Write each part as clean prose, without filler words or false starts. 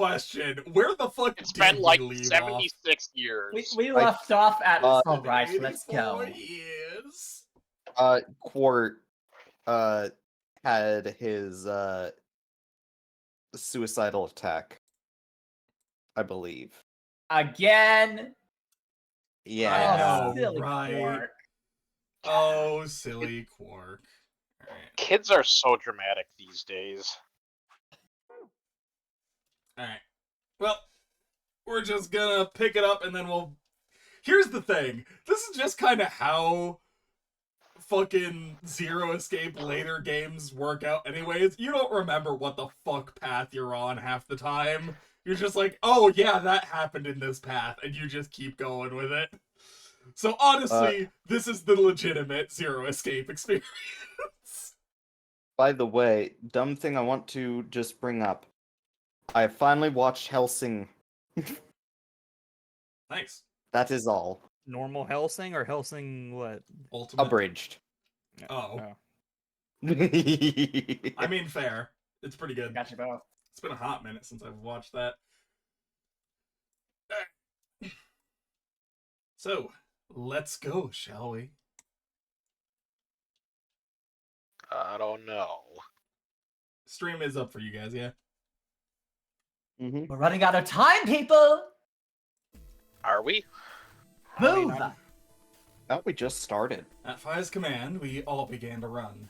question. Where the fuck It's did been we like leave 76 years. We left off at off? sunrise. Let's 84 go. years. Quart had his suicidal attack, I believe. Again. Yeah. know, silly right? Quark. Oh, silly Quark. Alright. Kids are so dramatic these days. Alright. Well, we're just gonna pick it up and then we'll... Here's the thing. This is just kind of how fucking Zero Escape later games work out anyways. You don't remember what the fuck path you're on half the time. You're just like, oh yeah, that happened in this path, and you just keep going with it. So honestly, this is the legitimate Zero Escape experience. By the way, dumb thing I want to just bring up. I finally watched Helsing. Nice. That is all. Normal Helsing or Helsing what? Ultimate. Abridged. Oh. Oh. I mean, fair. It's pretty good. Got you both. It's been a hot minute since I've watched that. So, let's go, shall we? I don't know. Stream is up for you guys, yeah? Mm-hmm. We're running out of time, people. Are we? Move. Oh, we just started. At Fi's command, we all began to run.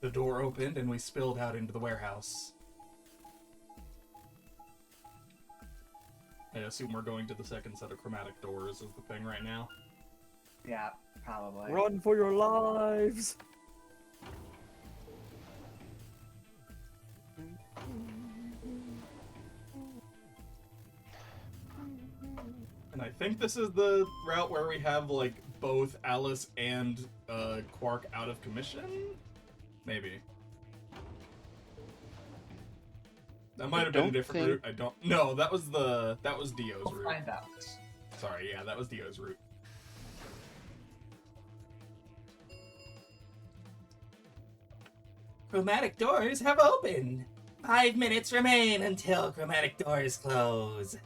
The door opened and we spilled out into the warehouse. I assume we're going to the second set of chromatic doors is the thing right now. Yeah, probably. Run for your lives! And I think this is the route where we have, like, both Alice and Quark out of commission? Maybe. That might have been a different route. I don't... No, that was Dio's We'll route. find out. Sorry, yeah, that was Dio's route. Chromatic doors have opened. 5 minutes remain until chromatic doors close.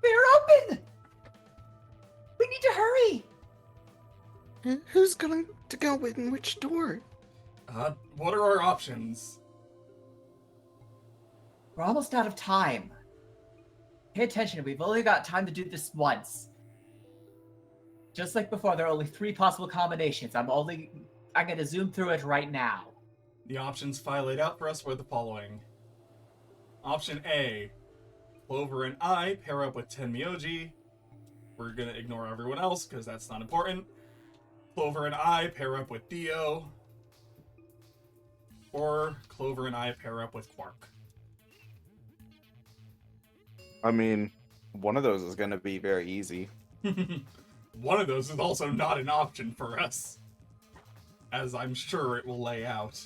We're open. We need to hurry. Who's going to go in which door? What are our options? We're almost out of time. Pay attention, we've only got time to do this once. Just like before, there are only 3 possible combinations. I'm gonna zoom through it right now. The options Fi laid out for us were the following. Option A, Clover and I pair up with Tenmyoji. We're gonna ignore everyone else because that's not important. Clover and I pair up with Dio. Or Clover and I pair up with Quark. I mean, one of those is going to be very easy. One of those is also not an option for us. As I'm sure it will lay out.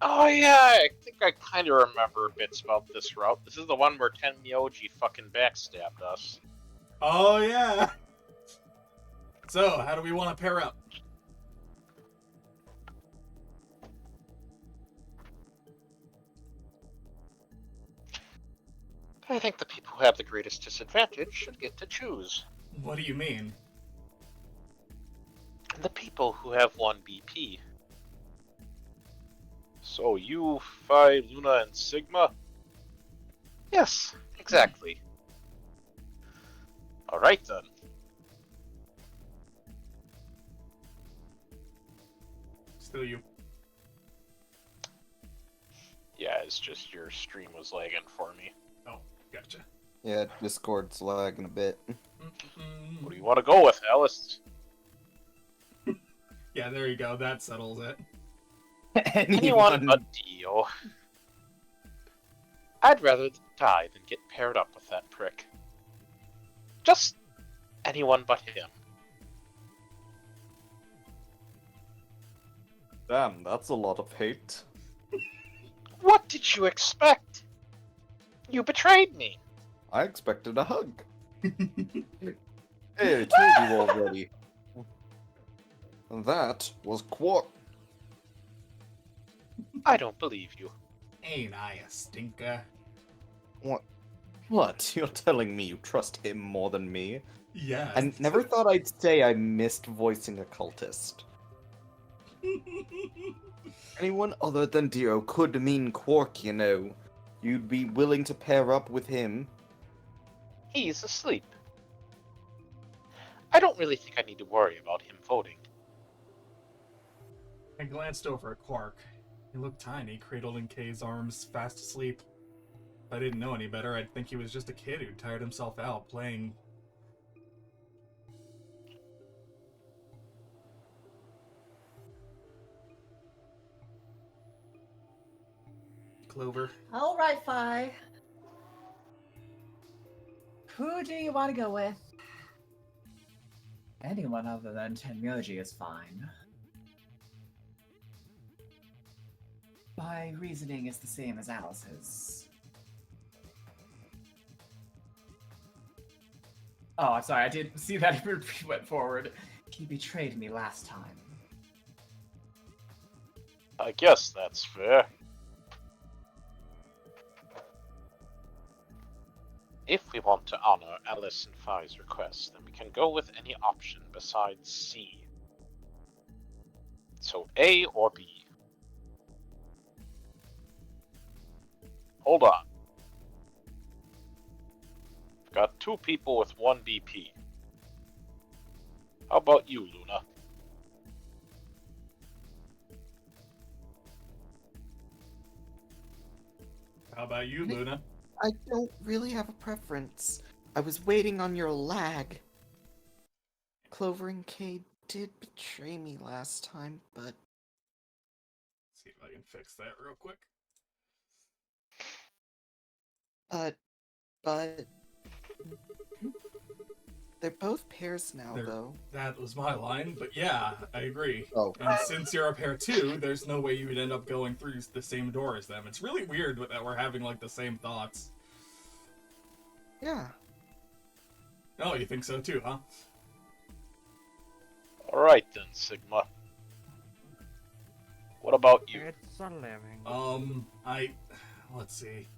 Oh yeah, I think I kind of remember bits about this route. This is the one where Tenmyoji fucking backstabbed us. Oh yeah! So, how do we want to pair up? I think the people who have the greatest disadvantage should get to choose. What do you mean? The people who have 1 BP. So you, Phi, Luna, and Sigma? Yes, exactly. Alright then. Still you. Yeah, it's just your stream was lagging for me. Oh, gotcha. Yeah, Discord's lagging a bit. What do you want to go with, Alice? Yeah, there you go. That settles it. Anyone but Dio. I'd rather die than get paired up with that prick. Just anyone but him. Damn, that's a lot of hate. What did you expect? You betrayed me. I expected a hug. Hey, I told you already. That was Quark. I don't believe you. Ain't I a stinker? What? You're telling me you trust him more than me? Yes. I never thought I'd say I missed voicing a cultist. Anyone other than Dio could mean Quark, you know. You'd be willing to pair up with him. He's asleep. I don't really think I need to worry about him voting. I glanced over at Quark. He looked tiny, cradled in Kay's arms, fast asleep. If I didn't know any better, I'd think he was just a kid who tired himself out playing. Clover. All right, Fi. Who do you want to go with? Anyone other than Tenmyoji is fine. My reasoning is the same as Alice's. Oh, I'm sorry, I didn't see that he went forward. He betrayed me last time. I guess that's fair. If we want to honor Alice and Phi's request, then we can go with any option besides C. So A or B? Hold on. I've got 2 people with 1 BP. How about you, Luna? How about you, Luna? I don't really have a preference. I was waiting on your lag. Clover and Kay did betray me last time, but... Let's see if I can fix that real quick. But... They're both pairs now, They're- though. That was my line, but yeah, I agree. Oh. And since you're a pair too, there's no way you would end up going through the same door as them. It's really weird that we're having like the same thoughts. Yeah. Oh, you think so too, huh? Alright then, Sigma. What about you? It's a living. Let's see.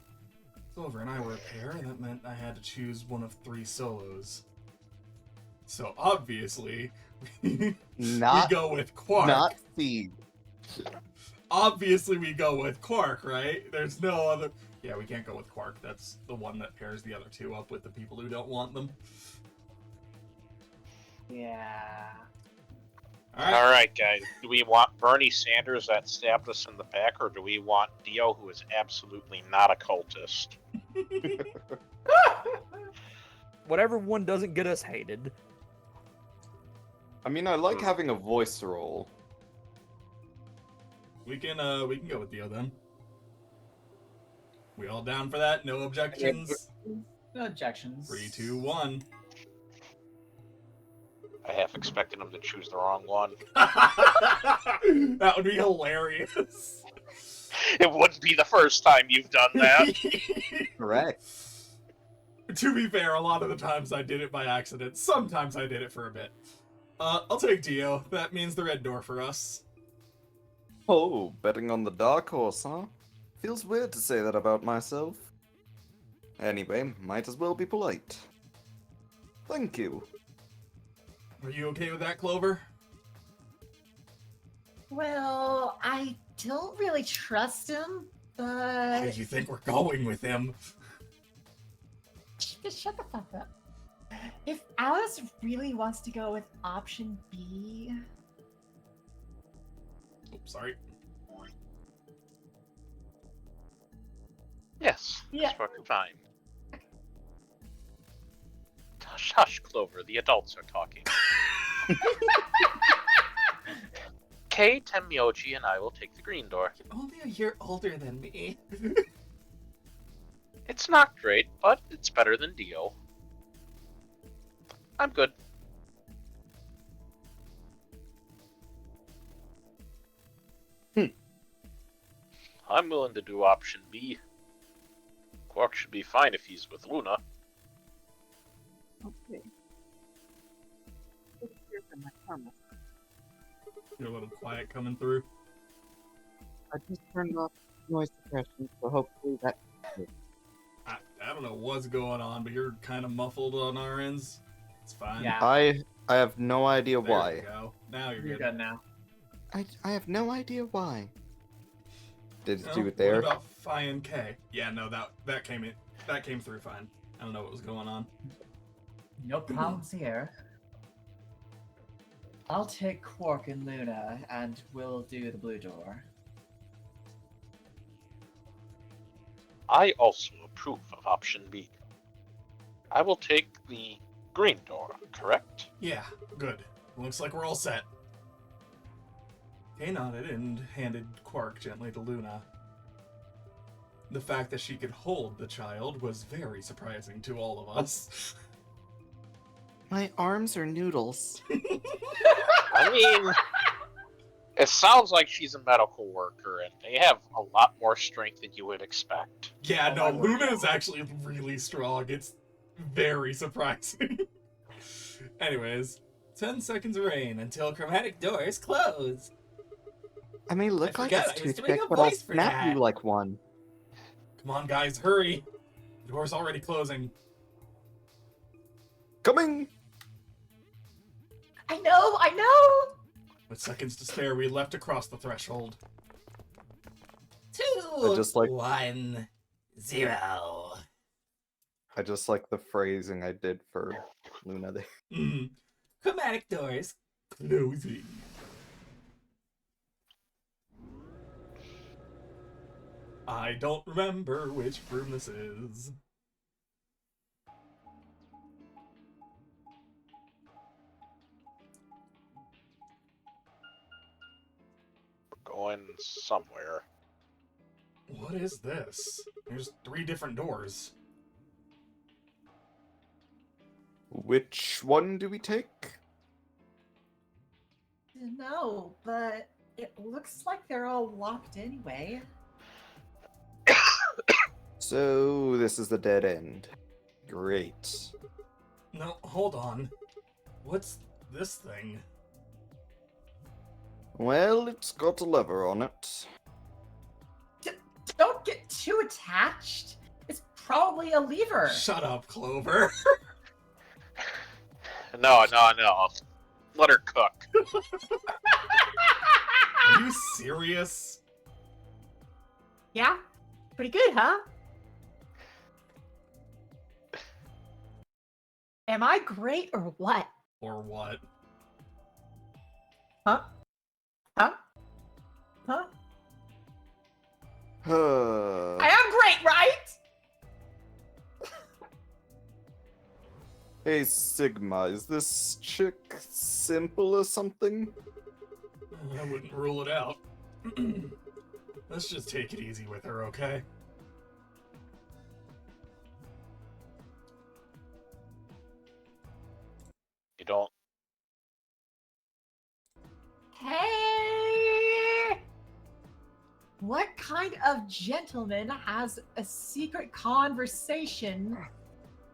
Clover and I were a pair, and that meant I had to choose one of 3 solos. So obviously, we go with Quark. Not C. Obviously, we go with Quark, right? There's no other. Yeah, we can't go with Quark. That's the one that pairs the other 2 up with the people who don't want them. Yeah. Alright, guys. Do we want Bernie Sanders that stabbed us in the back, or do we want Dio, who is absolutely not a cultist? Whatever one doesn't get us hated. I mean, I like having a voice role. We can go with Dio then. We all down for that? No objections? No objections. 3, 2, 1. I half expected him to choose the wrong one. That would be hilarious. It wouldn't be the first time you've done that. Correct. To be fair, a lot of the times I did it by accident. Sometimes I did it for a bit. I'll take Dio. That means the red door for us. Oh, betting on the dark horse, huh? Feels weird to say that about myself. Anyway, might as well be polite. Thank you. Are you okay with that, Clover? Well, I don't really trust him, Why but... do you think we're going with him? Just shut the fuck up. If Alice really wants to go with option B... Oops, sorry. Yes, Yeah. that's fucking fine. Hush, hush, Clover. The adults are talking. Kay, Tenmyoji, and I will take the green door. You're only a year older than me. It's not great, but it's better than Dio. I'm good. I'm willing to do option B. Quark should be fine if he's with Luna. Okay. Let's hear from my promise. You're a little quiet coming through. I just turned off noise suppression, so hopefully that. I don't know what's going on, but you're kind of muffled on our ends. It's fine. Yeah. I have no idea There why. you go. Now you're You're good. good now. I have no idea why. Did it No? do it there? What about Phi and K? Yeah, no, that came through fine. I don't know what was going on. No problems here. I'll take Quark and Luna, and we'll do the blue door. I also approve of option B. I will take the green door, correct? Yeah, good. Looks like we're all set. Kay nodded and handed Quark gently to Luna. The fact that she could hold the child was very surprising to all of us. My arms are noodles. I mean, it sounds like she's a medical worker, and they have a lot more strength than you would expect. Yeah, Oh no, my word, Luna yeah. is actually really strong. It's very surprising. Anyways, 10 seconds of rain until chromatic doors close. I may look like forgot a I was doing toothpick, a but I'll voice for snap that. you like one. Come on, guys, hurry. The door's already closing. Coming! I know! With seconds to spare, we leapt across the threshold. 2, I just like- 1, 0. I just like the phrasing I did for Luna there. Chromatic doors closing. I don't remember which room this is. We're going somewhere. What is this? There's 3 different doors. Which one do we take? No, but it looks like they're all locked anyway. So, this is the dead end. Great. No, hold on. What's this thing? Well, it's got a lever on it. Don't get too attached. It's probably a lever. Shut up, Clover. No. Let her cook. Are you serious? Yeah? Pretty good, huh? Am I great or what? Or what? Huh? Huh? Huh? I am great, right? Hey, Sigma, is this chick simple or something? I wouldn't rule it out. Let's just take it easy with her, okay? You don't. Hey! What kind of gentleman has a secret conversation?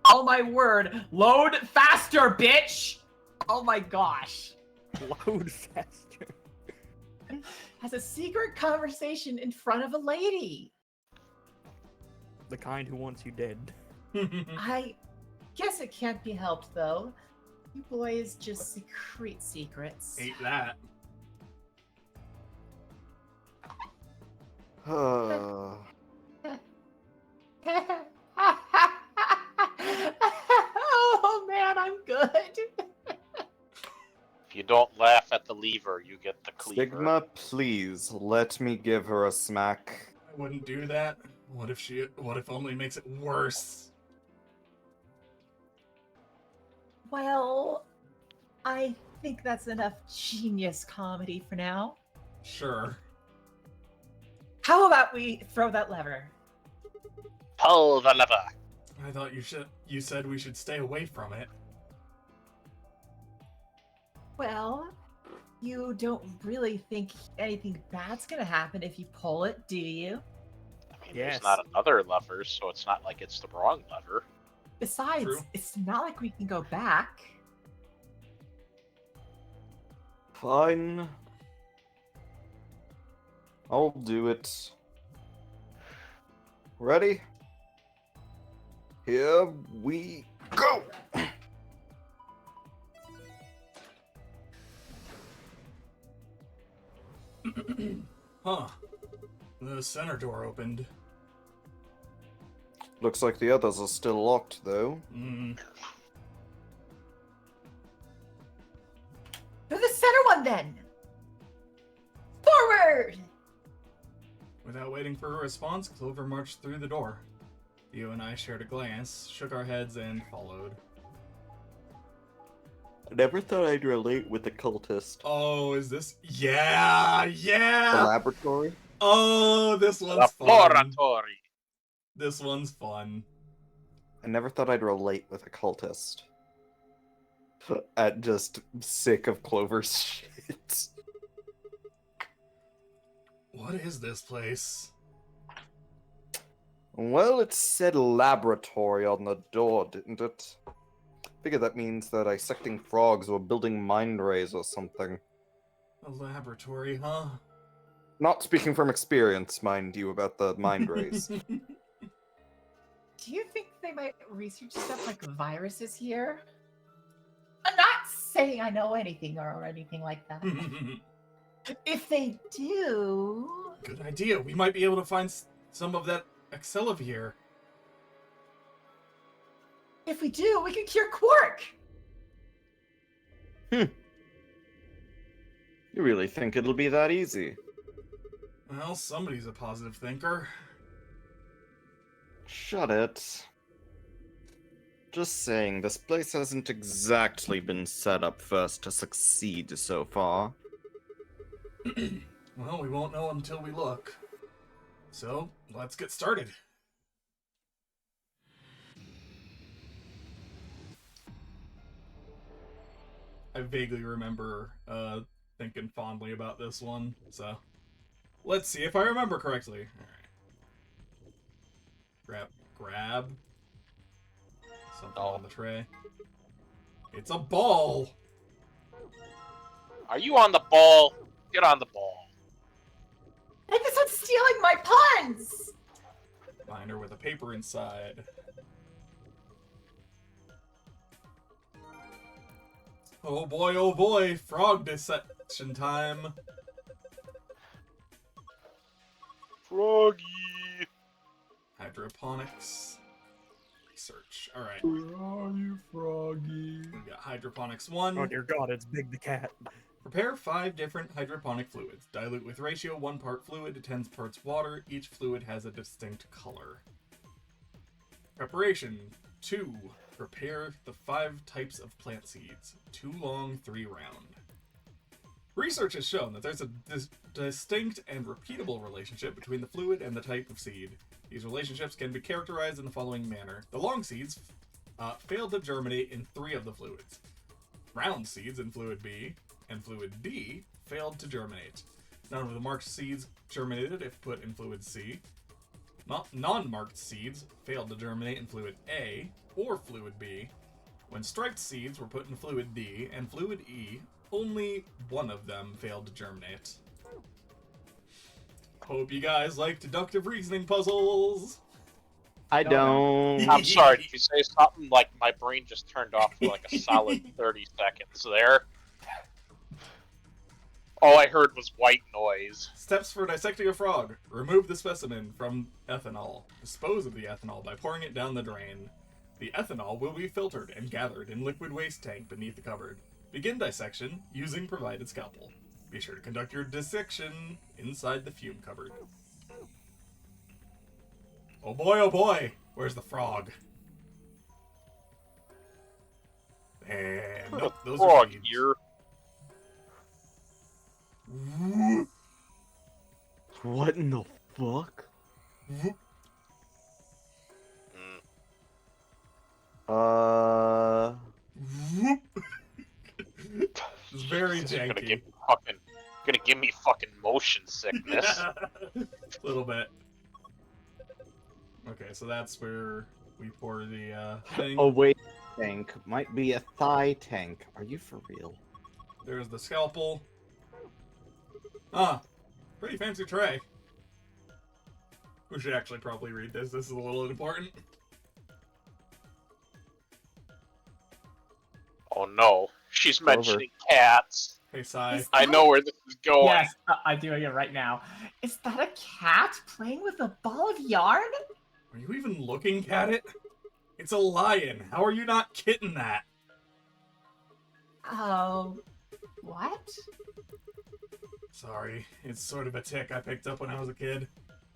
Oh my word! Load faster, bitch! Oh my gosh. Load faster. Has a secret conversation in front of a lady. The kind who wants you dead. I guess it can't be helped though. You boys just secrete secrets. Ate that. Oh man, I'm good. If you don't laugh at the lever, you get the cleaver. Sigma, please, let me give her a smack. I wouldn't do that. What if only makes it worse? Well, I think that's enough genius comedy for now. Sure. How about we throw that lever? Pull the lever. I thought you said we should stay away from it. Well, you don't really think anything bad's gonna happen if you pull it, do you? I mean, Yes. there's not another lever, so it's not like it's the wrong lever. Besides, True. it's not like we can go back. Fine. I'll do it. Ready? Here we go! Huh. The center door opened. Looks like the others are still locked, though. Mm. To the center one then! Forward! Without waiting for a response, Clover marched through the door. You and I shared a glance, shook our heads, and followed. I never thought I'd relate with the cultist. Oh, is this? Yeah! The Yeah! laboratory? Oh, this one's fun. Laboratory. This one's fun. I never thought I'd relate with a cultist. At just sick of Clover's shit. What is this place? Well, it said laboratory on the door, didn't it? Figure that means they're dissecting frogs or building mind rays or something. A laboratory, huh? Not speaking from experience, mind you, about the mind rays. Do you think they might research stuff like viruses here? I'm not saying I know anything or anything like that. If they do... Good idea. We might be able to find some of that Excelivir. If we do, we can cure Quark! You really think it'll be that easy? Well, somebody's a positive thinker. Shut it. Just saying, this place hasn't exactly been set up for us to succeed so far. Well, we won't know until we look. So, let's get started. I vaguely remember thinking fondly about this one, so let's see if I remember correctly. Alright. Grab something on the tray. It's a ball! Are you on the ball? Get on the ball. Hey, this one's stealing my puns! Binder with a paper inside. Oh boy, frog dissection time. Froggy. Hydroponics. Research. Alright. Where are you, Froggy? We got hydroponics 1. Oh dear God, it's Big the cat. Prepare 5 different hydroponic fluids. Dilute with ratio 1 part fluid to 10 parts water. Each fluid has a distinct color. Preparation 2. Prepare the 5 types of plant seeds. 2 long, 3 round. Research has shown that there's a distinct and repeatable relationship between the fluid and the type of seed. These relationships can be characterized in the following manner. The long seeds failed to germinate in 3 of the fluids. Round seeds in fluid B and fluid D failed to germinate. None of the marked seeds germinated if put in fluid C. Non-marked seeds failed to germinate in fluid A or fluid B. When striped seeds were put in fluid D and fluid E, only one of them failed to germinate. Hope you guys like deductive reasoning puzzles. I don't. I'm sorry, did you say something like my brain just turned off for like a solid 30 seconds there? All I heard was white noise. Steps for dissecting a frog. Remove the specimen from ethanol. Dispose of the ethanol by pouring it down the drain. The ethanol will be filtered and gathered in liquid waste tank beneath the cupboard. Begin dissection using provided scalpel. Be sure to conduct your dissection inside the fume cupboard. Oh boy, where's the frog? And nope, those are Frog seeds. here. What in the fuck? Mm. It's very This is gonna janky. give me fucking motion sickness. A little bit. Okay, so that's where we pour the thing. A weight tank might be a thigh tank. Are you for real? There's the scalpel. Ah, pretty fancy tray. We should actually probably read this. This is a little important. Oh no, she's Over. mentioning cats. Hey, Sai. I know where this is going. Yes, I'm doing it right now. Is that a cat playing with a ball of yarn? Are you even looking at it? It's a lion. How are you not kitting that? Oh, what? Sorry, it's sort of a tick I picked up when I was a kid.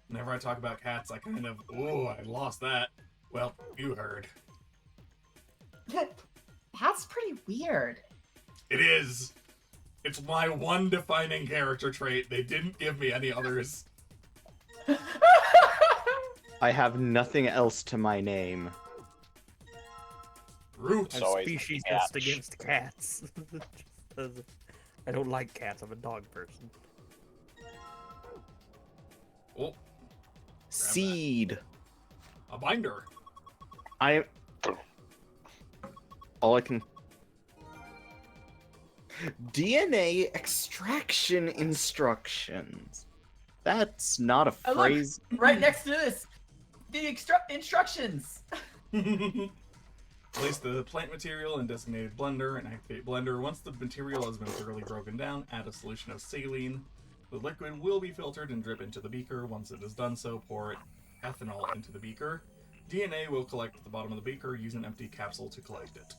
Whenever I talk about cats, I kind of, ooh, I lost that. Well, you heard. That's pretty weird. It is. It's my one defining character trait. They didn't give me any others. I have nothing else to my name. Root. It's I'm always speciesist cats. against cats. I don't like cats. I'm a dog person. Oh, Seed. a binder. I. All I can. DNA extraction instructions. That's not a Oh, look. phrase. Right next to this, the instructions. Place the plant material in designated blender and activate blender. Once the material has been thoroughly broken down, add a solution of saline. The liquid will be filtered and drip into the beaker. Once it is done so, pour ethanol into the beaker. DNA will collect at the bottom of the beaker. Use an empty capsule to collect it.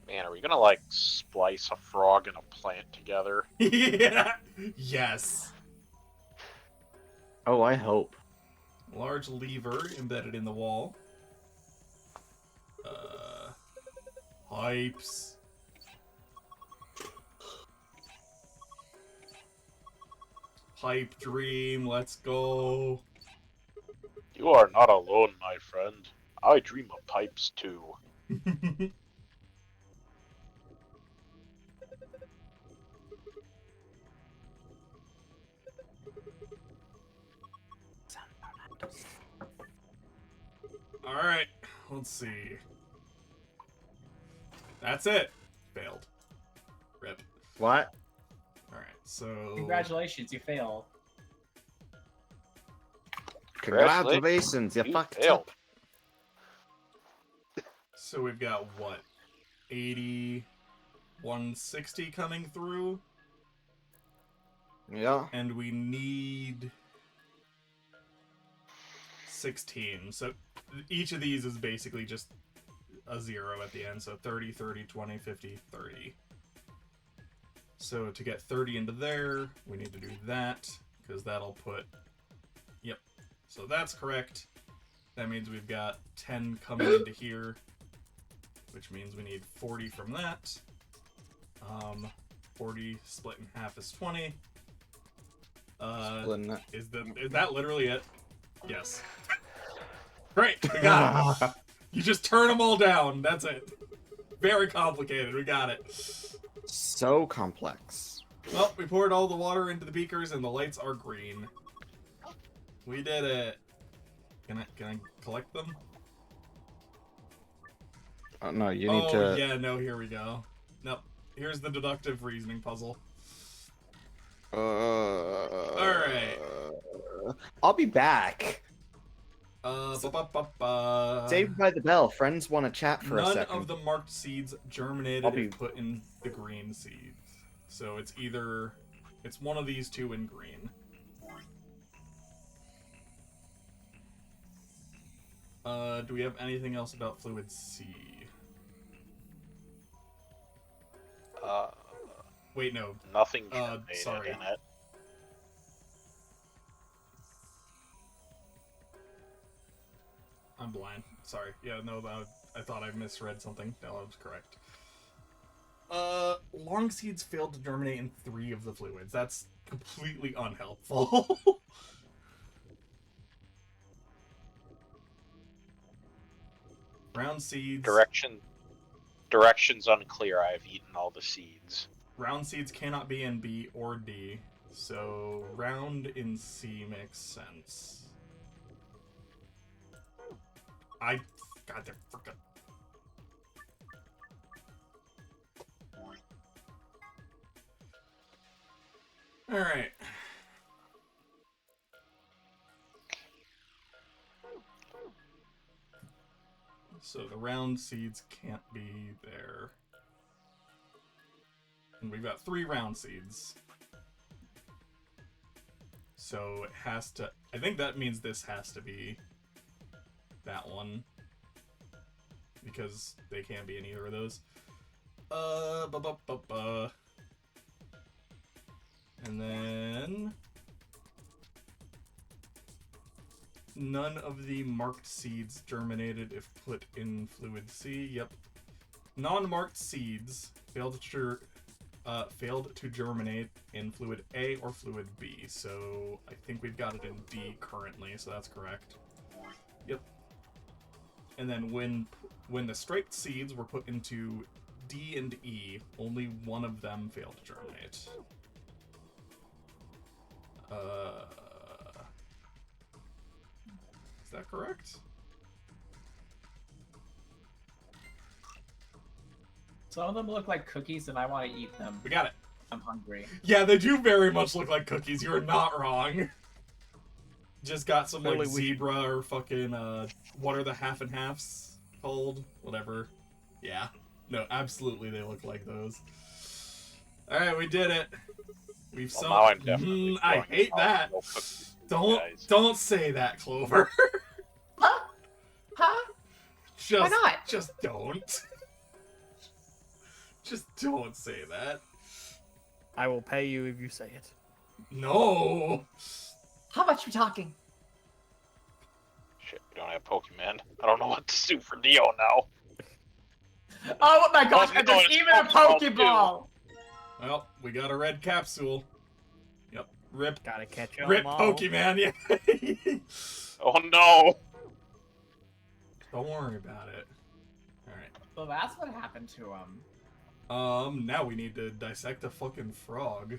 Man, are we gonna like splice a frog and a plant together? Yeah. Yes. Oh, I hope. Large lever embedded in the wall. Pipes. Pipe dream, let's go. You are not alone, my friend. I dream of pipes too. Alright, let's see. That's it. Failed. Rip. What? Alright, so... Congratulations, you failed. Congratulations, you You fucked failed. up. So we've got, what? 80... 160 coming through? Yeah. And we need... 16. So each of these is basically just a 0 at the end. So 30, 30, 20, 50, 30. So to get 30 into there, we need to do that, because that'll put... Yep. So that's correct. That means we've got 10 coming into here, which means we need 40 from that. 40 split in half is 20. Splitting it. Is that literally it? Yes. Great, we got it. You just turn them all down. That's it. Very complicated. We got it. So complex. Well, we poured all the water into the beakers, and the lights are green. We did it. Can I collect them? Oh, no, you need Oh to. yeah, no. Here we go. Nope. Here's the deductive reasoning puzzle. Alright. I'll be back. Saved by the bell. Friends want to chat for a None second. of the marked seeds germinated I'll be- if put in the green seeds. So it's one of these two in green. Do we have anything else about fluid C? Wait, no. Nothing germinated sorry. in it. I'm blind. Sorry. Yeah, no, I thought I misread something. No, I was correct. Long seeds failed to germinate in 3 of the fluids. That's completely unhelpful. Round seeds. Direction's unclear. I've eaten all the seeds. Round seeds cannot be in B or D, so round in C makes sense. God, they're frickin'. Alright. So the round seeds can't be there. And we've got 3 round seeds. So it has to... I think that means this has to be that one. Because they can't be in either of those. And then... None of the marked seeds germinated if put in fluid C. Yep. Non-marked seeds failed to germinate in fluid A or fluid B. So I think we've got it in D currently, so that's correct. Yep. And then when the striped seeds were put into D and E, only one of them failed to germinate. Is that correct? Some of them look like cookies, and I want to eat them. We got it. I'm hungry. Yeah, they do very much look like cookies. You're not wrong. Just got some like Totally zebra or fucking what are the half and halves called? Whatever. Yeah. No, absolutely they look like those. Alright, we did it. We've Well, now I'm solved. definitely I going hate to that. no cookies, guys. Don't say that, Clover. Huh? Huh? Just, Why not? Just don't. Just don't say that. I will pay you if you say it. No. How much you talking? Shit, we don't have Pokemon. I don't know what to do for Neo now. Oh my gosh, Oh, and no, there's it's even a Pokeball, Pokeball! Well, we got a red capsule. Yep. Rip. Gotta catch 'em Rip all. Pokemon, yeah. Oh no! Don't worry about it. Alright. So that's what happened to him. Now we need to dissect a fucking frog.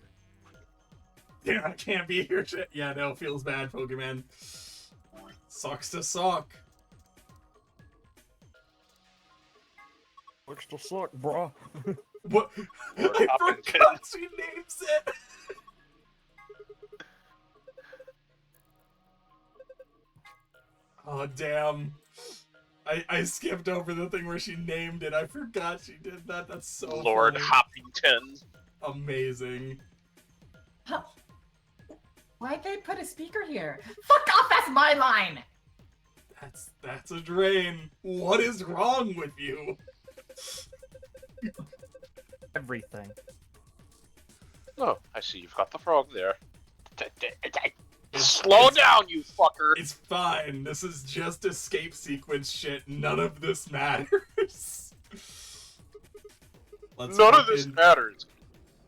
Yeah, I can't be here. Shit. Yeah, no, feels bad, Pokemon. Sucks to suck. Looks to suck, bro. What? Lord I Hopkins. forgot she names it. Oh, damn. I skipped over the thing where she named it. I forgot she did that. That's so Lord funny. Hoppington. Amazing. Huh. Why'd they put a speaker here? Fuck off, that's my line! That's a drain. What is wrong with you? Everything. Oh, I see you've got the frog there. Slow down, you fucker! It's fine. This is just escape sequence shit. None of this matters. Let's None of this fucking- matters,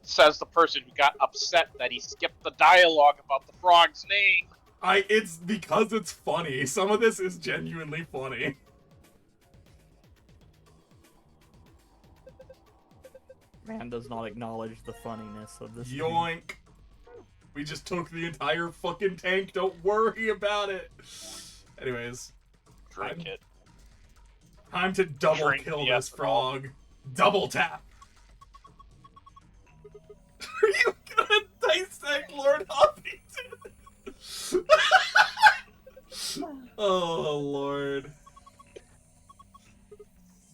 says the person who got upset that he skipped the dialogue about the frog's name. It's because it's funny. Some of this is genuinely funny. Man does not acknowledge the funniness of this. Yoink. We just took the entire fucking tank. Don't worry about it. Anyways, Drink it. time to double Drink kill the this ethanol. frog. Double tap. Are you gonna dissect Lord Huffington? Oh, Lord.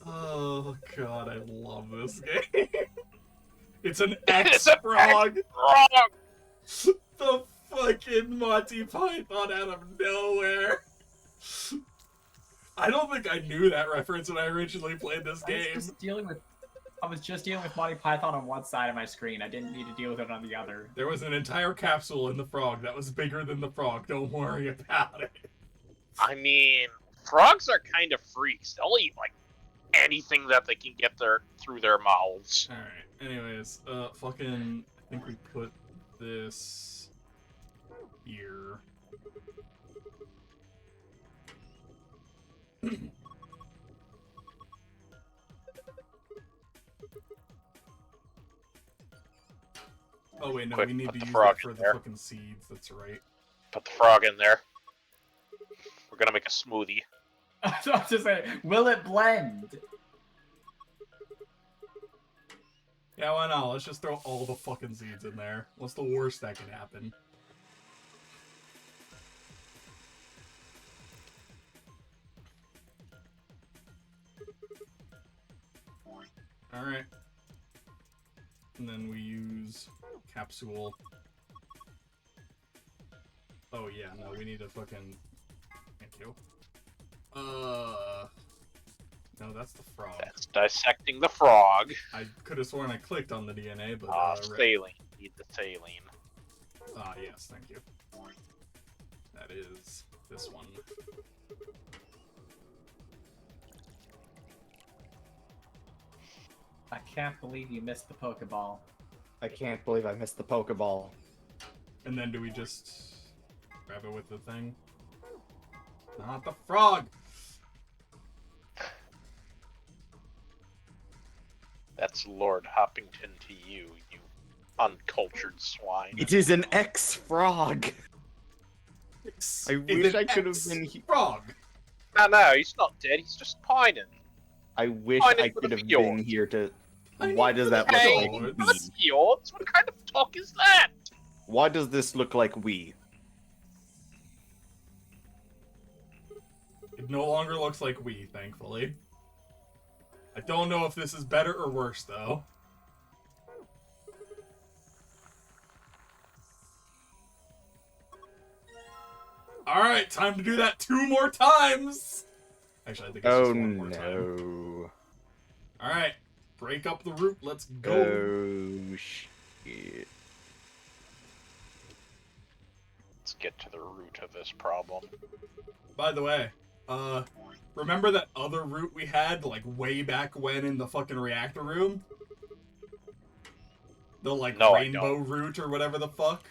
Oh, God, I love this game. It's an It's a X-Frog. Frog! The fucking Monty Python out of nowhere. I don't think I knew that reference when I originally played this game. I was just dealing with Monty Python on one side of my screen. I didn't need to deal with it on the other. There was an entire capsule in the frog that was bigger than the frog. Don't worry about it. I mean, frogs are kind of freaks. They'll eat, like, anything that they can get through their mouths. Alright, anyways, fucking, I think we put this here. Oh wait, no, Quick, we need put to the use frog it for in the there. fucking seeds, that's right. Put the frog in there. We're gonna make a smoothie. I was just saying, will it blend? Yeah, why not? Let's just throw all the fucking seeds in there. What's the worst that could happen? Alright. And then we use capsule. Oh yeah, no, we need to fucking... Thank you. No, that's the frog. That's dissecting the frog. I could have sworn I clicked on the DNA, but... Saline. Need the saline. Ah, yes, thank you. That is this one. I can't believe you missed the Pokeball. I can't believe I missed the Pokeball. And then do we just grab it with the thing? Not the frog! That's Lord Hoppington to you, you uncultured swine. It is an X-Frog! I wish I could have been frog. No, he's not dead. He's just pining. I wish Pining I for could the have fjords. been here to... Pining Why for does the that look Hey, like fjords. the we? fjords? What kind of talk is that? Why does this look like we? It no longer looks like we, thankfully. I don't know if this is better or worse, though. Alright, time to do that 2 more times! Actually, I think it's Oh just 1 more time. no. Alright, break up the root, let's go. Oh shit. Let's get to the root of this problem. By the way, remember that other route we had, like, way back when in the fucking reactor room? The, like, No, I rainbow route or whatever the fuck?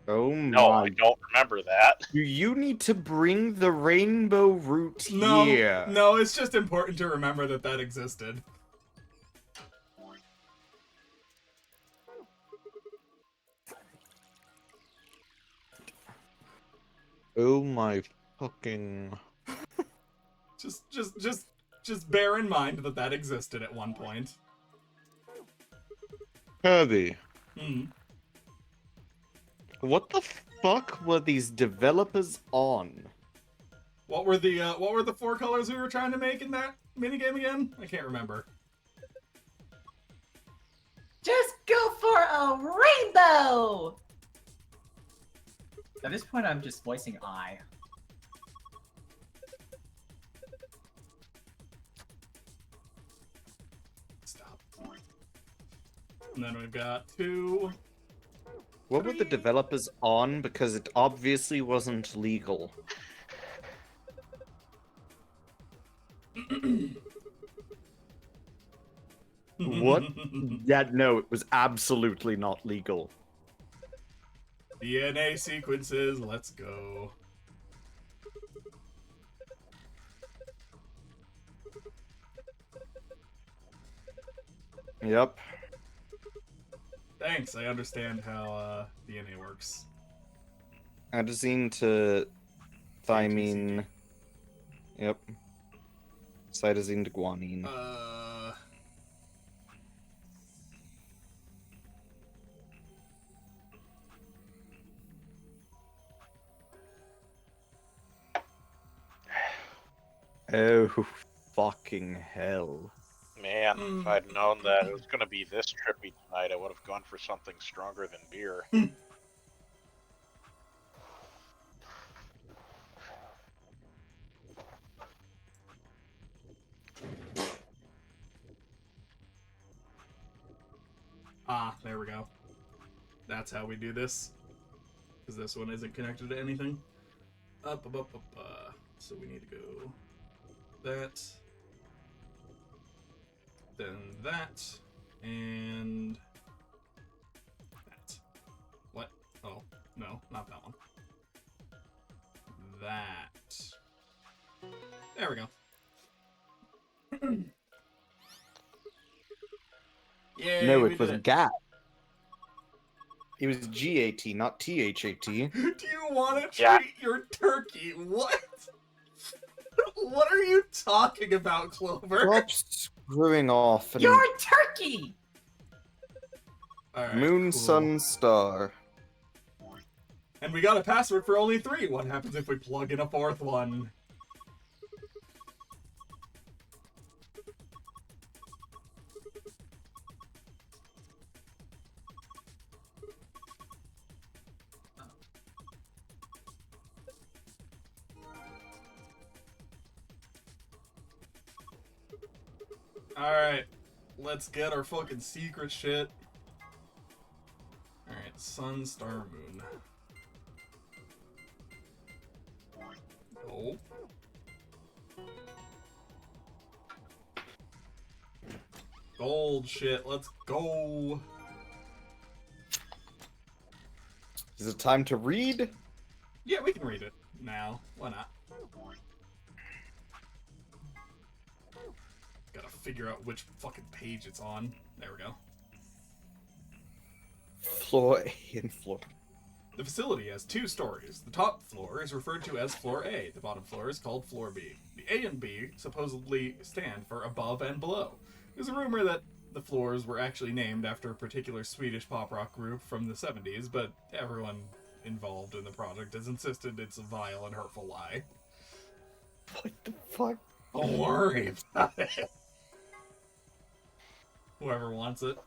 Oh No, my. I don't remember that. Do you need to bring the rainbow root No, here? no, it's just important to remember that that existed. Oh my fucking... Just bear in mind that that existed at one point. Kirby, Hmm. What the fuck were these developers on? What were the 4 colors we were trying to make in that minigame again? I can't remember. Just go for a rainbow! At this point, I'm just voicing I. Stop. And then we've got 2. What were the developers on? Because it obviously wasn't legal. What? Yeah, no, it was absolutely not legal. DNA sequences, let's go. Yep. Thanks, I understand how DNA works. Adenosine to thymine. Yep. Cytosine to guanine. Oh, fucking hell. Man, if I'd known that it was going to be this trippy tonight, I would have gone for something stronger than beer. Ah, there we go. That's how we do this. Because this one isn't connected to anything. Up. So we need to go that. Then that. And that. What? Oh, no, not that one. That. There we go. Yay, No, we it was did GAT. It was GAT, not THAT. Do you want to treat Yeah. your turkey? What? What are you talking about, Clover? Stop screwing off. And You're a turkey! Alright, Moon, cool. Sun, Star. And we got a password for only 3. What happens if we plug in a 4th one? Alright. Let's get our fucking secret shit. Alright, sun, star, moon. Oh. Gold shit, let's go. Is it time to read? Yeah, we can read it now. Why not? Gotta figure out which fucking page it's on. There we go. Floor A and floor. The facility has 2 stories. The top floor is referred to as Floor A. The bottom floor is called Floor B. The A and B supposedly stand for above and below. There's a rumor that the floors were actually named after a particular Swedish pop rock group from the 70s, but everyone involved in the project has insisted it's a vile and hurtful lie. What the fuck? Don't worry about it. Whoever wants it.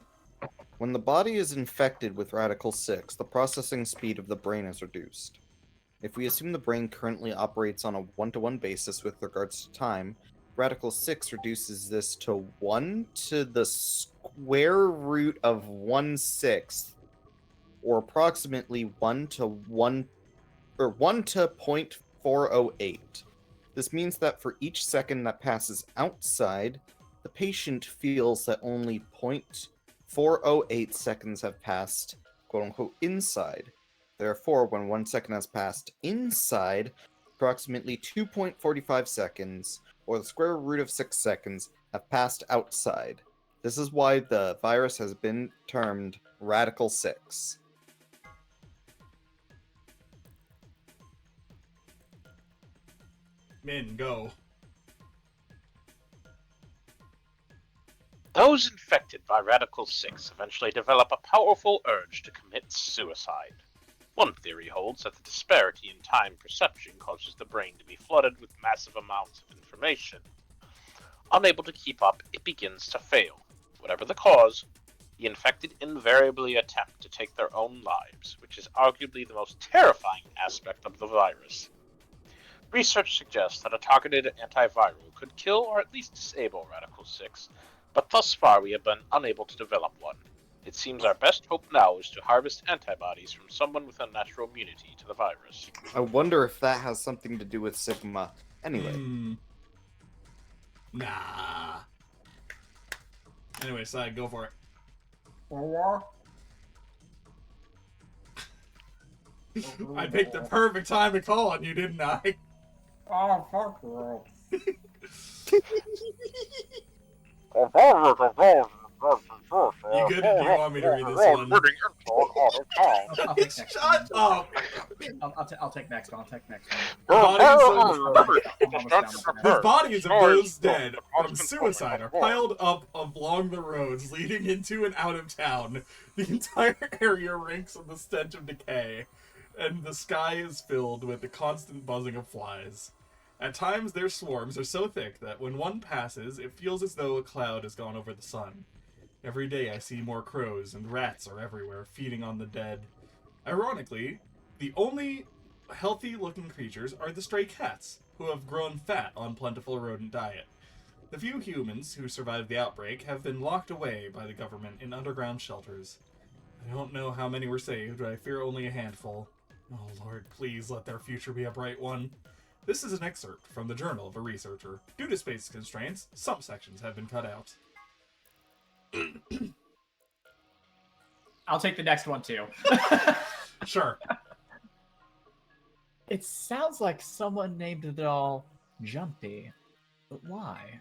When the body is infected with Radical 6, the processing speed of the brain is reduced. If we assume the brain currently operates on a one-to-one basis with regards to time, Radical 6 reduces this to 1 to the square root of 1/6, or approximately 1 to 0.408. This means that for each second that passes outside, the patient feels that only 0.408 seconds have passed, quote-unquote, inside. Therefore, when 1 second has passed inside, approximately 2.45 seconds, or the square root of 6 seconds, have passed outside. This is why the virus has been termed Radical 6. Min, go. Those infected by Radical 6 eventually develop a powerful urge to commit suicide. One theory holds that the disparity in time perception causes the brain to be flooded with massive amounts of information. Unable to keep up, it begins to fail. Whatever the cause, the infected invariably attempt to take their own lives, which is arguably the most terrifying aspect of the virus. Research suggests that a targeted antiviral could kill or at least disable Radical 6, but thus far we have been unable to develop one. It seems our best hope now is to harvest antibodies from someone with a natural immunity to the virus. I wonder if that has something to do with Sigma. Anyway, Nah. Anyway, Side, go for it. I picked the perfect time to call on you, didn't I? Oh, fuck you. You good if you want me to read this one? Shut up! I'll take next one. I'll take next one. The bodies of those dead from suicide are piled up along the roads leading into and out of town. The entire area reeks of the stench of decay, and the sky is filled with the constant buzzing of flies. At times, their swarms are so thick that when one passes, it feels as though a cloud has gone over the sun. Every day I see more crows, and rats are everywhere, feeding on the dead. Ironically, the only healthy-looking creatures are the stray cats, who have grown fat on plentiful rodent diet. The few humans who survived the outbreak have been locked away by the government in underground shelters. I don't know how many were saved, but I fear only a handful. Oh Lord, please let their future be a bright one. This is an excerpt from the journal of a researcher. Due to space constraints, some sections have been cut out. I'll take the next one too. Sure. It sounds like someone named the doll Jumpy, but why?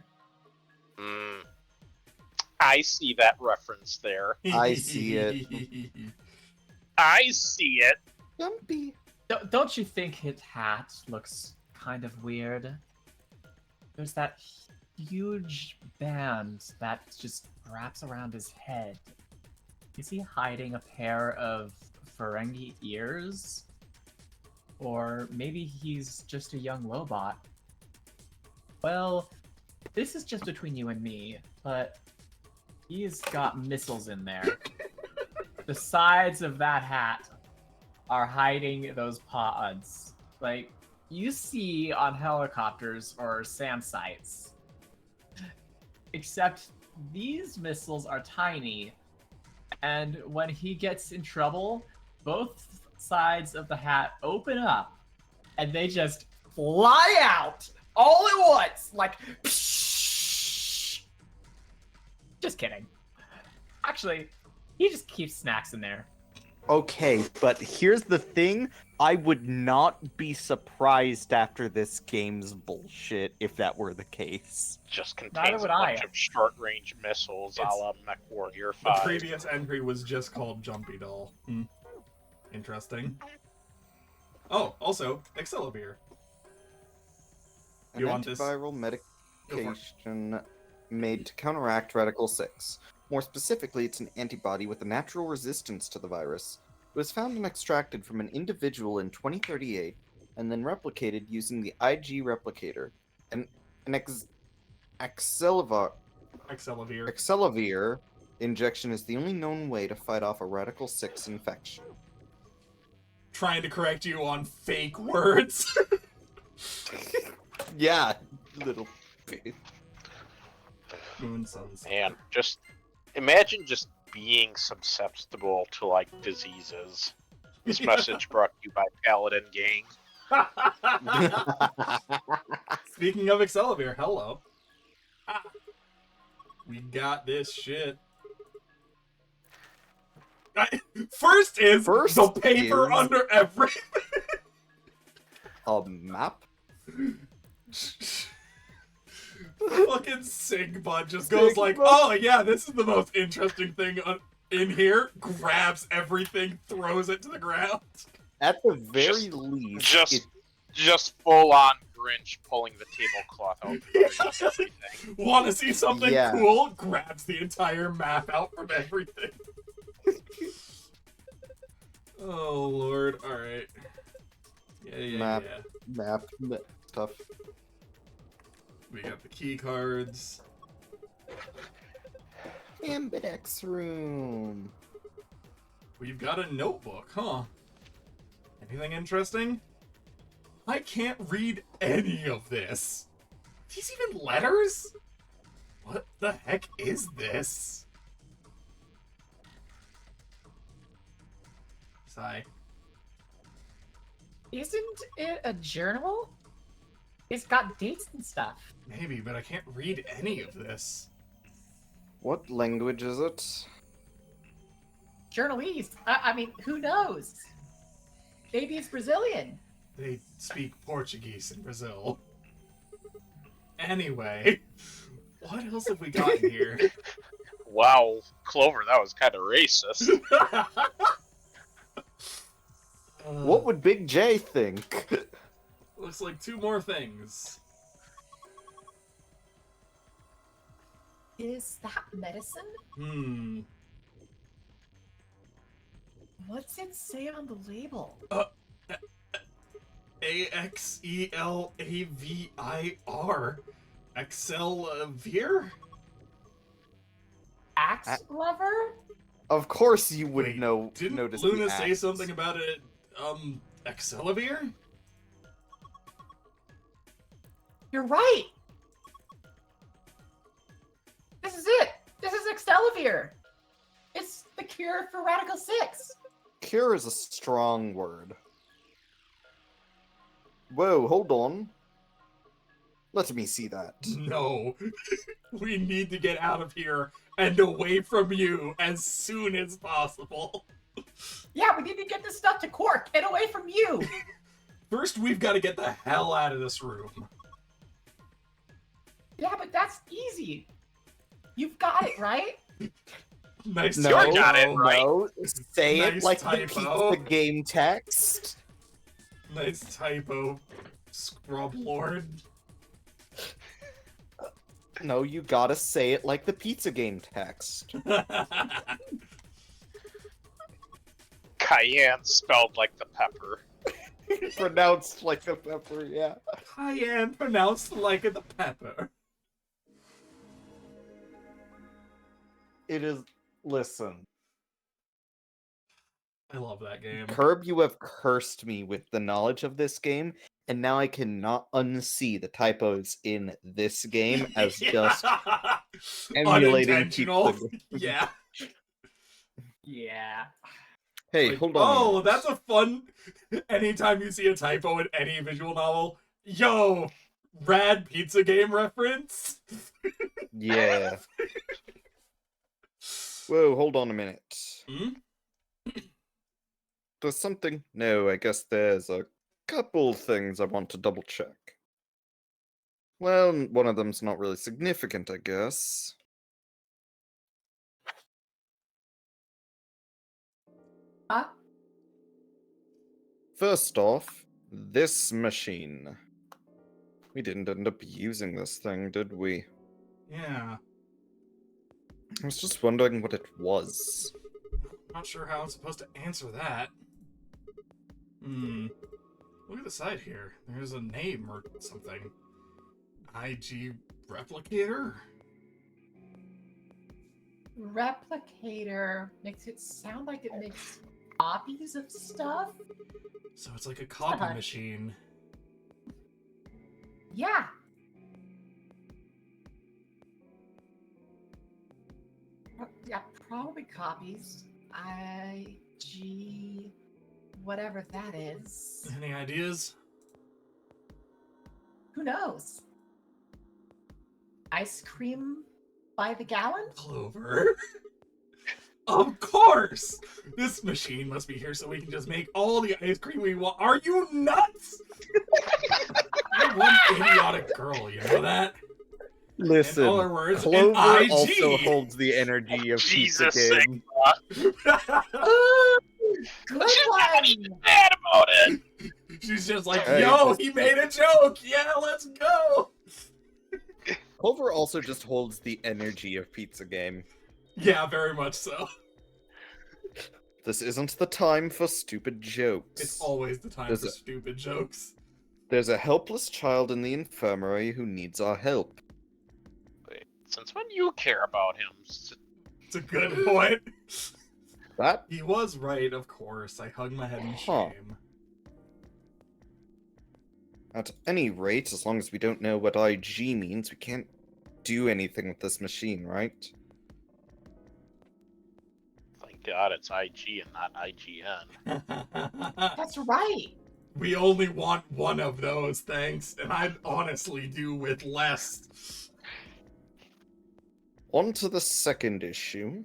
I see that reference there. I see it. I see it. Jumpy. Don't you think his hat looks kind of weird? There's that huge band that just wraps around his head. Is he hiding a pair of Ferengi ears? Or maybe he's just a young Lobot. Well, this is just between you and me, but he's got missiles in there. The sides of that hat are hiding those pods. Like, you see on helicopters or SAM sites, Except these missiles are tiny, and when he gets in trouble, both sides of the hat open up, and they just fly out all at once, like. Psh! Just kidding. Actually, he just keeps snacks in there. Okay, but here's the thing. I would not be surprised after this game's bullshit if that were the case. Just Neither contains a would bunch I. of short-range missiles, a It's- la MechWarrior The 5. previous entry was just called Jumpy Doll. Interesting. Oh, also, Excalibur. An You want this? antiviral Go for it. medication made to counteract Radical 6. More specifically, it's an antibody with a natural resistance to the virus. It was found and extracted from an individual in 2038 and then replicated using the IG replicator. An Excalibur injection is the only known way to fight off a Radical 6 infection. Trying to correct you on fake words. Yeah, little bit. Moon Suns. Man, just imagine just being susceptible to like diseases. This message brought to you by Paladin Gang. Speaking of Excalibur, hello. We got this shit. First is the paper is- under everything. A map? Fucking Sigbud just goes like, oh yeah, this is the most interesting thing in here. Grabs everything, throws it to the ground. At the very least, Just full on Grinch pulling the tablecloth out from everything. Want to see something Yeah. cool? Grabs the entire map out from everything. Oh lord! All right. Yeah. map stuff. We got the key cards. Ambidex room. We've got a notebook, huh? Anything interesting? I can't read any of this. These even letters? What the heck is this? Sigh. Isn't it a journal? It's got dates and stuff. Maybe, but I can't read any of this. What language is it? Journalese. I mean, who knows? Maybe it's Brazilian. They speak Portuguese in Brazil. Anyway, what else have we got in here? Wow, Clover, that was kind of racist. What would Big J think? Looks like two more things. Is that medicine? What's it say on the label? Axelavir? Excalibur? Axe lover? Of course you would Wait, know. Didn't notice Luna the say axe. something about it? Excalibur? You're right. This is it. This is Excalibur. It's the cure for Radical 6. Cure is a strong word. Whoa, hold on. Let me see that. No. We need to get out of here and away from you as soon as possible. Yeah, we need to get this stuff to Quark and away from you. First, we've got to get the hell out of this room. Yeah, but that's easy. You've got it, right? Nice No, typo. got it right. no. Say Nice it like typo. the game text. Nice typo, Scrub Lord. No, you gotta say it like the pizza game text. Cayenne spelled like the pepper. Pronounced like the pepper, yeah. Cayenne pronounced like the pepper. It is. Listen, I love that game. Curb, you have cursed me with the knowledge of this game, and now I cannot unsee the typos in this game as just Emulating Unintentional. pizza. Yeah. Yeah. Hey, Like, hold on. a oh, minute. that's a fun. Anytime you see a typo in any visual novel, yo, rad pizza game reference. Yeah. Whoa, hold on a minute. Hmm? There's something. No, I guess there's a couple things I want to double check. Well, one of them's not really significant, I guess. Huh? First off, this machine. We didn't end up using this thing, did we? Yeah. I was just wondering what it was. Not sure how I'm supposed to answer that. Look at the side here. There's a name or something. IG Replicator? Replicator makes it sound like it makes copies of stuff? So it's like a copy Uh-huh. machine. Yeah. Yeah, probably copies. IG, whatever that is. Any ideas? Who knows? Ice cream by the gallon? Clover? Of course! This machine must be here so we can just make all the ice cream we want. Are you nuts? You're one idiotic girl, you know that? Listen, In other words, Clover an IG. also holds the energy of Pizza Jesus Game. Good one! Mad about it. She's just like, Hey, yo, just- he made a joke! Yeah, let's go! Clover also just holds the energy of Pizza Game. Yeah, very much so. This isn't the time for stupid jokes. It's always the time There's for a- stupid jokes. There's a helpless child in the infirmary who needs our help. Wait, since when you care about him? It's a good point. That He was right, of course. I hung my head in Huh. shame. At any rate, as long as we don't know what IG means, we can't do anything with this machine, right? Thank God it's IG and not IGN. That's right. We only want one of those, thanks, and I'd honestly do with less. On to the second issue.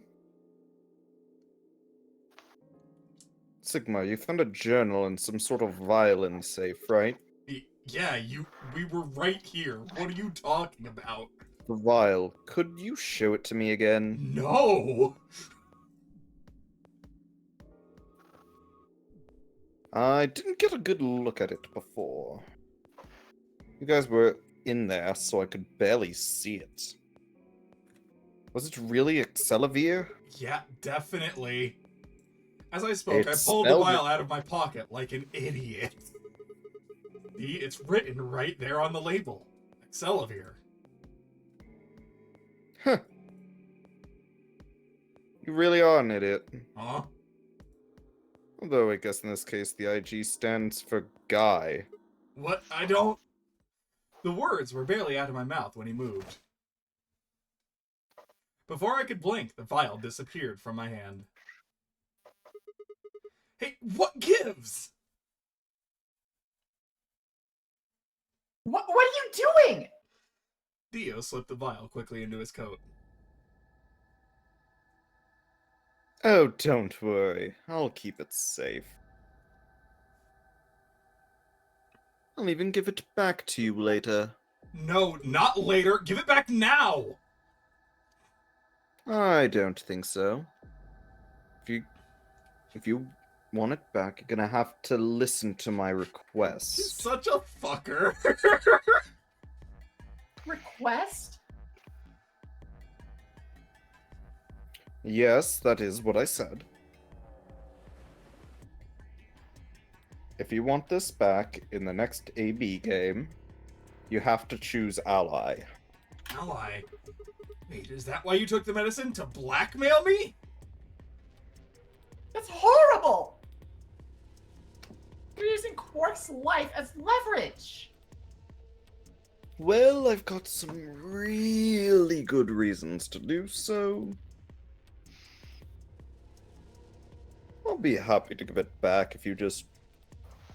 Sigma, you found a journal and some sort of violin safe, right? Yeah, we were right here. What are you talking about? The vial. Could you show it to me again? No! I didn't get a good look at it before. You guys were in there, so I could barely see it. Was it really Excelivir? Yeah, definitely. As I spoke, I It's pulled the spelled- vial out of my pocket like an idiot. See, it's written right there on the label. Excelivir. Huh. You really are an idiot. Huh? Although I guess in this case the IG stands for guy. What? I don't... The words were barely out of my mouth when he moved. Before I could blink, the vial disappeared from my hand. Hey, what gives? What are you doing? Dio slipped the vial quickly into his coat. Oh, don't worry. I'll keep it safe. I'll even give it back to you later. No, not later. Give it back now. I don't think so. If you want it back, you're gonna have to listen to my He's request. such a fucker. Request? Yes, that is what I said. If you want this back in the next AB game, you have to choose ally. Ally. Wait, is that why you took the medicine? To blackmail me? That's horrible! You're using Quark's life as leverage! Well, I've got some really good reasons to do so. I'll be happy to give it back if you just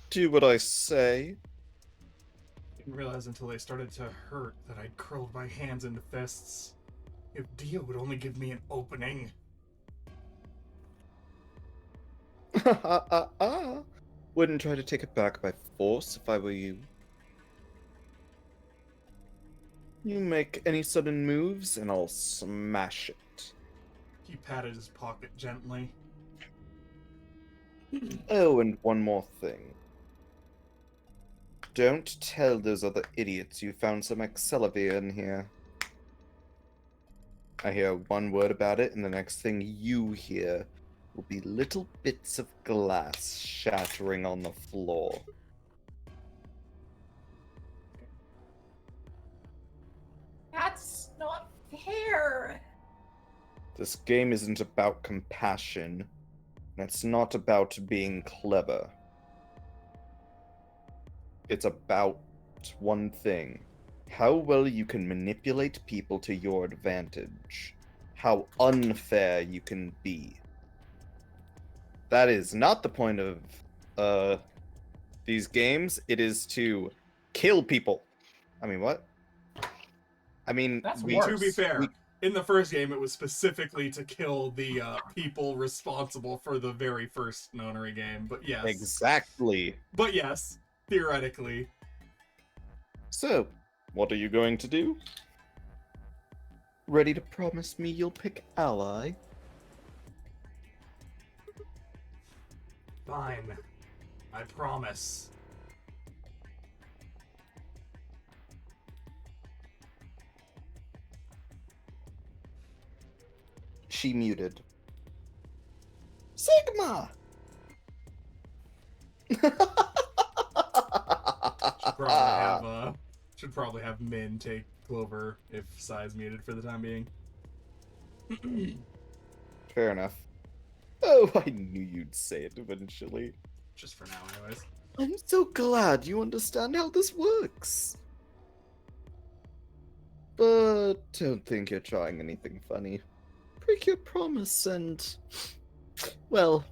do what I say. Didn't realize until they started to hurt that I'd curled my hands into fists. If Dio would only give me an opening. Wouldn't try to take it back by force if I were you. You make any sudden moves and I'll smash it. He patted his pocket gently. Oh, and one more thing. Don't tell those other idiots you found some Excelavir in here. I hear one word about it, and the next thing you hear will be little bits of glass shattering on the floor. That's not fair. This game isn't about compassion, and it's not about being clever. It's about one thing. How well you can manipulate people to your advantage. How unfair you can be. That is not the point of these games. It is to kill people. I mean, what? I mean, That's To worse. be fair, in the first game, it was specifically to kill the people responsible for the very first nonary game. But yes. Exactly. But yes, theoretically. So, what are you going to do? Ready to promise me you'll pick ally? Fine. I promise. She muted. Sigma! Should probably have Min take Clover if Sai's muted for the time being. Fair enough. Oh, I knew you'd say it eventually. Just for now, anyways. I'm so glad you understand how this works. But don't think you're trying anything funny. Break your promise and... well,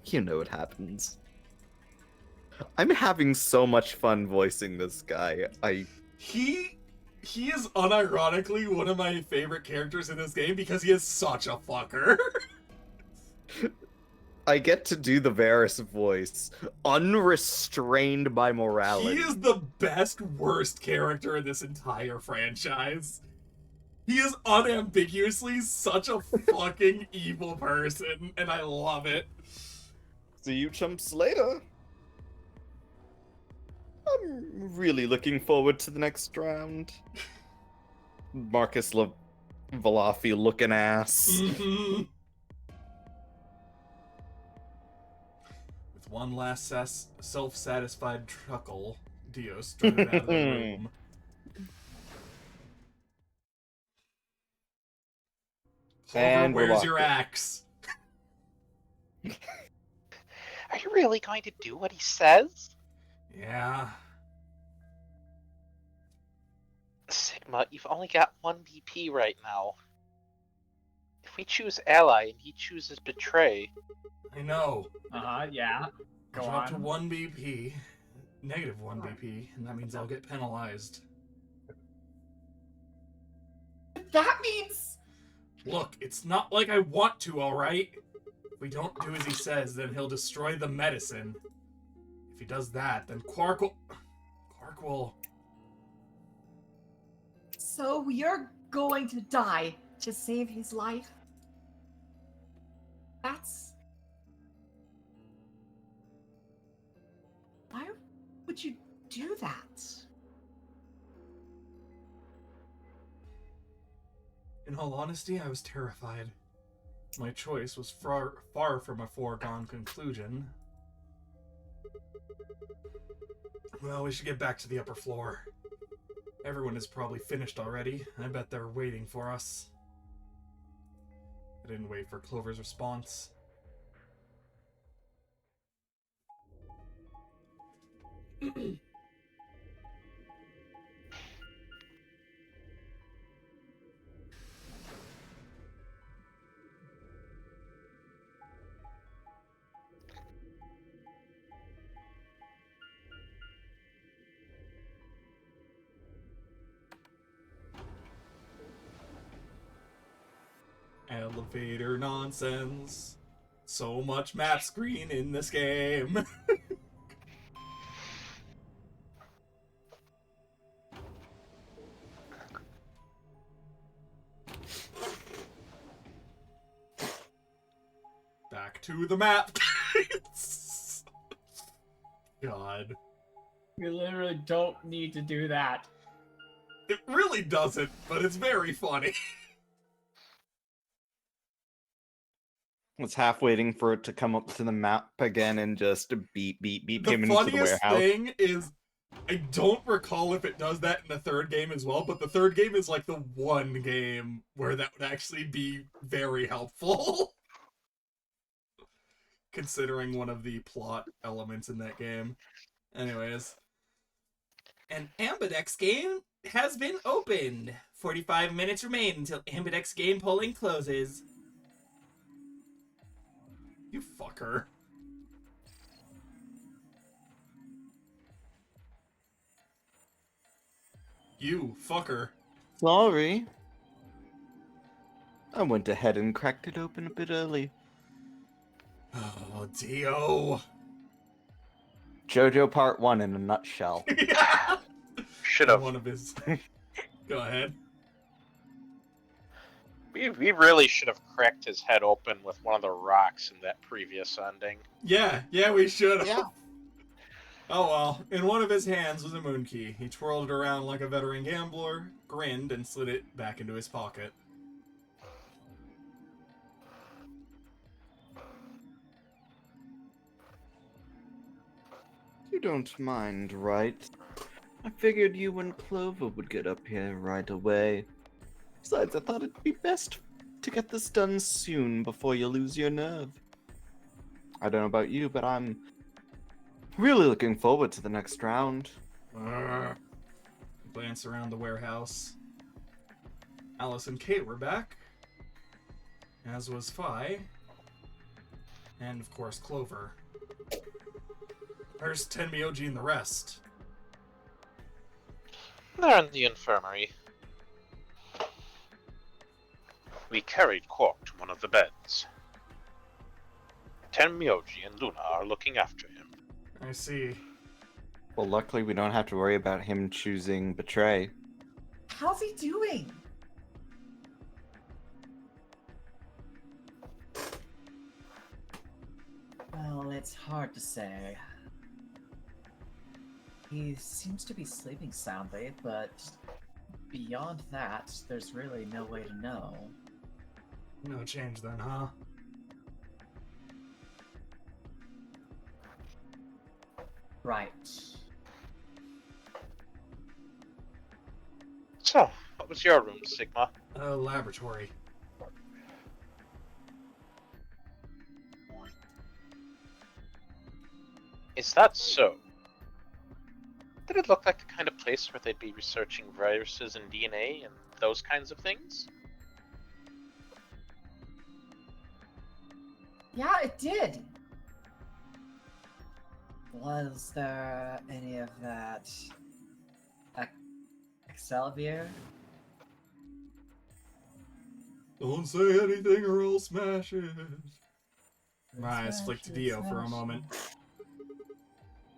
you know what happens. I'm having so much fun voicing this guy. He is unironically one of my favorite characters in this game because he is such a fucker. I get to do the Varys voice, unrestrained by morality. He is the best worst character in this entire franchise. He is unambiguously such a fucking evil person, and I love it. See you chumps later. I'm really looking forward to the next round. Marcus Valafi looking ass. Mhm. With one last self-satisfied chuckle, Dio strutted out of the room. Clover, And we're where's your locked in. axe? Are you really going to do what he says? Yeah. Sigma, you've only got one BP right now. If we choose ally and he chooses betray, I know. Yeah. Go Drop to on. 1 BP. Negative 1 BP, and that means I'll get penalized. That means... Look, it's not like I want to, alright? If we don't do as he says, then he'll destroy the medicine. If he does that, then Quark will... So you're going to die to save his life? That's... Why would you do that? In all honesty, I was terrified. My choice was far from a foregone conclusion. Well, we should get back to the upper floor. Everyone is probably finished already. I bet they're waiting for us. I didn't wait for Clover's response. elevator nonsense. So much map screen in this game. Back to the map. God. We literally don't need to do that. It really doesn't, but it's very funny. I was half waiting for it to come up to the map again and just beep The him into the funniest warehouse. thing is, I don't recall if it does that in the third game as well, but the third game is like the one game where that would actually be very helpful. Considering one of the plot elements in that game. Anyways. An Ambidex game has been opened. 45 minutes remain until Ambidex game polling closes. You fucker. You fucker. Sorry. I went ahead and cracked it open a bit early. Oh, Dio. JoJo Part 1 in a nutshell. Yeah. Should have. One of his. Go ahead. We really should have cracked his head open with one of the rocks in that previous ending. Yeah, we should have. Yeah. Oh well, in one of his hands was a moon key. He twirled it around like a veteran gambler, grinned, and slid it back into his pocket. You don't mind, right? I figured you and Clover would get up here right away. Besides, I thought it'd be best to get this done soon before you lose your nerve. I don't know about you, but I'm really looking forward to the next round. Glance around the warehouse. Alice and Kate were back, as was Phi, and of course Clover. Where's Tenmyoji and the rest? They're in the infirmary. We carried Quark to one of the beds. Tenmyoji and Luna are looking after him. I see. Well, luckily we don't have to worry about him choosing Betray. How's he doing? Well, it's hard to say. He seems to be sleeping soundly, but beyond that, there's really no way to know. No change then, huh? Right. So, what was your room, Sigma? Laboratory. Is that so? Did it look like the kind of place where they'd be researching viruses and DNA and those kinds of things? Yeah, it did. Was there any of that Excelvier? Don't say anything or I'll smash it. My eyes flicked to Dio for a moment.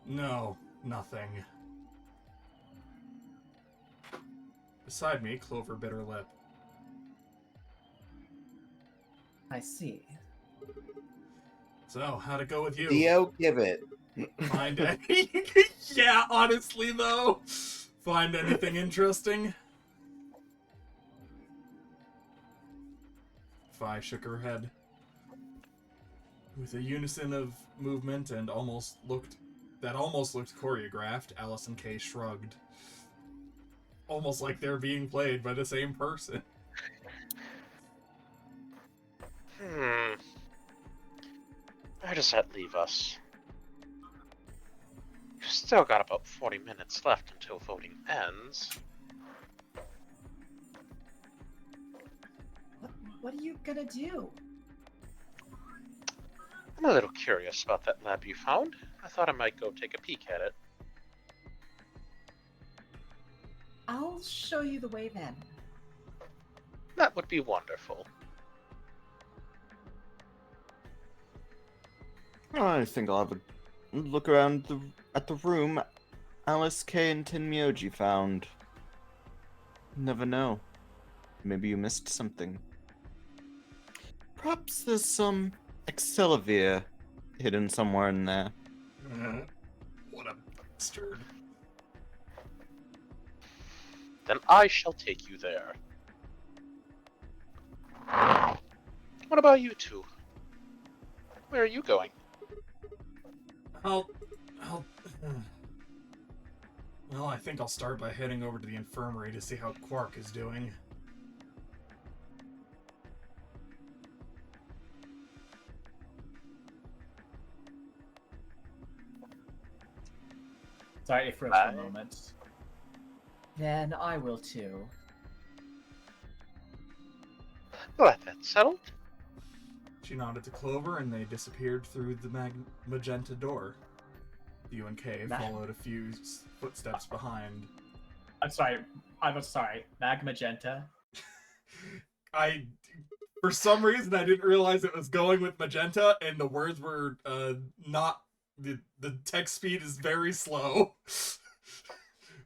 No, nothing. Beside me, Clover bit her lip. I see. So, how'd it go with you? Dio, give it. Find any... Yeah, honestly, though. Find anything interesting? Phi shook her head. With a unison of movement and almost looked choreographed, Alice and Kay shrugged. Almost like they're being played by the same person. Where does that leave us? We've still got about 40 minutes left until voting ends. What are you gonna do? I'm a little curious about that lab you found. I thought I might go take a peek at it. I'll show you the way then. That would be wonderful. I think I'll have a look around at the room Alice K and Tenmyoji found. Never know. Maybe you missed something. Perhaps there's some Excelivir hidden somewhere in there. What a bastard. Then I shall take you there. What about you two? Where are you going? I'll... Well, I think I'll start by heading over to the infirmary to see how Quark is doing. Sorry, it froze for a moment. Then I will too. Glad that's settled. She nodded to Clover, and they disappeared through the magenta door. You and Kay followed a few footsteps behind. I'm sorry. Mag Magenta. For some reason, I didn't realize it was going with magenta, and the words were not. The text speed is very slow.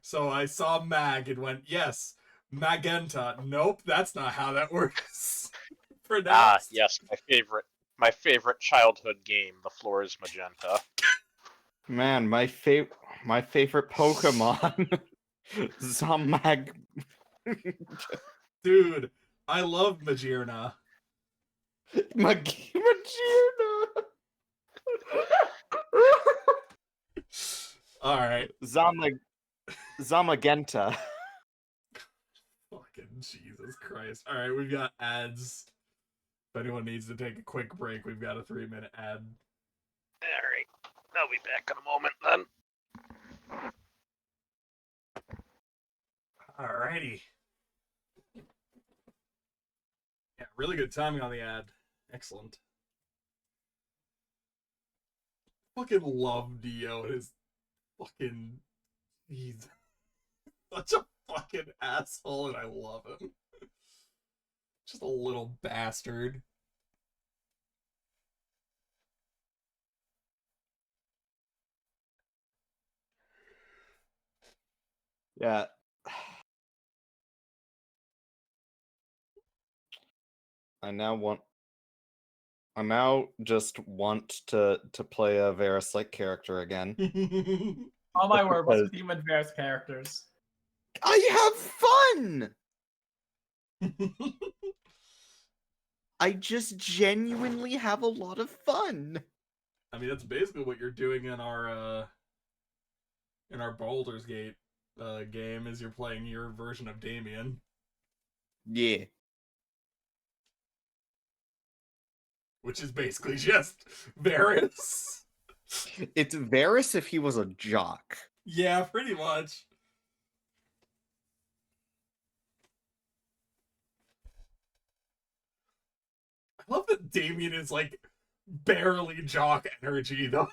So I saw mag and went, yes, magenta. Nope, that's not how that works. Pronounced. Yes, my favorite childhood game, The Floor is Magenta. Man, my favorite Pokemon. Zamag. Dude, I love Magearna. Magearna. All right. Zamagenta. Fucking Jesus Christ. All right, we've got ads. If anyone needs to take a quick break, we've got a 3-minute ad. Alright, I'll be back in a moment then. Alrighty. Yeah, really good timing on the ad. Excellent. Fucking love Dio and his fucking... He's such a fucking asshole and I love him. Just a little bastard. Yeah. I now just want to play a Varus-like character again. Oh my word, what's with you and Varus characters? I have fun! I just genuinely have a lot of fun. I mean, that's basically what you're doing in our Baldur's Gate game, is you're playing your version of Damien. Yeah. Which is basically just Varus. It's Varus if he was a jock. Yeah, pretty much. I love that Damien is like barely jock energy though.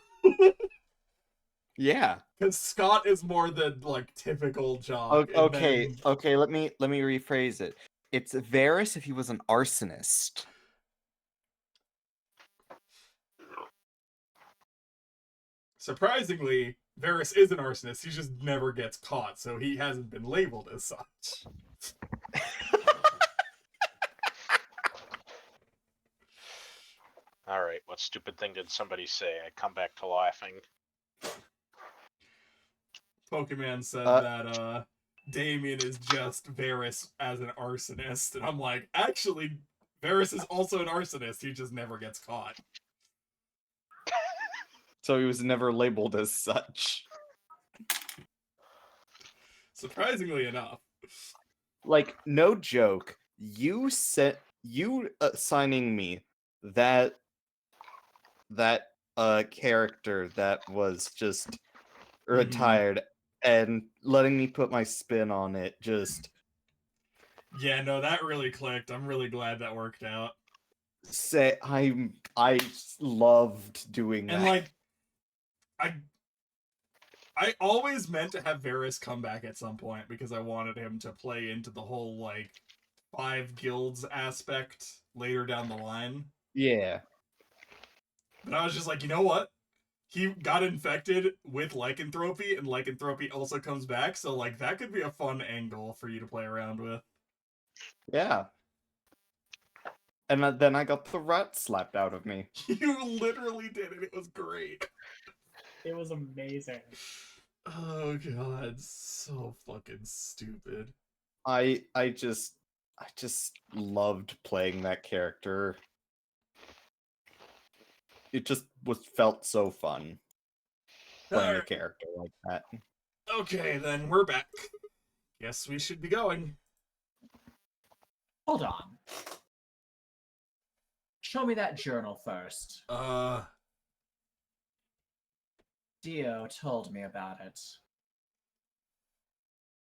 Yeah. Because Scott is more the like typical jock. Okay, then... okay, let me rephrase it. It's Varus if he was an arsonist. Surprisingly, Varus is an arsonist. He just never gets caught, so he hasn't been labeled as such. Alright, what stupid thing did somebody say? I come back to laughing. Pokemon said that Damien is just Varus as an arsonist, and I'm like, actually, Varus is also an arsonist. He just never gets caught. So he was never labeled as such. Surprisingly enough. Like, no joke. You assigning me that character that was just retired and letting me put my spin on it just... Yeah, no, that really clicked. I'm really glad that worked out. I loved doing that. And like, I always meant to have Varus come back at some point because I wanted him to play into the whole like 5 guilds aspect later down the line. Yeah. But I was just like, you know what? He got infected with lycanthropy, and lycanthropy also comes back, so like that could be a fun angle for you to play around with. Yeah. And then I got the rat slapped out of me. You literally did it. It was great. It was amazing. Oh god, so fucking stupid. I just loved playing that character. It just felt so fun playing a Alright. character like that. Okay, then we're back. Guess we should be going. Hold on. Show me that journal first. Dio told me about it.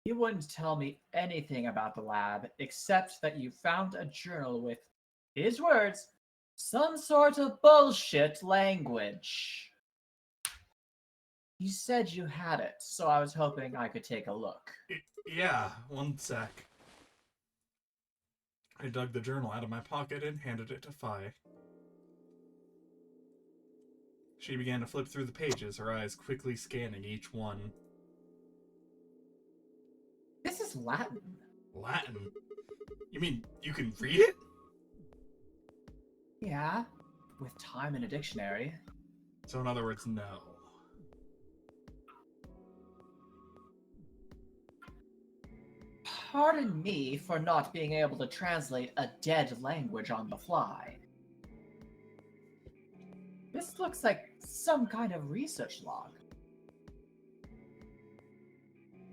He wouldn't tell me anything about the lab except that you found a journal with, his words, some sort of bullshit language. You said you had it, so I was hoping I could take a look. Yeah, one sec. I dug the journal out of my pocket and handed it to Phi. She began to flip through the pages, her eyes quickly scanning each one. This is Latin. Latin? You mean you can read it? Yeah, with time in a dictionary. So in other words, no. Pardon me for not being able to translate a dead language on the fly. This looks like some kind of research log.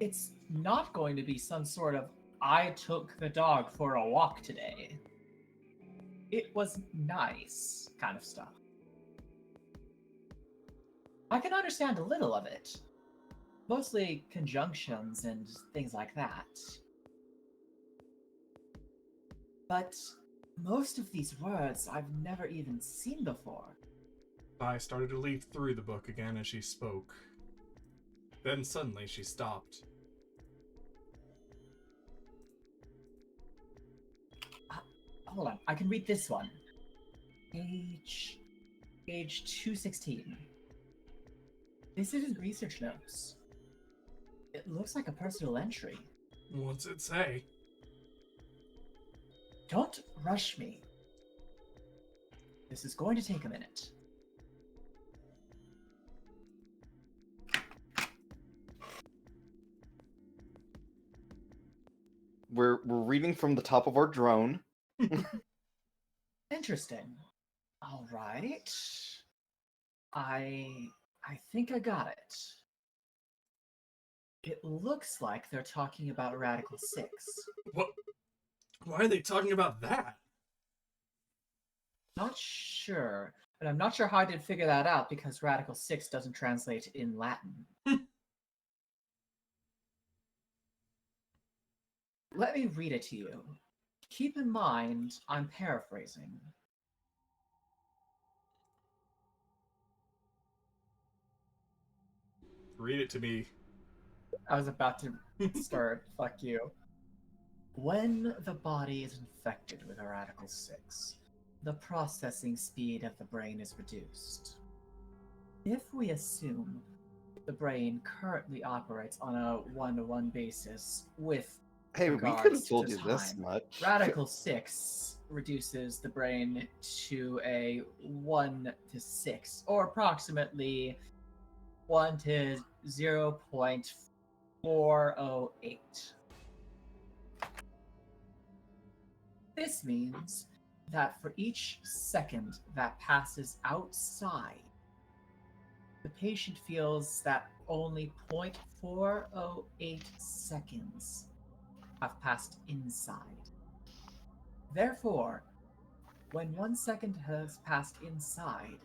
It's not going to be some sort of I took the dog for a walk today. It was nice kind of stuff. I can understand a little of it. Mostly conjunctions and things like that. But most of these words I've never even seen before. Phi started to leaf through the book again as she spoke. Then suddenly she stopped. Hold on, I can read this one. Page 216. This is his research notes. It looks like a personal entry. What's it say? Don't rush me. This is going to take a minute. We're reading from the top of our drone. Interesting. All right. I think I got it. It looks like they're talking about Radical 6. What? Why are they talking about that? Not sure, and I'm not sure how I did figure that out because Radical 6 doesn't translate in Latin. Let me read it to you. Keep in mind, I'm paraphrasing. Read it to me. I was about to start. Fuck you. When the body is infected with a Radical 6, the processing speed of the brain is reduced. If we assume the brain currently operates on a one-to-one basis with Hey, we regards could have told to you this time, much. Radical 6 reduces the brain to a 1 to 6, or approximately 1 to 0.408. This means that for each second that passes outside, the patient feels that only 0.408 seconds have passed inside. Therefore, when 1 second has passed inside,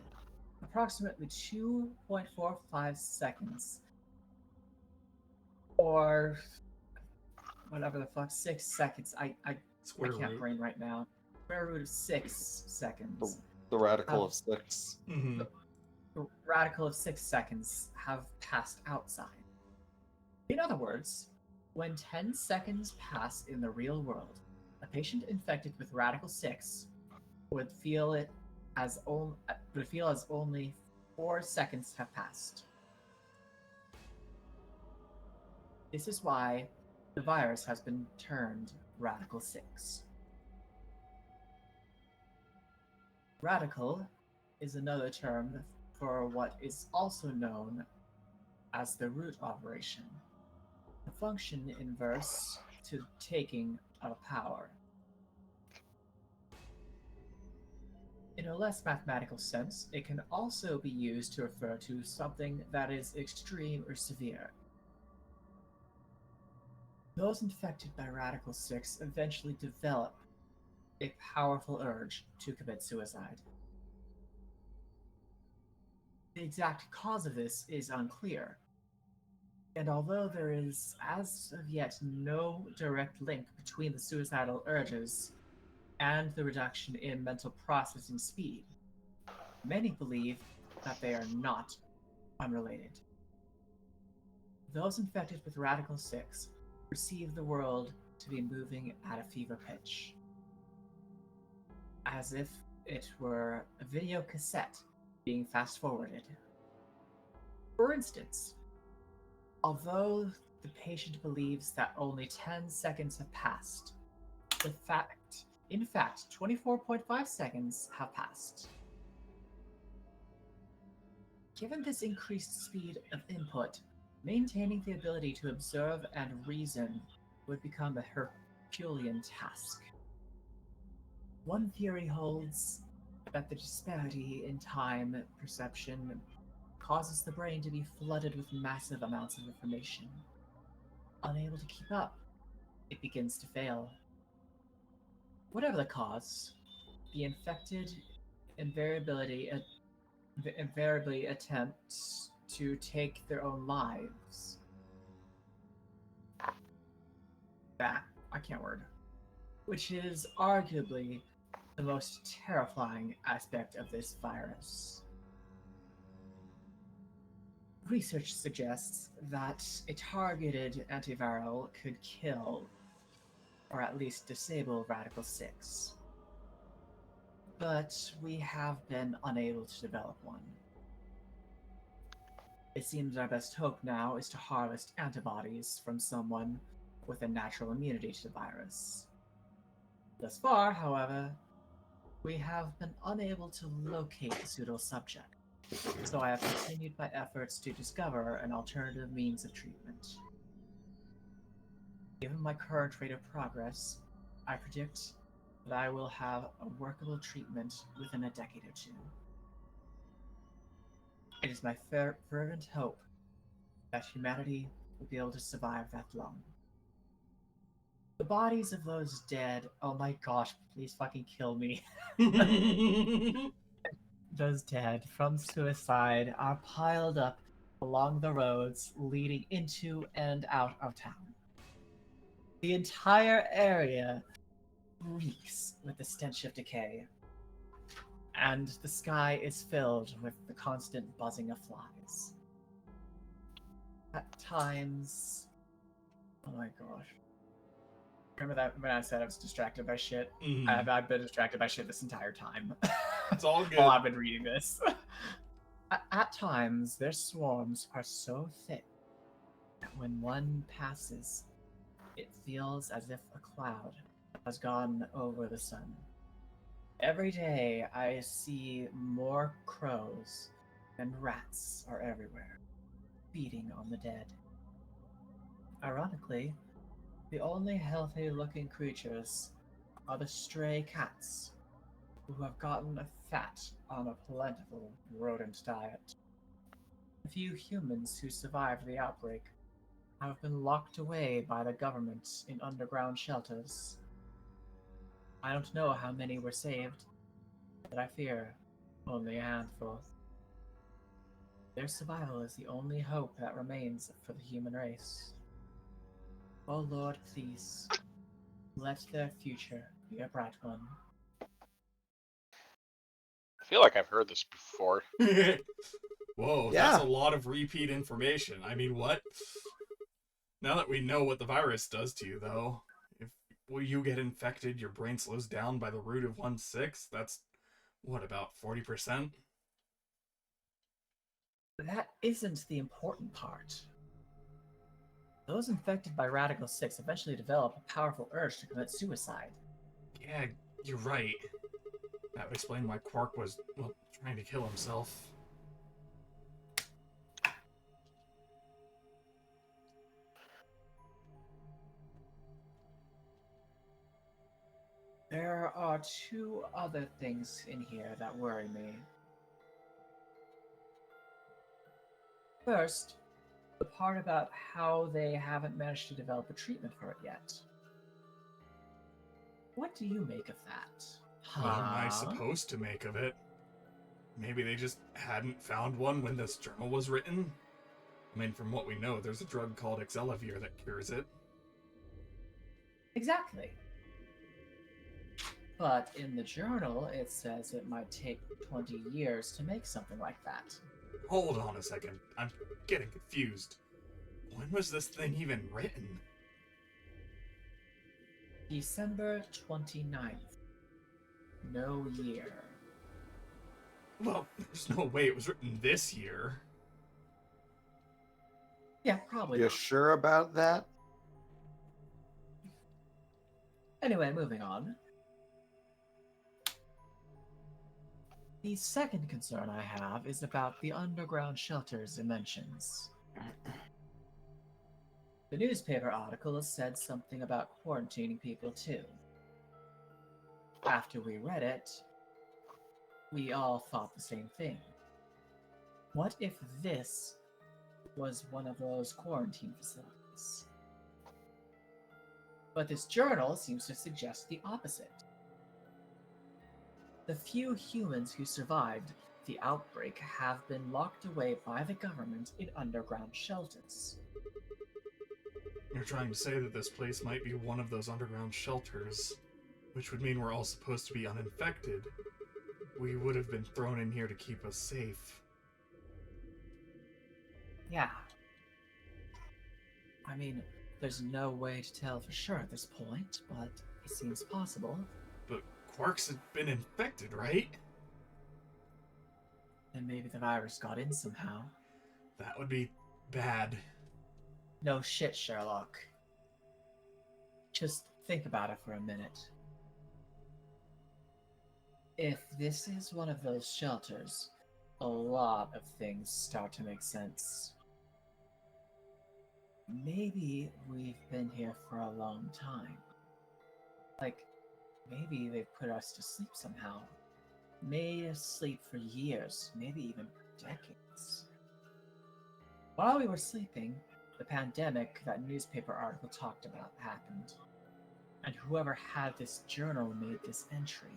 approximately 2.45 seconds, or whatever the fuck, 6 seconds. I Square can't root. brain right now. Square root of 6 seconds. The radical Oh. of 6. Mm-hmm. The radical of 6 seconds have passed outside. In other words, when 10 seconds pass in the real world, a patient infected with radical 6 would feel it reveal as only 4 seconds have passed. This is why the virus has been termed Radical 6. Radical is another term for what is also known as the root operation, a function inverse to taking of power. In a less mathematical sense, it can also be used to refer to something that is extreme or severe. Those infected by Radical 6 eventually develop a powerful urge to commit suicide. The exact cause of this is unclear, and although there is as of yet no direct link between the suicidal urges and the reduction in mental processing speed, many believe that they are not unrelated. Those infected with Radical 6 perceive the world to be moving at a fever pitch, as if it were a video cassette being fast-forwarded. For instance, although the patient believes that only 10 seconds have passed, in fact, 24.5 seconds have passed. Given this increased speed of input, maintaining the ability to observe and reason would become a Herculean task. One theory holds that the disparity in time perception causes the brain to be flooded with massive amounts of information. Unable to keep up, it begins to fail. Whatever the cause, the infected invariably attempt to take their own lives. I can't word. Which is arguably the most terrifying aspect of this virus. Research suggests that a targeted antiviral could kill, or at least disable, Radical 6. But we have been unable to develop one. It seems our best hope now is to harvest antibodies from someone with a natural immunity to the virus. Thus far, however, we have been unable to locate the pseudo subject, so I have continued my efforts to discover an alternative means of treatment. Given my current rate of progress, I predict that I will have a workable treatment within a decade or two. It is my fervent hope that humanity will be able to survive that long. The bodies of those dead, oh my gosh, please fucking kill me. Those dead from suicide are piled up along the roads leading into and out of town. The entire area reeks with the stench of decay, and the sky is filled with the constant buzzing of flies. At times... Oh my gosh. Remember that when I said I was distracted by shit? Mhm. I've been distracted by shit this entire time. It's all good. While I've been reading this. At times, their swarms are so thick that when one passes, it feels as if a cloud has gone over the sun. Every day, I see more crows, and rats are everywhere, feeding on the dead. Ironically, the only healthy-looking creatures are the stray cats, who have gotten fat on a plentiful rodent diet. The few humans who survived the outbreak have been locked away by the government in underground shelters. I don't know how many were saved, but I fear only a handful. Their survival is the only hope that remains for the human race. Oh Lord, please, let their future be a bright one. I feel like I've heard this before. Whoa, Yeah. that's a lot of repeat information. I mean, what? Now that we know what the virus does to you, though, if you get infected, your brain slows down by the root of 1/6. That's What, about 40%? That isn't the important part. Those infected by Radical 6 eventually develop a powerful urge to commit suicide. Yeah, you're right. That would explain why Quark was, well, trying to kill himself. There are two other things in here that worry me. First, the part about how they haven't managed to develop a treatment for it yet. What do you make of that? What am I supposed to make of it? Maybe they just hadn't found one when this journal was written? I mean, from what we know, there's a drug called Exelavir that cures it. Exactly. But in the journal, it says it might take 20 years to make something like that. Hold on a second. I'm getting confused. When was this thing even written? December 29th. No year. Well, there's no way it was written this year. Yeah, probably You not. sure about that? Anyway, moving on. The second concern I have is about the underground shelters it mentions. The newspaper article has said something about quarantining people too. After we read it, we all thought the same thing. What if this was one of those quarantine facilities? But this journal seems to suggest the opposite. The few humans who survived the outbreak have been locked away by the government in underground shelters. You're trying to say that this place might be one of those underground shelters, which would mean we're all supposed to be uninfected. We would have been thrown in here to keep us safe. Yeah. I mean, there's no way to tell for sure at this point, but it seems possible. But Quarks had been infected, right? And maybe the virus got in somehow. That would be bad. No shit, Sherlock. Just think about it for a minute. If this is one of those shelters, a lot of things start to make sense. Maybe we've been here for a long time. Like, maybe they've put us to sleep somehow. Made us sleep for years, maybe even for decades. While we were sleeping, the pandemic that newspaper article talked about happened. And whoever had this journal made this entry.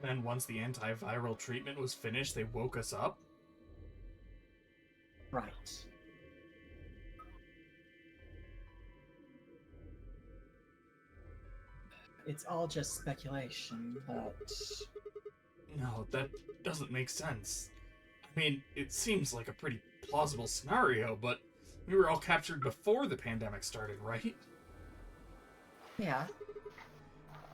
Then once the antiviral treatment was finished, they woke us up? Right. It's all just speculation, but No, that doesn't make sense. I mean, it seems like a pretty plausible scenario, but we were all captured before the pandemic started, right? yeah.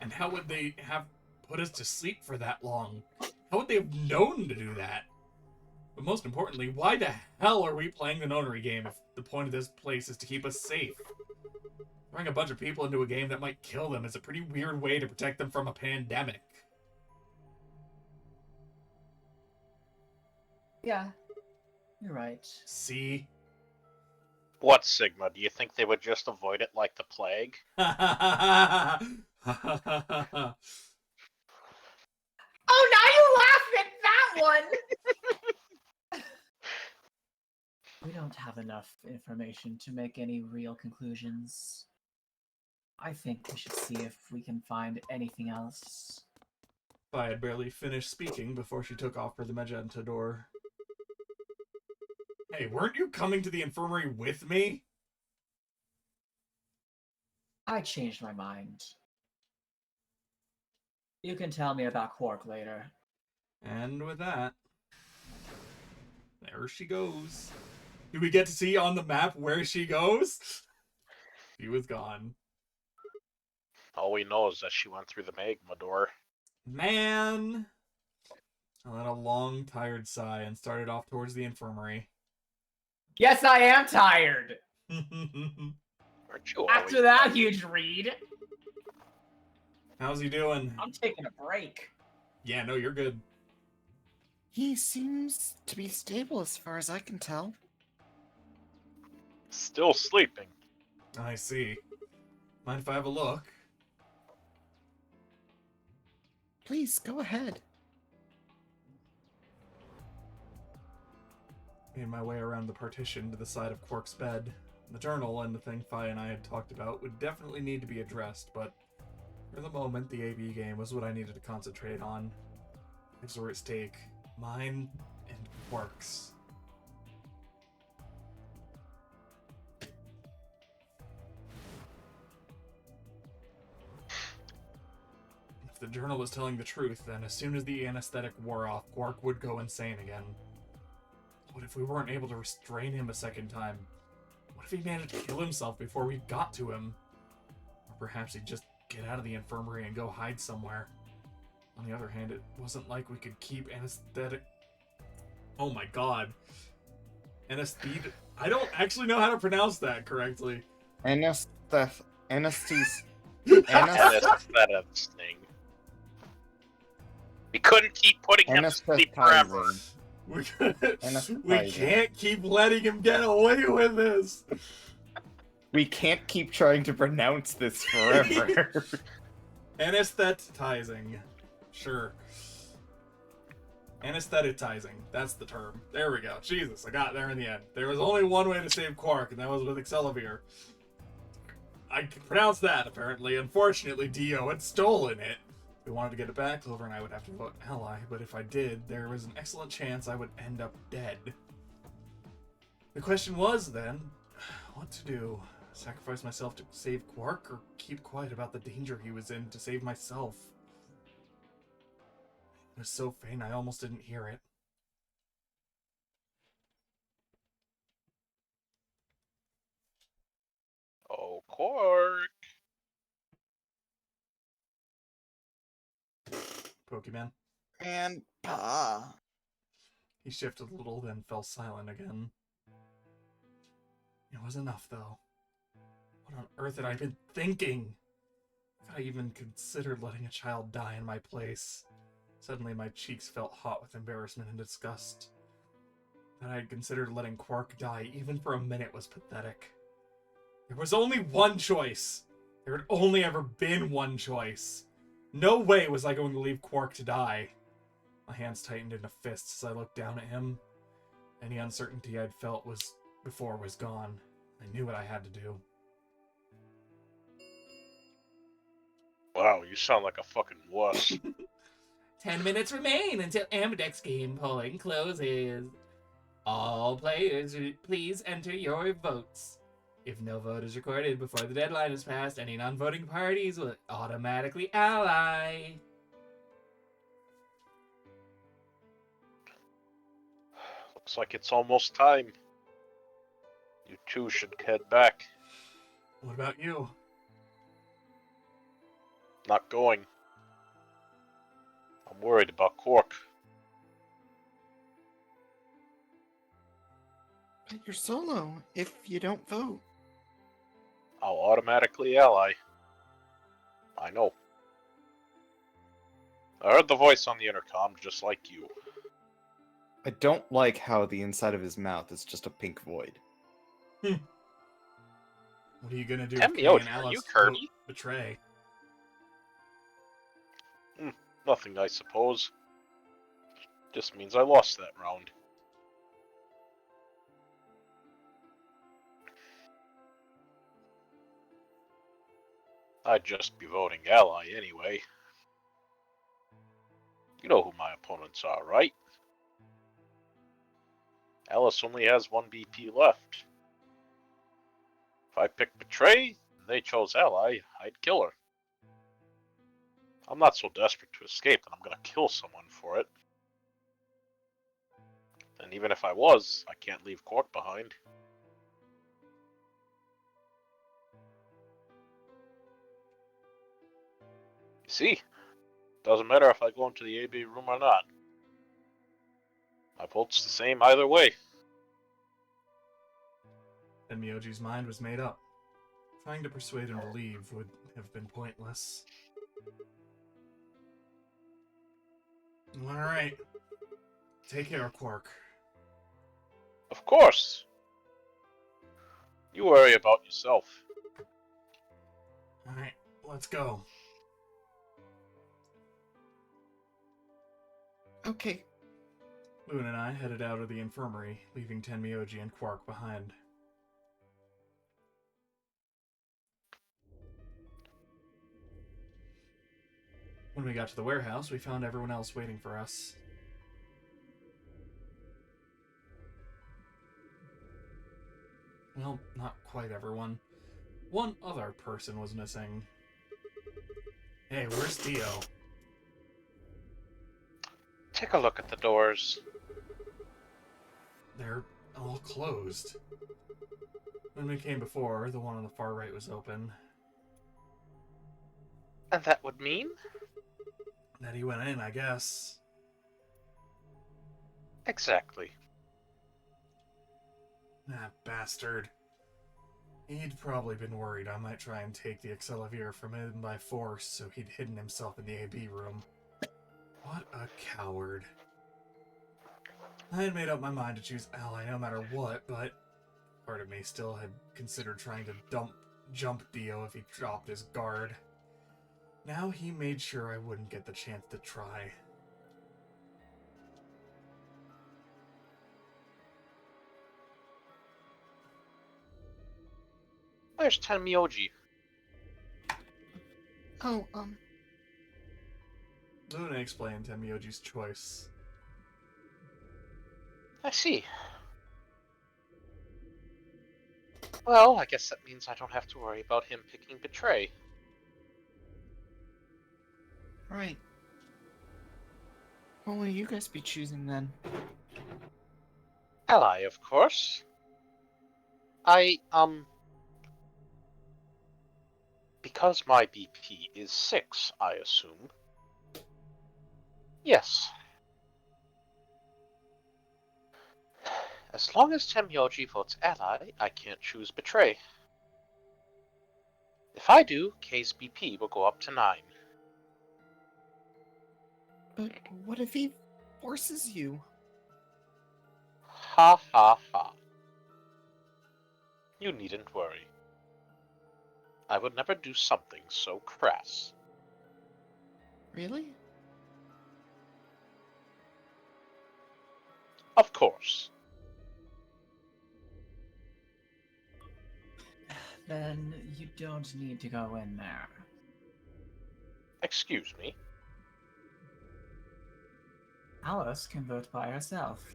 And how would they have put us to sleep for that long? How would they have known to do that? But most importantly, why the hell are we playing the notary game if the point of this place is to keep us safe? Throwing a bunch of people into a game that might kill them is a pretty weird way to protect them from a pandemic. Yeah. You're right. See? What, Sigma? Do you think they would just avoid it like the plague? Oh, now you laugh at that one! We don't have enough information to make any real conclusions. I think we should see if we can find anything else. I had barely finished speaking before she took off for the magenta door. Hey, weren't you coming to the infirmary with me? I changed my mind. You can tell me about Quark later. And with that, there she goes. Do we get to see on the map where she goes? She was gone. All we know is that she went through the magma door. Man, I let a long, tired sigh and started off towards the infirmary. Yes, I am tired. Aren't you always After that tired? huge read, How's he doing? I'm taking a break. Yeah, no, you're good. He seems to be stable as far as I can tell. Still sleeping. I see. Mind if I have a look? Please, go ahead. Made my way around the partition to the side of Quark's bed. The journal and the thing Fi and I had talked about would definitely need to be addressed, but for the moment, the AB game was what I needed to concentrate on. Lives were at stake. Mine and Quark's. If the journal was telling the truth, then as soon as the anesthetic wore off, Quark would go insane again. What if we weren't able to restrain him a second time? What if he managed to kill himself before we got to him? Or perhaps he'd just get out of the infirmary and go hide somewhere. On the other hand, it wasn't like we could keep anesthetic... Oh my god. Anesthetic... I don't actually know how to pronounce that correctly. Anesthetic. Anesthetic. We couldn't keep putting him to sleep forever. Anesthetizing. We can't keep letting him get away with this. We can't keep trying to pronounce this forever. Anesthetizing. Sure. Anesthetizing. That's the term. There we go. Jesus, I got there in the end. There was only one way to save Quark, and that was with Excelivir. I can pronounce that, apparently. Unfortunately, Dio had stolen it. If we wanted to get it back, Clover and I would have to vote ally, but if I did, there was an excellent chance I would end up dead. The question was, then, what to do? Sacrifice myself to save Quark, or keep quiet about the danger he was in to save myself? It was so faint I almost didn't hear it. Oh, Quark. Pokemon. Grandpa. He shifted a little, then fell silent again. It was enough, though. What on earth had I been thinking? Had I even considered letting a child die in my place? Suddenly my cheeks felt hot with embarrassment and disgust. That I had considered letting Quark die even for a minute was pathetic. There was only one choice. There had only ever been one choice. No way was I going to leave Quark to die. My hands tightened into fists as I looked down at him. Any uncertainty I'd felt before was gone. I knew what I had to do. Wow, you sound like a fucking wuss. 10 minutes remain until Ambidex game polling closes. All players, please enter your votes. If no vote is recorded before the deadline is passed, any non-voting parties will automatically ally. Looks like it's almost time. You two should head back. What about you? Not going. I'm worried about Quark. But you're solo if you don't vote. I'll automatically ally. I know. I heard the voice on the intercom just like you. I don't like how the inside of his mouth is just a pink void. What are you gonna do? Tell if me Kay out, and are Alice you Kirby? vote betray? Nothing, I suppose. Just means I lost that round. I'd just be voting ally anyway. You know who my opponents are, right? Alice only has 1 BP left. If I picked Betray, and they chose Ally, I'd kill her. I'm not so desperate to escape that I'm gonna kill someone for it. And even if I was, I can't leave Quark behind. You see, doesn't matter if I go into the AB room or not. My vote's the same either way. And Miyoji's mind was made up. Trying to persuade him to leave would have been pointless. Alright. Take care, Quark. Of course. You worry about yourself. Alright, let's go. Okay. Moon and I headed out of the infirmary, leaving Tenmyoji and Quark behind. When we got to the warehouse, we found everyone else waiting for us. Well, not quite everyone. One other person was missing. Hey, where's Dio? Take a look at the doors. They're all closed. When we came before, the one on the far right was open. And that would mean? That he went in, I guess. Exactly. That bastard. He'd probably been worried I might try and take the Excelavir from him by force, so he'd hidden himself in the AB room. What a coward. I had made up my mind to choose Ally no matter what, but part of me still had considered trying to jump Dio if he dropped his guard. Now he made sure I wouldn't get the chance to try. Where's Tenmyoji? Oh, Luna explained Tenmyoji's choice. I see. Well, I guess that means I don't have to worry about him picking Betray. right. What will you guys be choosing then? Ally, of course. Because my BP is 6, I assume. Yes. As long as Tenmyoji votes Ally, I can't choose Betray. If I do, K's BP will go up to 9. But what if he forces you? Ha ha ha. You needn't worry. I would never do something so crass. Really? Of course. Then you don't need to go in there. Excuse me. Alice can vote by herself.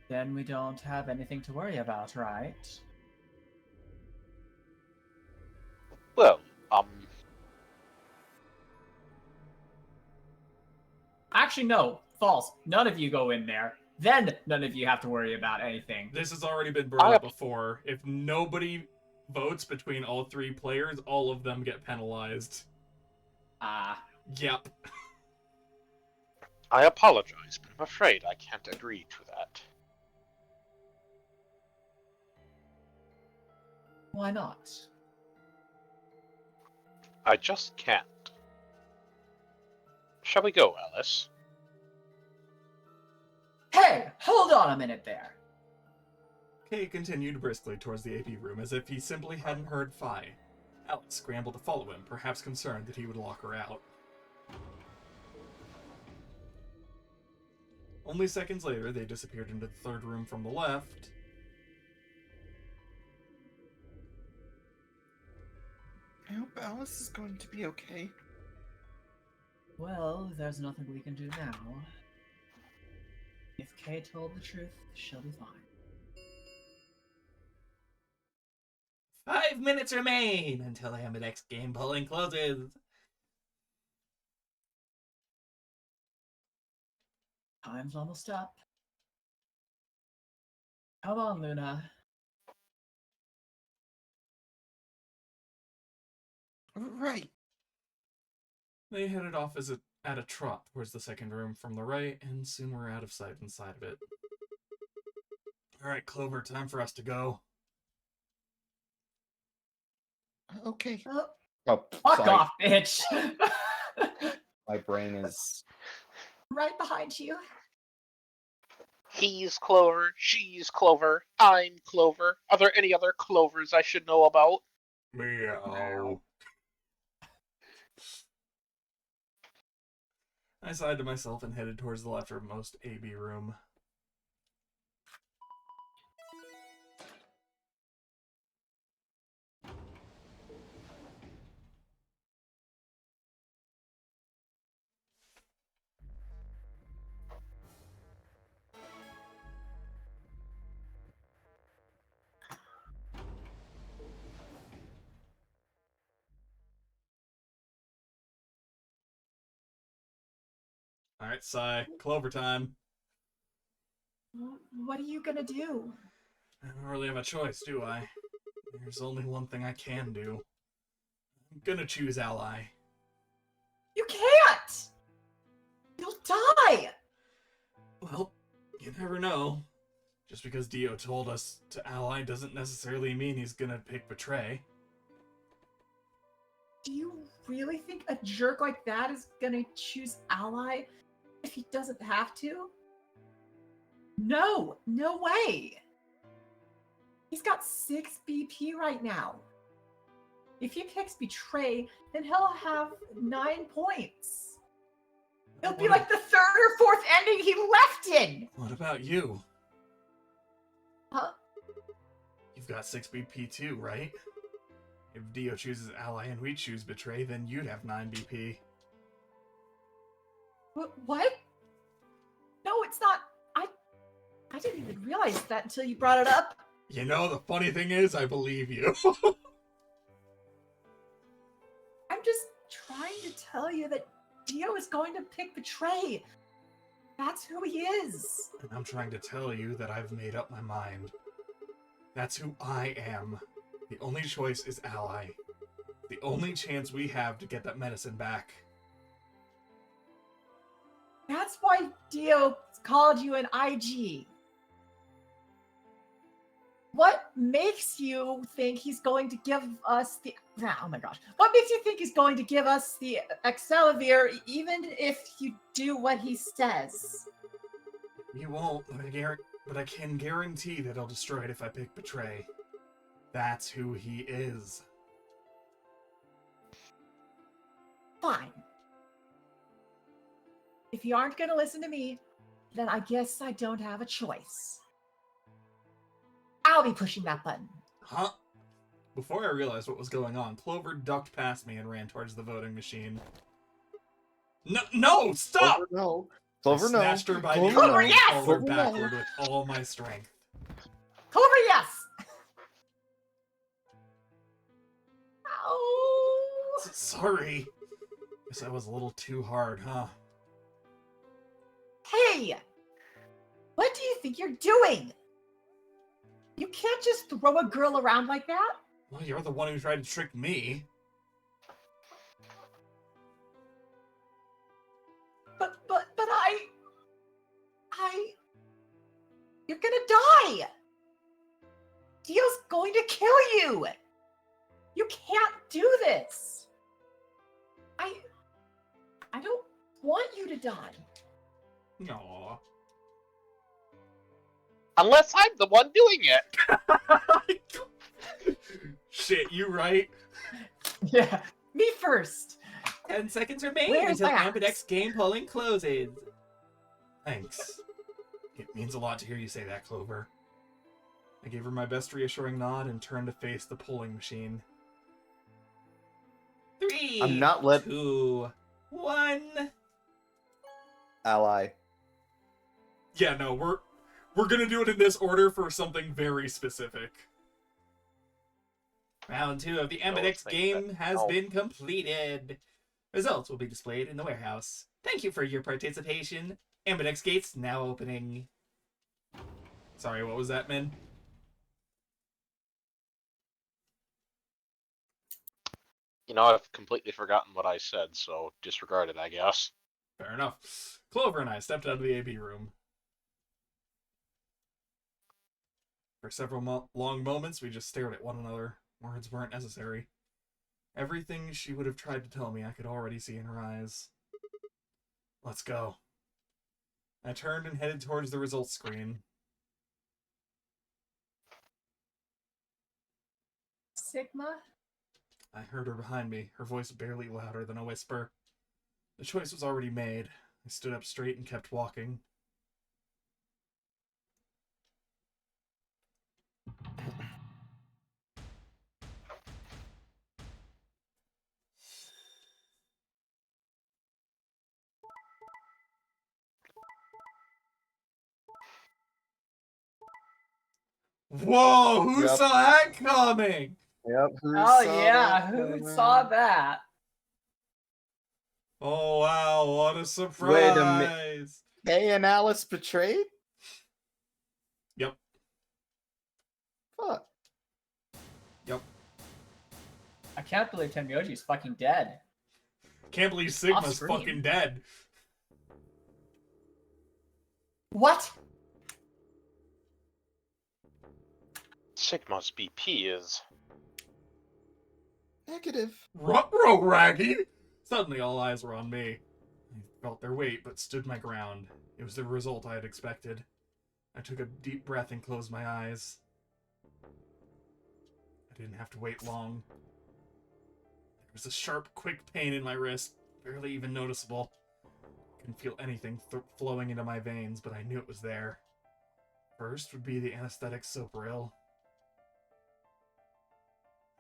Then we don't have anything to worry about, right? Well, Actually, no. False. None of you go in there. Then none of you have to worry about anything. This has already been brought up before. If nobody votes between all three players, all of them get penalized. Yep. I apologize, but I'm afraid I can't agree to that. Why not? I just can't. Shall we go, Alice? Hey, hold on a minute there. Kay continued briskly towards the AP room as if he simply hadn't heard Phi. Alex scrambled to follow him, perhaps concerned that he would lock her out. Only seconds later, they disappeared into the third room from the left. I hope Alice is going to be okay. Well, there's nothing we can do now. If Kay told the truth, she'll be fine. 5 minutes remain until Ambidex game polling closes. Time's almost up. Come on, Luna. Right. They headed off as a at a trot towards the second room from the right, and soon we're out of sight inside of it. Alright, Clover, time for us to go. Okay. Oh, Oh, fuck sorry. off, bitch! My brain is. Right behind you. He's Clover, she's Clover, I'm Clover. Are there any other Clovers I should know about? Meow. I sighed to myself and headed towards the leftmost AB room. Alright, sigh. Clover time. What are you gonna do? I don't really have a choice, do I? There's only one thing I can do. I'm gonna choose Ally. You can't! You'll die! Well, you never know. Just because Dio told us to Ally doesn't necessarily mean he's gonna pick Betray. Do you really think a jerk like that is gonna choose Ally if he doesn't have to? No, no way! He's got 6 BP right now. If he picks Betray, then he'll have 9 points. It'll be like the 3rd or 4th ending he left in! What about you? Huh? You've got 6 BP too, right? If Dio chooses Ally and we choose Betray, then you'd have 9 BP. What? No, it's not. I didn't even realize that until you brought it up. You know, the funny thing is, I believe you. I'm just trying to tell you that Dio is going to pick Betray. That's who he is. And I'm trying to tell you that I've made up my mind. That's who I am. The only choice is Ally. The only chance we have to get that medicine back. That's why Dio called you an IG. What makes you think he's going to give us the... Oh my gosh. What makes you think he's going to give us the Excalibur even if you do what he says? He won't, but I can guarantee that he'll destroy it if I pick Betray. That's who he is. Fine. If you aren't going to listen to me, then I guess I don't have a choice. I'll be pushing that button. Huh? Before I realized what was going on, Clover ducked past me and ran towards the voting machine. No, stop! Clover, no. I Clover, no. snatched her by the Clover, arm no. and Yes! pulled her Clover, no. backward with all my strength. Clover, yes! Ow! Sorry. Guess I was a little too hard, huh? Hey! What do you think you're doing? You can't just throw a girl around like that. Well, you're the one who tried to trick me. But you're gonna die! Dio's going to kill you! You can't do this! I don't want you to die. Aww. Unless I'm the one doing it. Shit, you right? Yeah, me first. 10 seconds remain Where's until my axe? Ambidex game polling closes. Thanks. It means a lot to hear you say that, Clover. I gave her my best reassuring nod and turned to face the polling machine. 3, I'm not let- 2, 1. Ally. Yeah, no, we're gonna do it in this order for something very specific. Round 2 of the Ambidex think game that- has oh. been completed. Results will be displayed in the warehouse. Thank you for your participation. Ambidex gates now opening. Sorry, what was that, Min? You know, I've completely forgotten what I said, so disregard it, I guess. Fair enough. Clover and I stepped out of the AB room. For several long moments, we just stared at one another. Words weren't necessary. Everything she would have tried to tell me, I could already see in her eyes. Let's go. I turned and headed towards the results screen. Sigma? I heard her behind me, her voice barely louder than a whisper. The choice was already made. I stood up straight and kept walking. Whoa, who Yep. saw that coming? Yep. Oh yeah, who saw that? Oh wow, what a surprise. Wait a minute. Hey, and Alice betrayed? Yep. Fuck. Yep. I can't believe Tenmyoji's fucking dead. Can't believe Sigma's Off-screen. fucking dead. What? Sigma's BP is... Negative. Ruh-roh, Raggy! Suddenly all eyes were on me. I felt their weight, but stood my ground. It was the result I had expected. I took a deep breath and closed my eyes. I didn't have to wait long. There was a sharp, quick pain in my wrist, barely even noticeable. I couldn't feel anything flowing into my veins, but I knew it was there. First would be the anesthetic Sopril.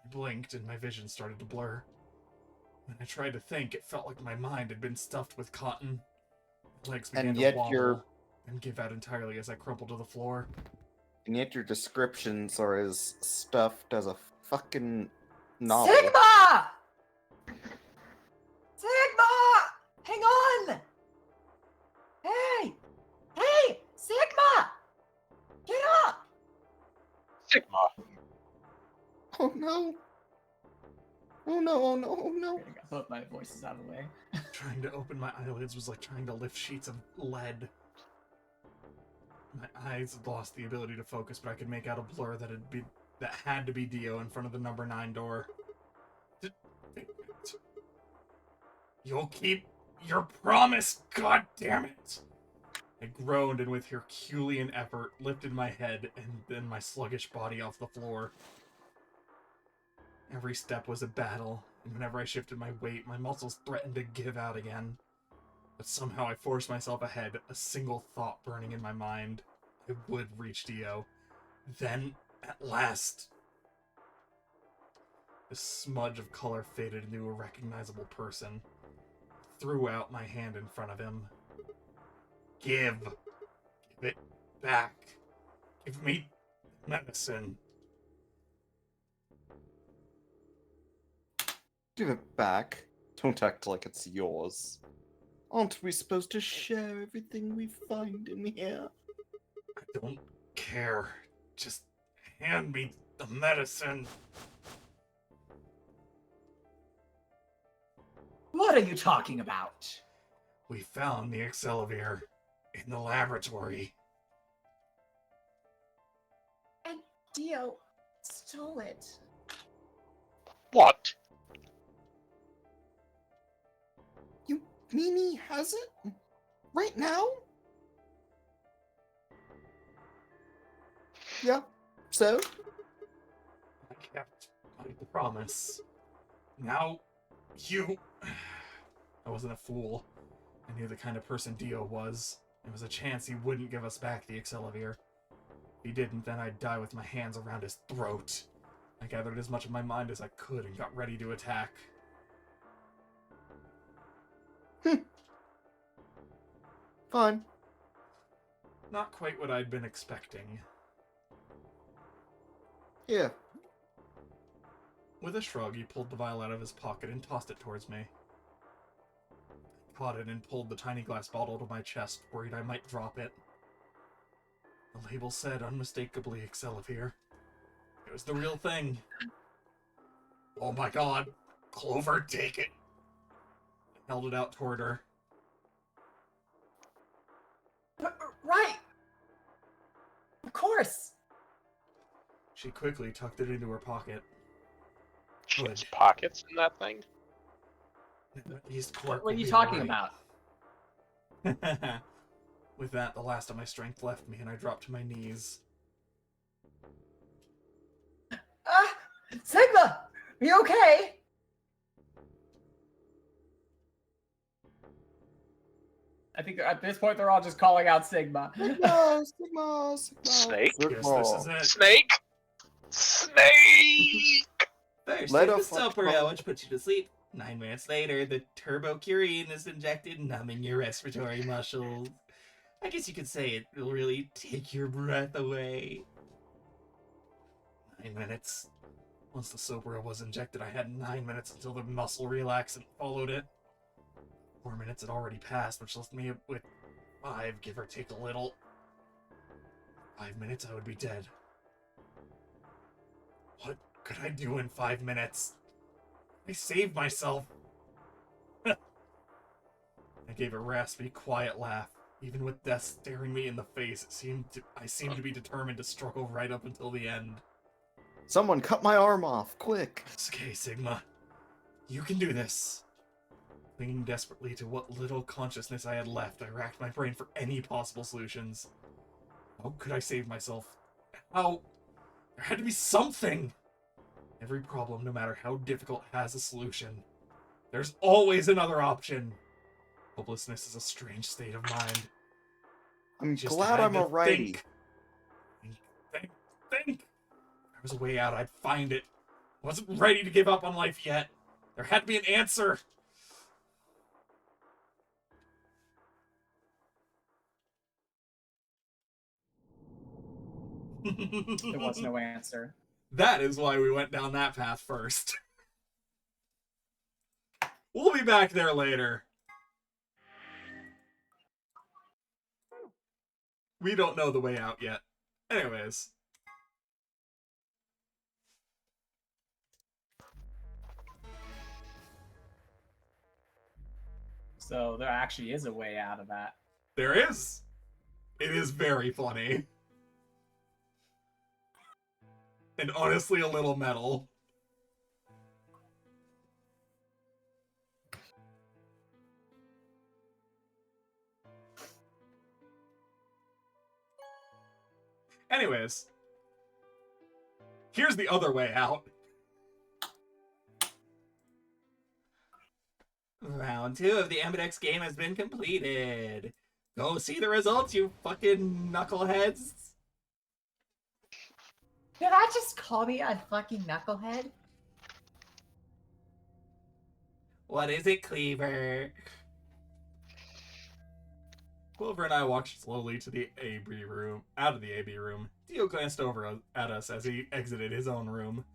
I blinked and my vision started to blur. When I tried to think, it felt like my mind had been stuffed with cotton. My legs began And to yet wobble and give out entirely as I crumpled to the floor. And yet your descriptions are as stuffed as a fucking novel. Sigma! Sigma! Hang on! Hey! Hey! Sigma! Get up! Sigma! Oh no. Oh no, oh no, oh no. I got both my voices out of the way. Trying to open my eyelids was like trying to lift sheets of lead. My eyes had lost the ability to focus, but I could make out a blur that had to be Dio in front of the number 9 door. You'll keep your promise, god damn it! I groaned and with Herculean effort lifted my head and then my sluggish body off the floor. Every step was a battle, and whenever I shifted my weight, my muscles threatened to give out again. But somehow I forced myself ahead, a single thought burning in my mind. I would reach Dio. Then, at last... The smudge of color faded into a recognizable person. I threw out my hand in front of him. Give it back. Give me medicine. Give it back. Don't act like it's yours. Aren't we supposed to share everything we find in here? I don't care. Just hand me the medicine. What are you talking about? We found the Excelivir in the laboratory. And Dio stole it. What? Mimi has it? Right now? Yeah, so? I kept my promise. Now, you... I wasn't a fool. I knew the kind of person Dio was. There was a chance he wouldn't give us back the Excelivir. If he didn't, then I'd die with my hands around his throat. I gathered as much of my mind as I could and got ready to attack. Fine. Not quite what I'd been expecting. Yeah. With a shrug, he pulled the vial out of his pocket and tossed it towards me. I caught it and pulled the tiny glass bottle to my chest, worried I might drop it. The label said unmistakably Excelivir. It was the real thing. Oh my god. Clover, take it. I held it out toward her. Right. Of course. She quickly tucked it into her pocket. She has Good. pockets in that thing. These What Quark are you will be talking alright. about? With that, the last of my strength left me, and I dropped to my knees. Ah! Sigma! Are you okay? I think at this point they're all just calling out Sigma. Sigma, Sigma, Sigma. Snake? Yes, this is it. Snake! Snake! First, Let take a the fuck stopper out, call. which puts you to sleep. 9 minutes later, the turbocurine is injected, numbing your respiratory muscles. I guess you could say it will really take your breath away. 9 minutes. Once the Sobra was injected, I had 9 minutes until the muscle relaxant followed it. 4 minutes had already passed, which left me with 5, give or take a little. 5 minutes, I would be dead. What could I do in 5 minutes? I saved myself. I gave a raspy, quiet laugh. Even with death staring me in the face, I seemed to be determined to struggle right up until the end. Someone cut my arm off, quick! It's okay, Sigma. You can do this. Clinging desperately to what little consciousness I had left, I racked my brain for any possible solutions. How could I save myself? How? There had to be something! Every problem, no matter how difficult, has a solution. There's always another option. Hopelessness is a strange state of mind. I'm Just glad had I'm to a righty. think. If there was a way out, I'd find it. I wasn't ready to give up on life yet. There had to be an answer. There was no answer. That is why we went down that path first. We'll be back there later. We don't know the way out yet. Anyways. So there actually is a way out of that. There is. It is very funny. And honestly a little metal. Anyways. Here's the other way out. Round 2 of the Ambidex game has been completed. Go see the results, you fucking knuckleheads. Did I just call me a fucking knucklehead? What is it, Cleaver? Clover and I walked slowly to the AB room, out of the AB room. Dio glanced over at us as he exited his own room.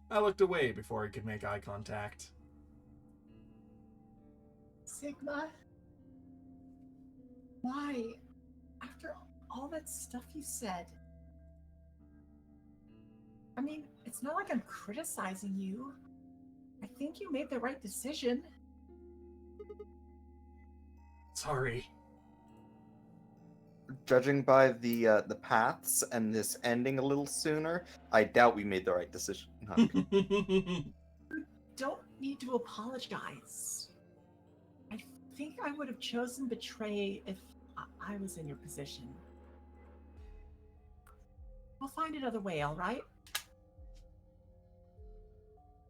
I looked away before he could make eye contact. Sigma? Why? After all that stuff you said. I mean, it's not like I'm criticizing you. I think you made the right decision. Sorry. Judging by the paths and this ending a little sooner, I doubt we made the right decision. Don't need to apologize. I think I would have chosen betray if I was in your position. We'll find another way, all right?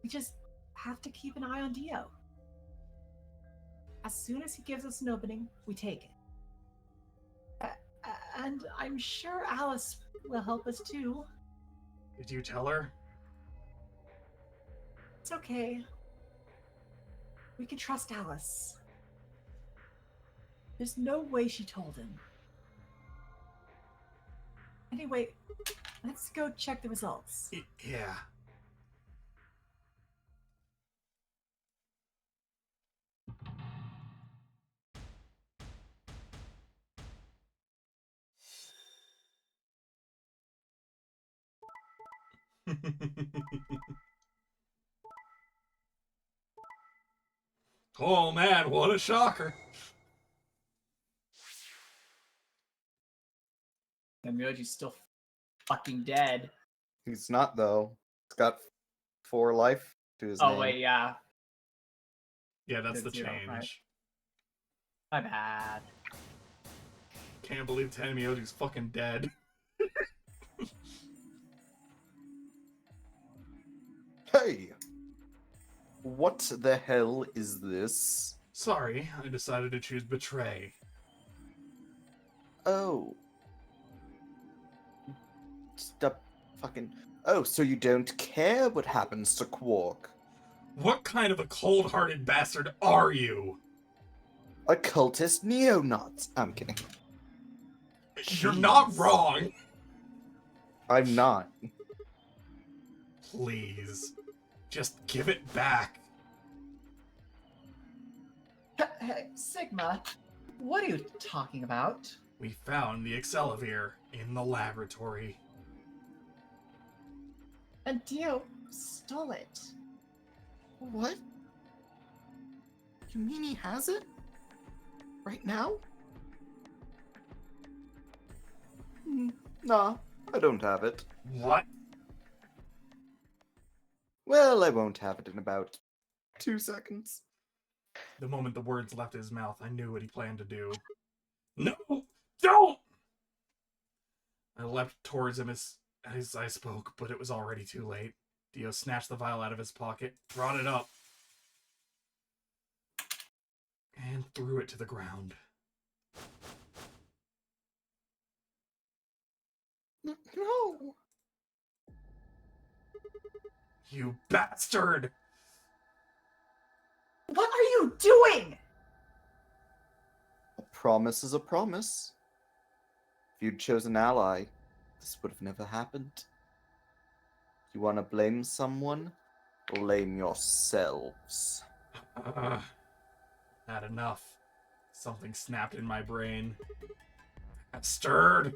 We just have to keep an eye on Dio. As soon as he gives us an opening, we take it. And I'm sure Alice will help us too. Did you tell her? It's okay. We can trust Alice. There's no way she told him. Anyway, let's go check the results. Yeah. Oh man, what a shocker. Tenmyoji's still fucking dead. He's not, though. He's got 4 life to his name. Oh, wait, yeah. Yeah, that's the That's zero, change. right? My bad. Can't believe Tenmyoji's fucking dead. Hey! What the hell is this? Sorry, I decided to choose Betray. Oh. Stop fucking... Oh, so you don't care what happens to Quark? What kind of a cold-hearted bastard are you? A cultist neo-Nazi. I'm kidding. You're not Jeez. wrong! I'm not. Please. Just give it back. Hey, Sigma, what are you talking about? We found the Excelavir in the laboratory. And Dio stole it. What? You mean he has it? Right now? Nah, I don't have it. What? Well, I won't have it in about 2 seconds. The moment the words left his mouth, I knew what he planned to do. No! Don't! I leapt towards him as I spoke, but it was already too late. Dio snatched the vial out of his pocket, brought it up, and threw it to the ground. No! You bastard! What are you doing? A promise is a promise. If you'd chosen ally, this would have never happened. You want to blame someone? Blame yourselves. Not enough. Something snapped in my brain. Bastard!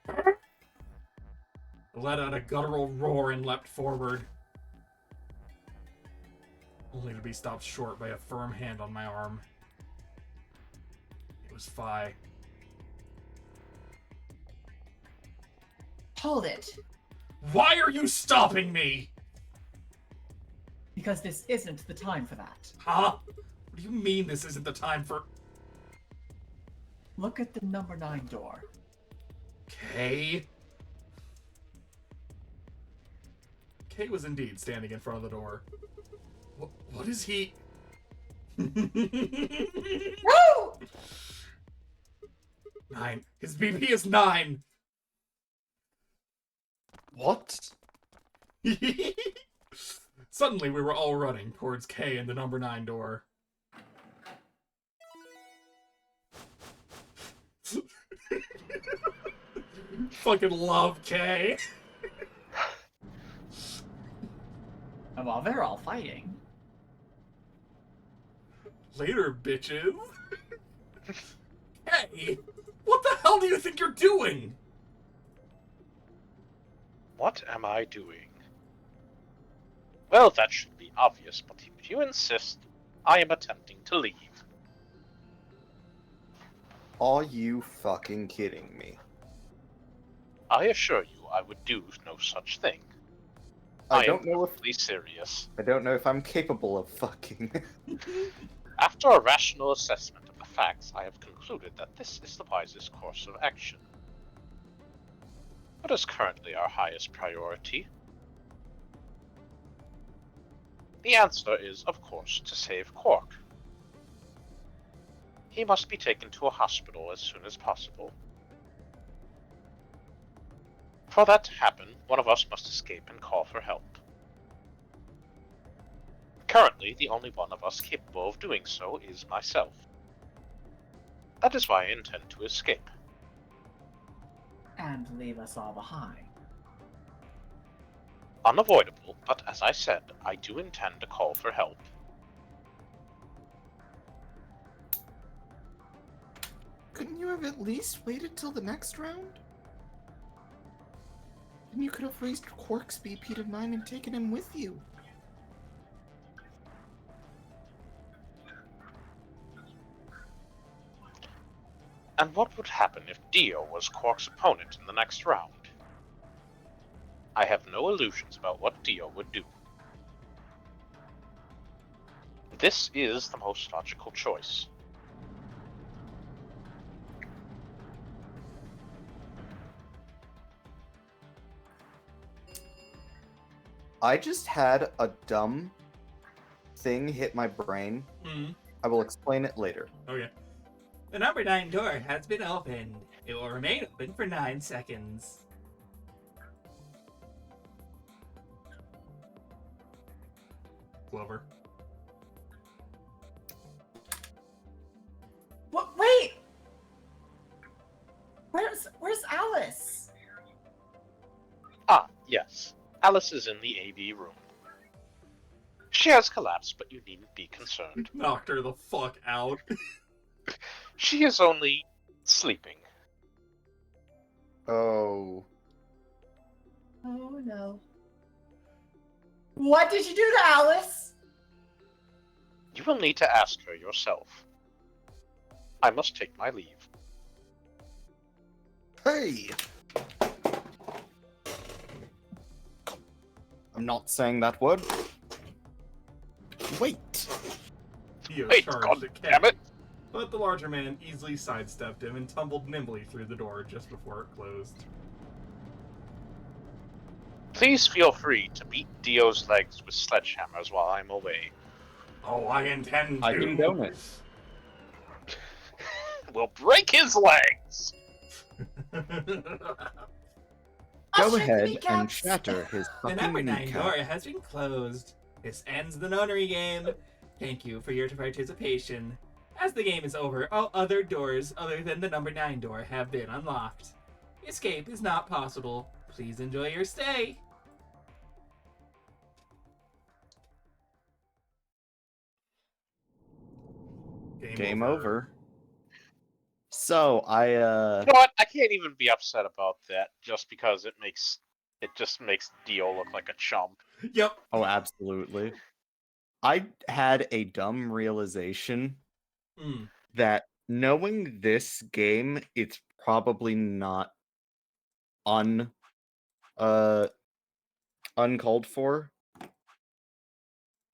I let out a guttural roar and leapt forward, only to be stopped short by a firm hand on my arm. It was Phi. Hold it! Why are you stopping me? Because this isn't the time for that. Huh? What do you mean this isn't the time for... Look at the number 9 door. Kay? Kay was indeed standing in front of the door. What is he... No! 9. His BP is 9. What? Suddenly, we were all running towards Kay and the number 9 door. Fucking love Kay. And while they're all fighting, Later, bitches. Hey, what the hell do you think you're doing? What am I doing? Well, that should be obvious, but if you insist, I am attempting to leave. Are you fucking kidding me? I assure you I would do no such thing. I am don't know if perfectly serious. I don't know if I'm capable of fucking. After a rational assessment of the facts, I have concluded that this is the wisest course of action. What is currently our highest priority? The answer is, of course, to save Quark. He must be taken to a hospital as soon as possible. For that to happen, one of us must escape and call for help. Currently, the only one of us capable of doing so is myself. That is why I intend to escape. and leave us all behind. Unavoidable, but as I said, I do intend to call for help. Couldn't you have at least waited till the next round? Then you could have raised Quark's BP to 9 and taken him with you. And what would happen if Dio was Quark's opponent in the next round? I have no illusions about what Dio would do. This is the most logical choice. I just had a dumb thing hit my brain. Hmm. I will explain it later. Okay. The number 9 door has been opened. It will remain open for 9 seconds. Clover. What? Wait! Where's Alice? Ah, yes. Alice is in the AV room. She has collapsed, but you needn't be concerned. Knocked her the fuck out. She is only sleeping. Oh. Oh no. What did you do to Alice? You will need to ask her yourself. I must take my leave. Hey! I'm not saying that word. Wait! Theo Wait, charged God at Ken, damn it! but the larger man easily sidestepped him and tumbled nimbly through the door just before it closed. Please feel free to beat Dio's legs with sledgehammers while I'm away. Oh, I intend to. I condone it. We'll break his legs! I'll Go shake the ahead and kneecaps. shatter his The fucking number 9 door kneecap. has been closed. This ends the nunnery game. Thank you for your participation. As the game is over, all other doors other than the number 9 door have been unlocked. Escape is not possible. Please enjoy your stay. Game over. So, I, You know what? I can't even be upset about that just because it just makes Dio look like a chump. Yep. Oh, absolutely. I had a dumb realization Mm. that knowing this game, it's probably not uncalled for.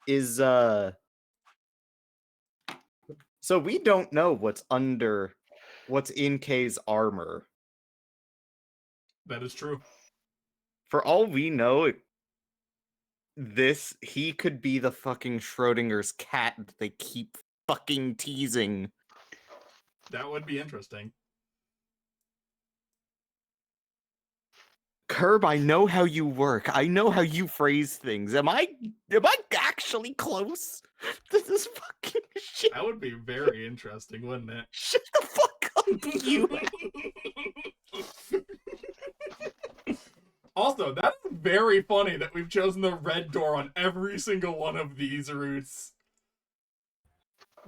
Is so we don't know what's in K's armor. That is true. For all we know, he could be the fucking Schrodinger's cat that they keep fucking teasing. That would be interesting. Curb, I know how you work. I know how you phrase things. Am I actually close? This is fucking shit. That would be very interesting, wouldn't it? Shut the fuck up, you. Also, that's very funny that we've chosen the red door on every single one of these routes.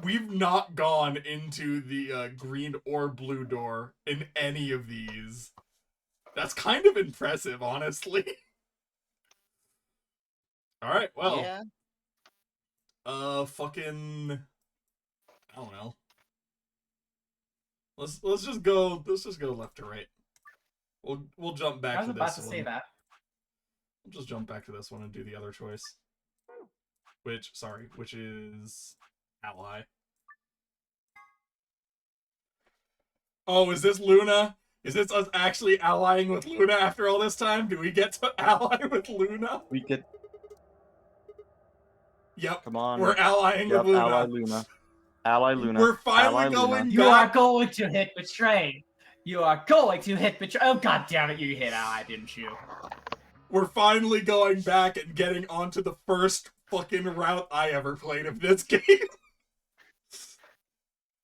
We've not gone into the green or blue door in any of these. That's kind of impressive, honestly. Alright, well. Yeah. Fucking... I don't know. Let's just go left to right. We'll jump back I was to about this to one. say that. We'll just jump back to this one and do the other choice. Which is ally. Oh, is this Luna? Is this us actually allying with Luna after all this time? Do we get to ally with Luna? We get. Yep. Come on. We're allying Yep, with Luna. ally Luna. Ally Luna. We're finally Ally going Luna. You are back. going to hit betray. You are going to hit betray. Oh, god damn it, you hit ally, didn't you? We're finally going back and getting onto the first fucking route I ever played of this game.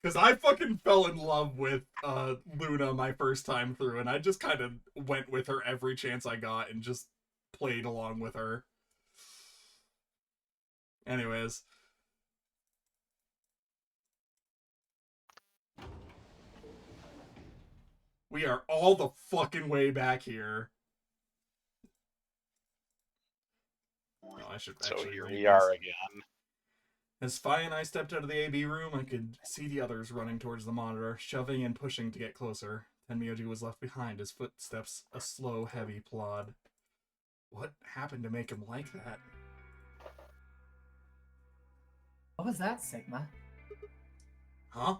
Because I fucking fell in love with Luna my first time through, and I just kind of went with her every chance I got and just played along with her. Anyways. We are all the fucking way back here. Oh, I should So actually here read we these. are again. As Fi and I stepped out of the AB room, I could see the others running towards the monitor, shoving and pushing to get closer. Tenmyoji was left behind, his footsteps a slow, heavy plod. What happened to make him like that? What was that, Sigma? Huh?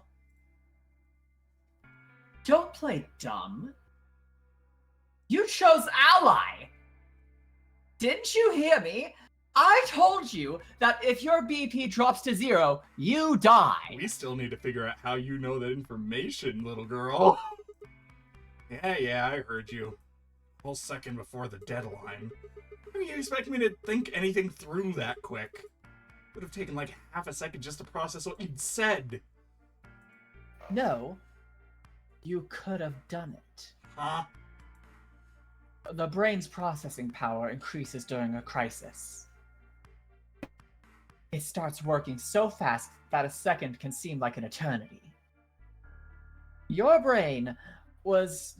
Don't play dumb. You chose ally! Didn't you hear me? I told you that if your BP drops to 0, you die. We still need to figure out how you know that information, little girl. Yeah, I heard you. A whole second before the deadline. How do you expect me to think anything through that quick? Would have taken like half a second just to process what you'd said. No, you could have done it. Huh? The brain's processing power increases during a crisis. It starts working so fast that a second can seem like an eternity. Your brain was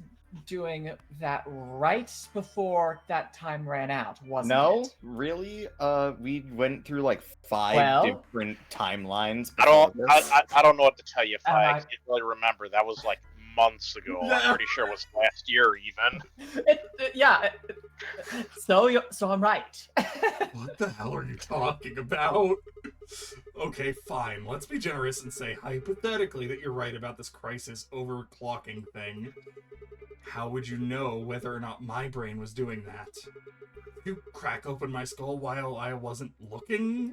doing that right before that time ran out, wasn't No, it? really? We went through like 5 Well- different timelines. I don't. before this. I don't know what to tell you. If I I- can't really remember. That was like months ago. I'm pretty sure it was last year even. So I'm right. What the hell are you talking about? Okay, fine. Let's be generous and say hypothetically that you're right about this crisis overclocking thing. How would you know whether or not my brain was doing that? You crack open my skull while I wasn't looking?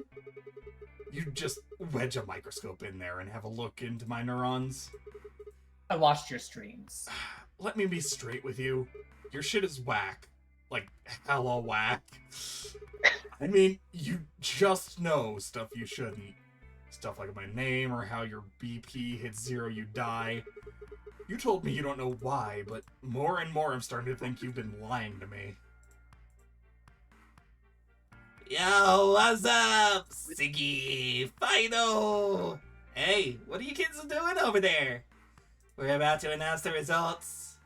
You just wedge a microscope in there and have a look into my neurons? I watched your streams. Let me be straight with you. Your shit is whack. Like, hella whack. I mean, you just know stuff you shouldn't. Stuff like my name or how your BP hits 0, you die. You told me you don't know why, but more and more I'm starting to think you've been lying to me. Yo, what's up? Siggy, Fido! Hey, what are you kids doing over there? We're about to announce the results.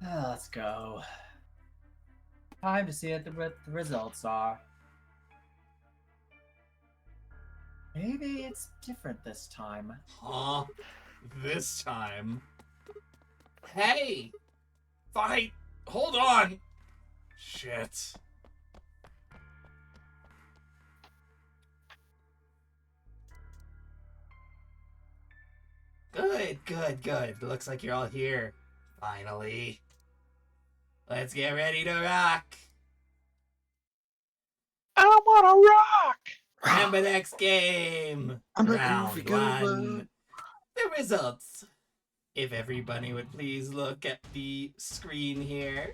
Let's go. Time to see what the results are. Maybe it's different this time. Huh? This time? Hey! Fight! Hold on! Shit. Good. Looks like you're all here. Finally. Let's get ready to rock! I want to rock. Remember next game! I'm a Round goofy goober. 1. The results. If everybody would please look at the screen here.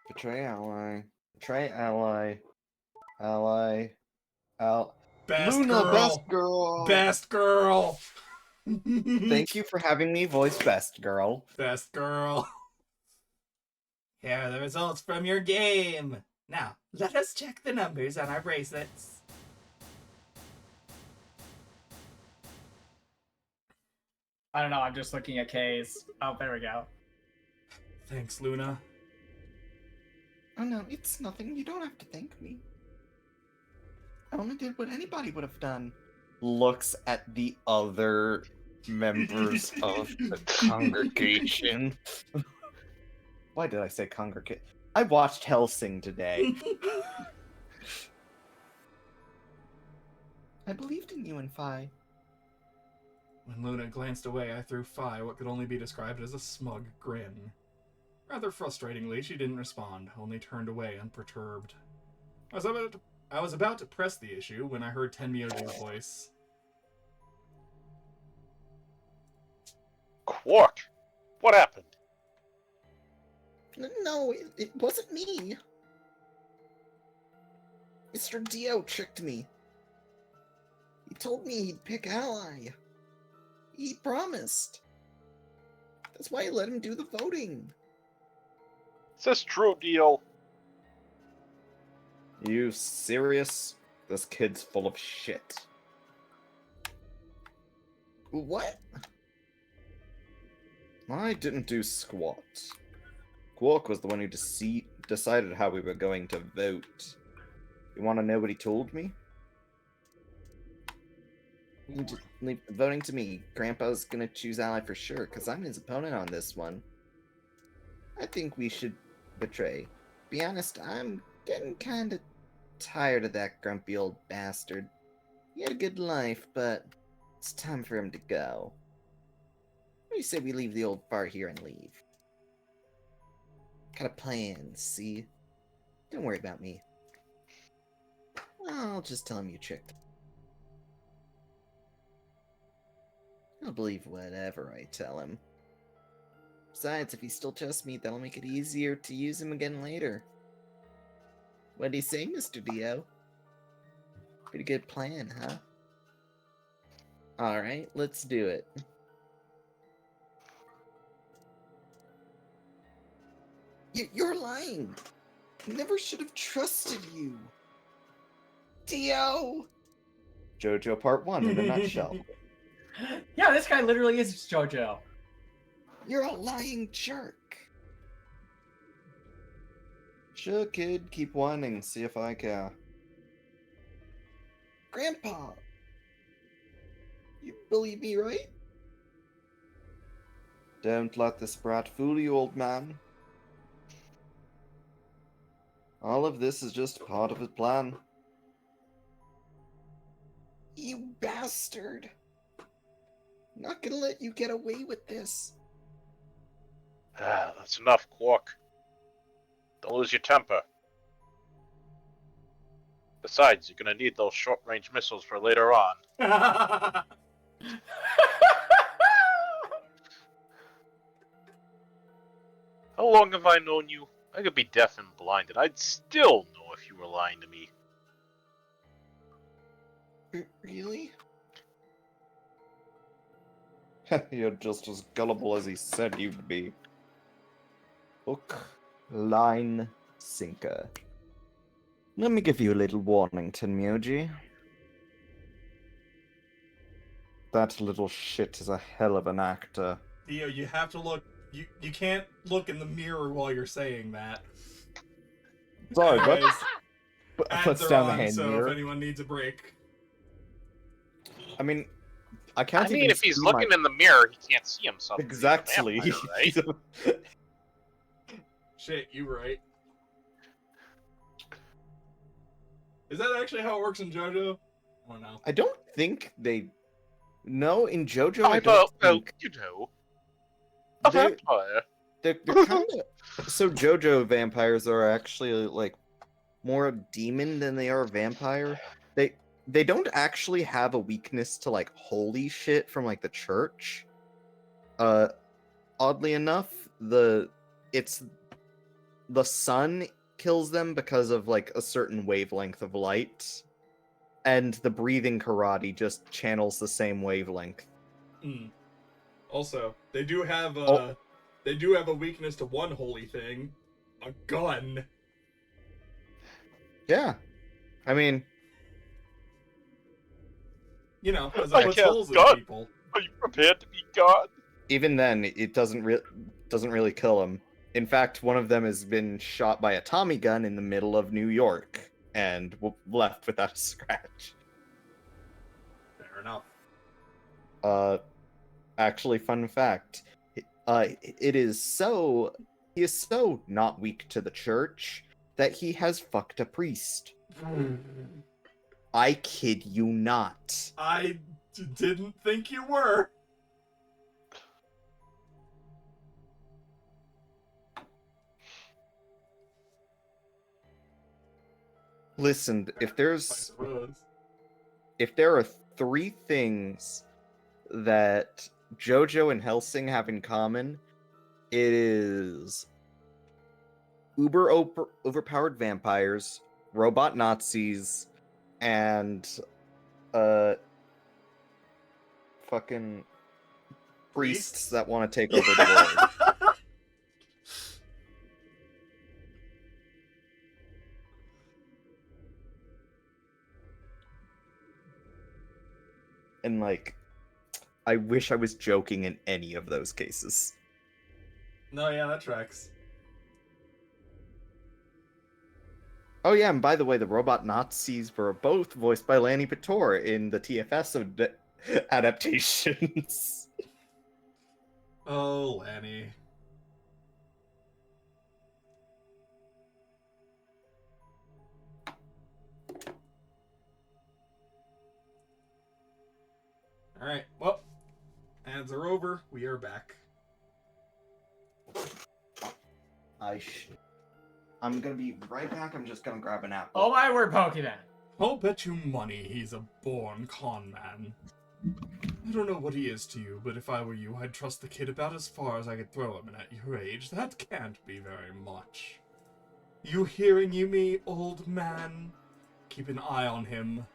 Betray ally. Betray ally. Ally. Best Luna, girl! best girl! Best girl! Thank you for having me voice best girl. Best girl. Here are the results from your game. Now, let us check the numbers on our bracelets. I don't know, I'm just looking at K's. Oh, there we go. Thanks, Luna. Oh no, it's nothing. You don't have to thank me. I only did what anybody would have done. Looks at the other members of the congregation. Why did I say congregate? I watched Helsing today. I believed in you and Phi. When Luna glanced away, I threw Phi what could only be described as a smug grin. Rather frustratingly, she didn't respond, only turned away unperturbed. I was about to press the issue when I heard Tenmyoji's voice. Quark, what happened? No, it wasn't me. Mr. Dio tricked me. He told me he'd pick Ally. He promised. That's why I let him do the voting. Is this true, Dio? You serious? This kid's full of shit. What? I didn't do squat. Quark was the one who decided how we were going to vote. You want to know what he told me? You just leave the voting to me. Grandpa's gonna choose ally for sure, because I'm his opponent on this one. I think we should betray. Be honest, I'm getting kinda tired of that grumpy old bastard. He had a good life, but it's time for him to go. What do you say we leave the old fart here and leave? Got a plan, see? Don't worry about me. I'll just tell him you tricked him. He'll believe whatever I tell him. Besides, if he still trusts me, that'll make it easier to use him again later. What do you say, Mr. Dio? Pretty good plan, huh? Alright, let's do it. You're lying! I never should have trusted you! Dio! JoJo Part 1 in a nutshell. Yeah, this guy literally is JoJo. You're a lying jerk. Sure, kid, keep whining, see if I care. Grandpa! You believe me, right? Don't let this brat fool you, old man. All of this is just part of his plan. You bastard! Not gonna let you get away with this. That's enough, Quark. Don't lose your temper. Besides, you're gonna need those short-range missiles for later on. How long have I known you? I could be deaf and blind, and I'd still know if you were lying to me. Really? You're just as gullible as he said you'd be. Hook, line, sinker. Let me give you a little warning, Tenmyoji. That little shit is a hell of an actor. Dio, you have to look. You can't look in the mirror while you're saying that. Sorry, Anyways, but ads puts are down the on, hand so mirror. if anyone needs a break. I mean, I can't I mean, even if he's see looking in the mirror, he can't see himself. He's a Exactly. vampire, right? Shit, you right. Is that actually how it works in JoJo? I don't know. I don't think they... No, in JoJo, I I don't well, think... you know, a They're- vampire. They're kind of... So JoJo vampires are actually, like, more demon than they are vampire. They don't actually have a weakness to, like, holy shit from, like, the church. Oddly enough, the sun kills them because of, like, a certain wavelength of light. And the breathing karate just channels the same wavelength. Mm. Also, they do have Oh. a weakness to one holy thing, a gun. Yeah. I mean, You know, because I it puts can't holes in gun. people. Are you prepared to be God? even then, it doesn't really kill them. In fact, one of them has been shot by a Tommy gun in the middle of New York and left without a scratch. Fair enough. Actually, fun fact. He is so not weak to the church that he has fucked a priest. I kid you not. I didn't think you were. Listen, if I there suppose. are three things that JoJo and Hellsing have in common, it is overpowered vampires, robot Nazis, and fucking priests that want to take over the world. And like, I wish I was joking in any of those cases. No, yeah, that tracks. Oh yeah, and by the way, the robot Nazis were both voiced by Lanny Pator in the TFS adaptations. Oh, Lanny. Alright, well, ads are over. We are back. I'm gonna be right back. I'm just gonna grab an apple. Oh my word, Pokemon! I'll bet you money he's a born con man. I don't know what he is to you, but if I were you, I'd trust the kid about as far as I could throw him, and at your age, that can't be very much. You hearing you me, old man? Keep an eye on him.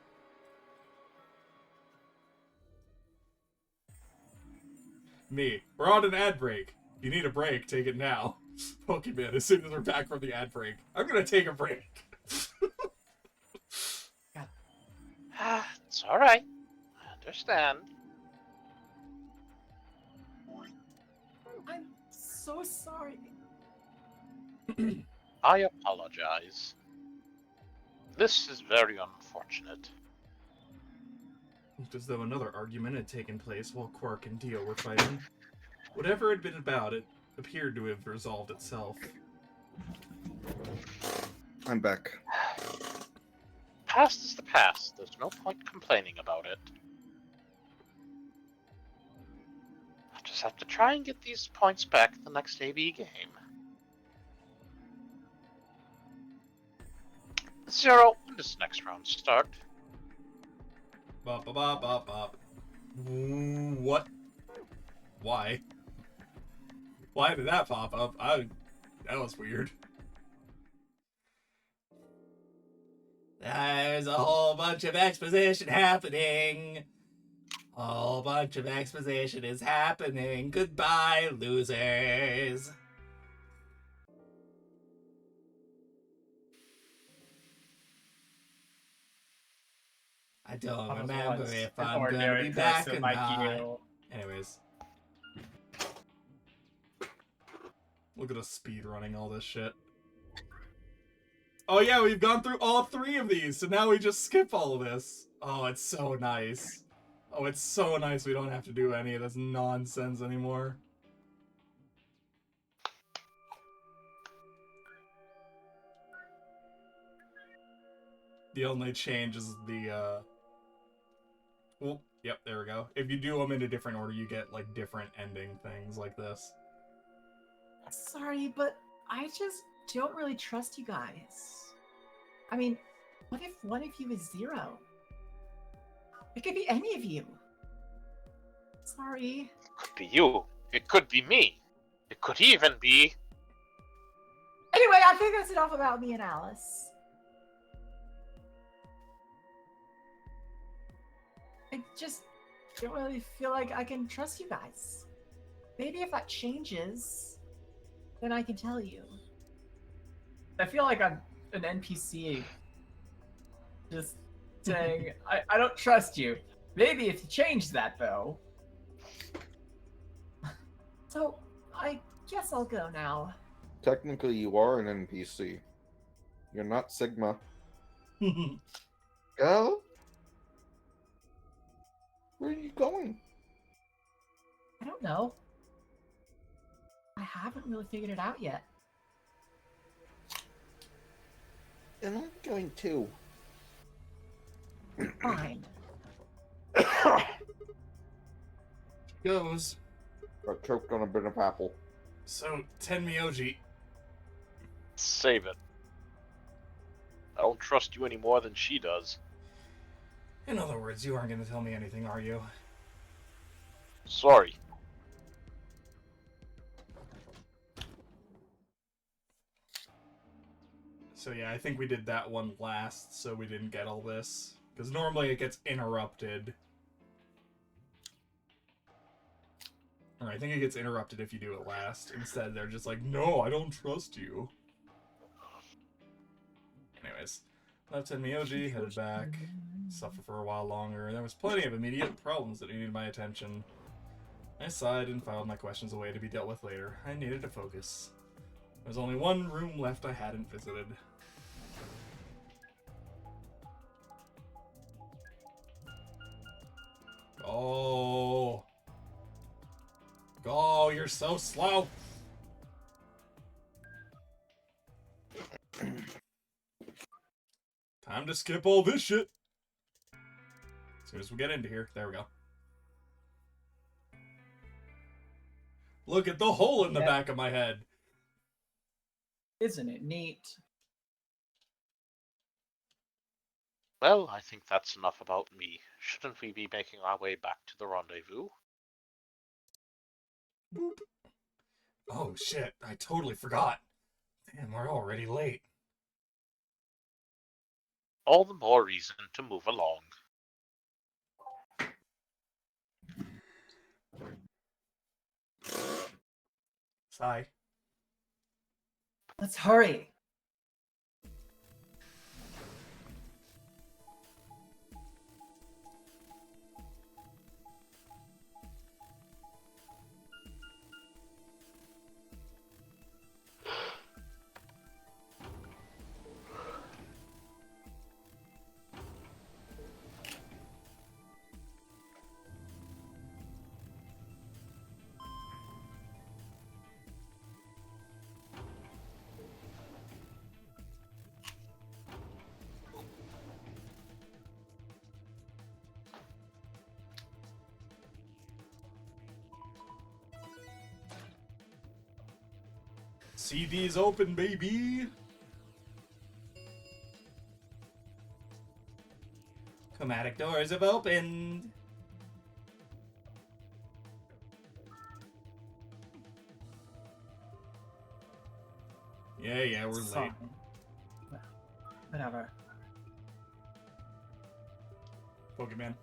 Me. We're on an ad break. If you need a break, take it now. Pokemon, as soon as we're back from the ad break. I'm gonna take a break. It's alright. I understand. I'm so sorry. I apologize. This is very unfortunate. Looked as though another argument had taken place while Quark and Dio were fighting. Whatever had been about it appeared to have resolved itself. I'm back. Past is the past. There's no point complaining about it. I just have to try and get these points back in the next AB game. 0, when does next round start? Bop, bop, bop, bop, bop. What? Why? Why did that pop up? That was weird. There's a whole bunch of exposition happening. A whole bunch of exposition is happening. Goodbye, losers. I don't remember if I'm gonna be back or not. Anyways. Look at us speed running all this shit. Oh yeah, we've gone through all 3 of these, so now we just skip all of this. Oh, it's so nice. Oh, it's so nice we don't have to do any of this nonsense anymore. The only change is the, well, yep, there we go. If you do them in a different order, you get, like, different ending things like this. Sorry, but I just don't really trust you guys. I mean, what if one of you is 0? It could be any of you. Sorry. It could be you. It could be me. It could even be... Anyway, I think that's enough about me and Alice. I just don't really feel like I can trust you guys. Maybe if that changes, then I can tell you. I feel like I'm an NPC. Just saying, I don't trust you. Maybe if you change that, though. So, I guess I'll go now. Technically, you are an NPC. You're not Sigma. Go? Where are you going? I don't know. I haven't really figured it out yet. And I'm going too. Fine. Goes. Got choked on a bit of apple. So, Tenmyoji. Save it. I don't trust you any more than she does. In other words, you aren't going to tell me anything, are you? Sorry. So yeah, I think we did that one last, so we didn't get all this. Because normally it gets interrupted. Or I think it gets interrupted if you do it last. Instead, they're just like, no, I don't trust you. Anyways, left Tenmyoji, headed back, suffer for a while longer. There was plenty of immediate problems that needed my attention. I sighed and filed my questions away to be dealt with later. I needed to focus. There's only one room left I hadn't visited. Oh. Oh, you're so slow. Time to skip all this shit. As soon as we get into here. There we go. Look at the hole in the back of my head. Isn't it neat? Well, I think that's enough about me. Shouldn't we be making our way back to the rendezvous? Boop. Oh shit, I totally forgot. Damn, we're already late. All the more reason to move along. Sigh. Let's hurry. See these open, baby. Chromatic doors have opened. Yeah, we're late. Sorry. Whatever. Pokemon.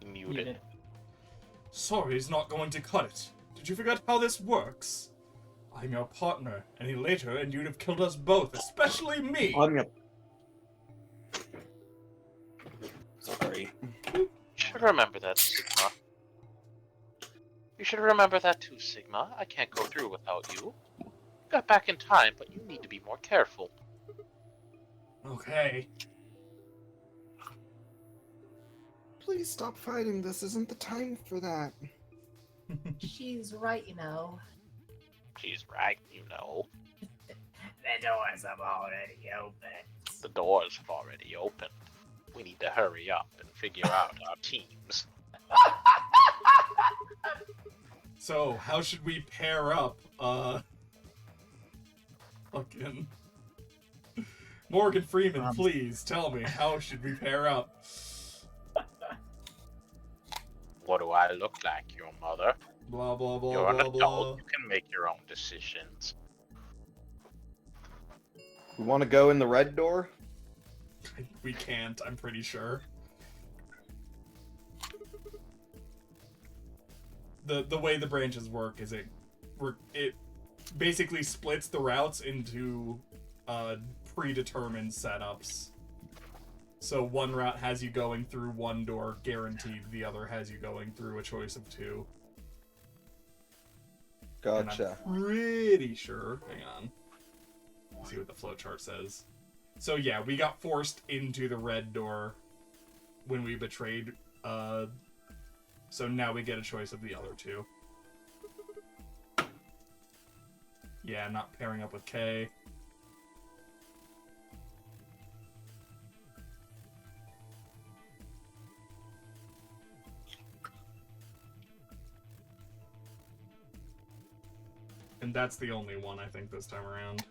Muted. Sorry's not going to cut it. Did you forget how this works? I'm your partner, any later and you'd have killed us both, especially me! I'm your... Sorry. You should remember that, Sigma. You should remember that too, Sigma. I can't go through without you. You got back in time, but you need to be more careful. Okay. Please stop fighting. This isn't the time for that. She's right, you know. She's right, you know. The doors have already opened. The doors have already opened. We need to hurry up and figure out our teams. So, how should we pair up, fucking... Morgan Freeman, please, tell me, how should we pair up? What do I look like, your mother? Blah, blah, blah, You're an blah, adult. blah. You can make your own decisions. We want to go in the red door? We can't, I'm pretty sure. The way the branches work is it basically splits the routes into predetermined setups. So one route has you going through one door, guaranteed. The other has you going through a choice of two. Gotcha. And I'm pretty sure. Hang on. Let's see what the flowchart says. So yeah, we got forced into the red door when we betrayed. So now we get a choice of the other two. Yeah, not pairing up with Kay. And that's the only one, I think, this time around.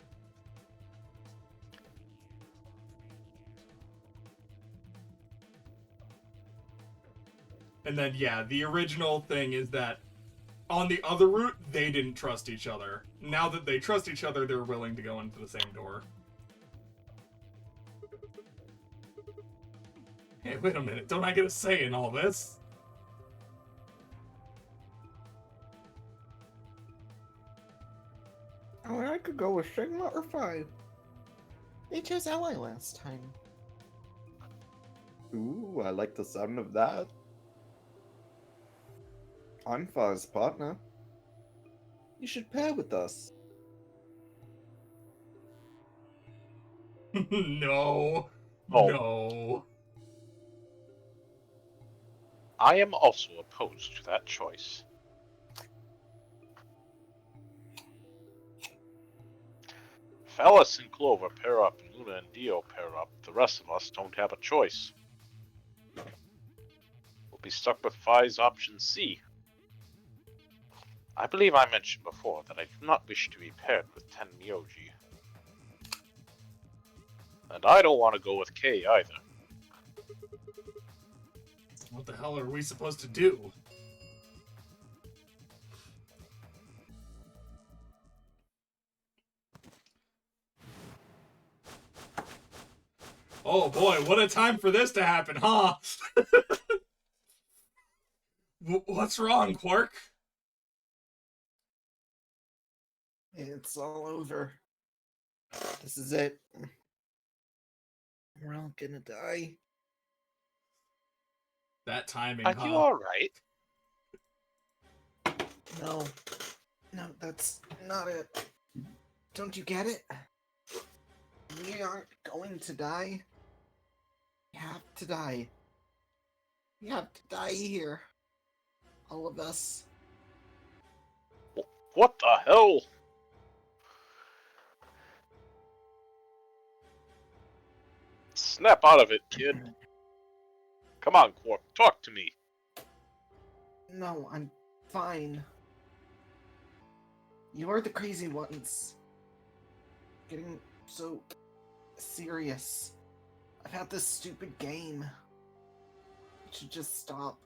And then, yeah, the original thing is that on the other route, they didn't trust each other. Now that they trust each other, they're willing to go into the same door. Hey, wait a minute. Don't I get a say in all this? Oh, I could go with Sigma or 5. They chose Ally last time. Ooh, I like the sound of that. I'm Far's partner. You should pair with us. No. Oh. No. I am also opposed to that choice. If Alice and Clover pair up and Luna and Dio pair up, the rest of us don't have a choice. We'll be stuck with Fi's option C. I believe I mentioned before that I do not wish to be paired with Tenmyoji. And I don't want to go with Kei either. What the hell are we supposed to do? Oh boy, what a time for this to happen, huh? What's wrong, Quark? It's all over. This is it. We're all gonna die. That timing, Are huh? you alright? No. No, that's not it. Don't you get it? We aren't going to die. We have to die. We have to die here. All of us. What the hell? Snap out of it, kid. Come on, Quark, talk to me. No, I'm fine. You're the crazy ones. Getting so serious. I've had this stupid game. It should just stop.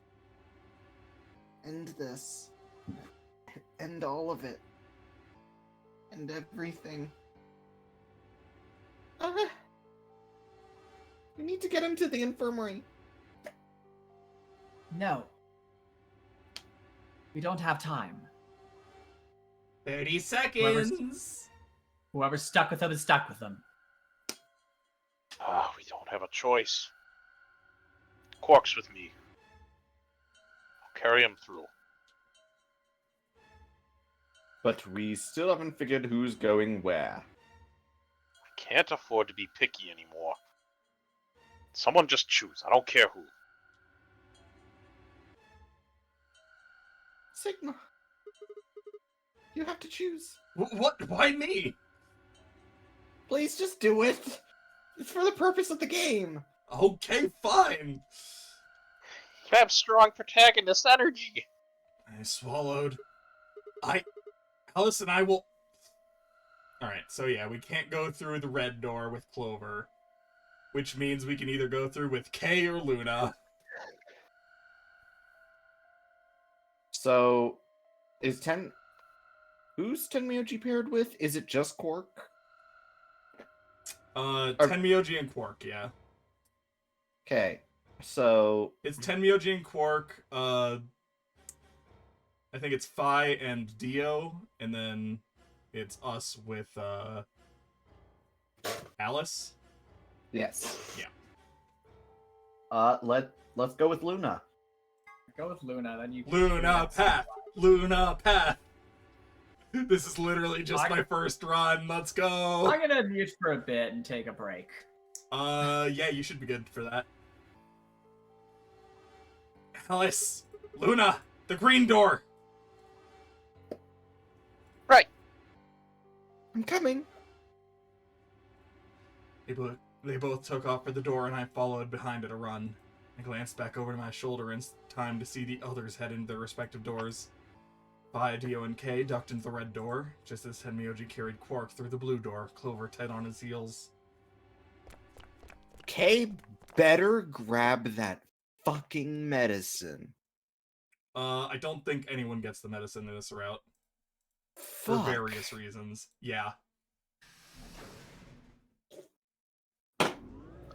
End this. End all of it. End everything. We need to get him to the infirmary. No. We don't have time. 30 seconds! Whoever's stuck with them is stuck with them. We don't have a choice. Quark's with me. I'll carry him through. But we still haven't figured who's going where. I can't afford to be picky anymore. Someone just choose. I don't care who. Sigma. You have to choose. What? Why me? Please just do it. It's for the purpose of the game. Okay, fine. You have strong protagonist energy. I swallowed. Alice and I will... Alright, so yeah, we can't go through the red door with Clover. Which means we can either go through with Kei or Luna. So, who's Tenmyoji paired with? Is it just Quark? Tenmyoji and Quark, yeah. Okay, so... It's Tenmyoji and Quark, I think it's Fi and Dio, and then it's us with, Alice. Yes. Yeah. Let's go with Luna. Go with Luna, then you. Luna Path! Luna Path! This is literally just my first run. Let's go! I'm gonna mute for a bit and take a break. Yeah, you should be good for that. Alice! Luna! The green door! Right. I'm coming. They both took off for the door, and I followed behind at a run. I glanced back over my shoulder in time to see the others head into their respective doors. Fi, Dio, and Kei ducked into the red door, just as Tenmyoji carried Quark through the blue door, Clover tight on his heels. Kei better grab that fucking medicine. I don't think anyone gets the medicine in this route. Fuck. For various reasons. Yeah.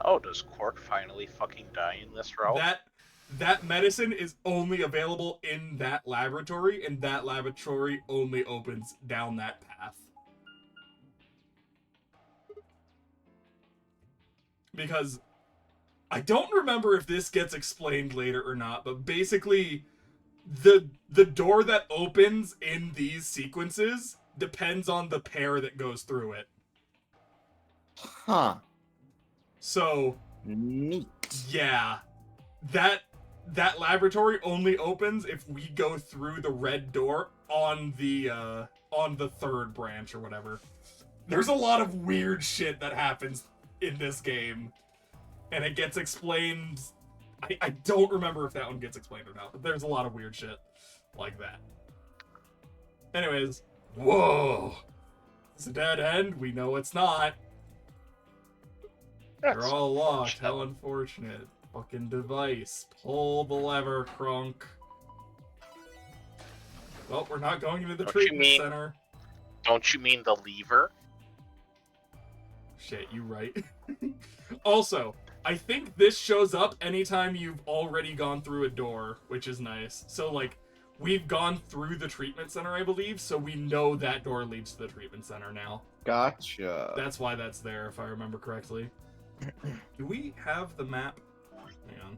Oh, does Quark finally fucking die in this route? That medicine is only available in that laboratory, and that laboratory only opens down that path. Because I don't remember if this gets explained later or not, but basically the door that opens in these sequences depends on the pair that goes through it. Huh. So Neat. yeah, that laboratory only opens if we go through the red door on the third branch or whatever. There's a lot of weird shit that happens in this game, and it gets explained. I don't remember if that one gets explained or not, but there's a lot of weird shit like that. Anyways, whoa, it's a dead end. We know it's not. They're all locked. How unfortunate. Fucking device. Pull the lever, Crunk. Well, we're not going into the treatment center. Don't you mean the lever? Shit, you right. Also, I think this shows up anytime you've already gone through a door, which is nice. So, like, we've gone through the treatment center, I believe, so we know that door leads to the treatment center now. Gotcha. That's why that's there, if I remember correctly. Do we have the map? Hang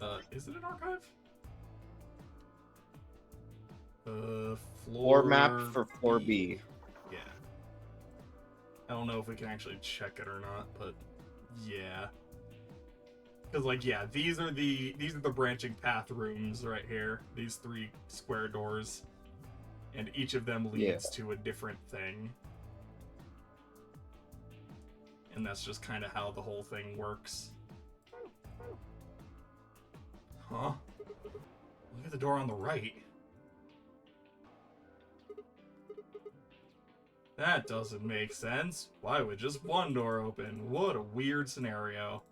on. Is it an archive? Floor map for floor B. Yeah. I don't know if we can actually check it or not, but yeah. Because like yeah, these are the branching path rooms right here. These 3 square doors, and each of them leads to a different thing. And that's just kind of how the whole thing works. Huh? Look at the door on the right. That doesn't make sense. Why would just one door open? What a weird scenario.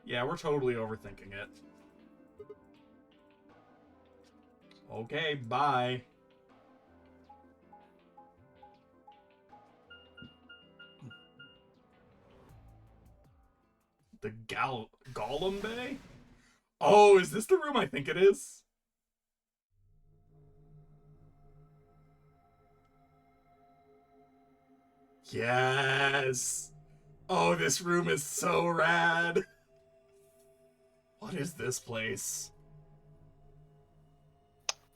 Yeah, we're totally overthinking it. Okay, bye. The Golem Bay? Oh, is this the room I think it is? Yes! Oh, this room is so rad! What is this place?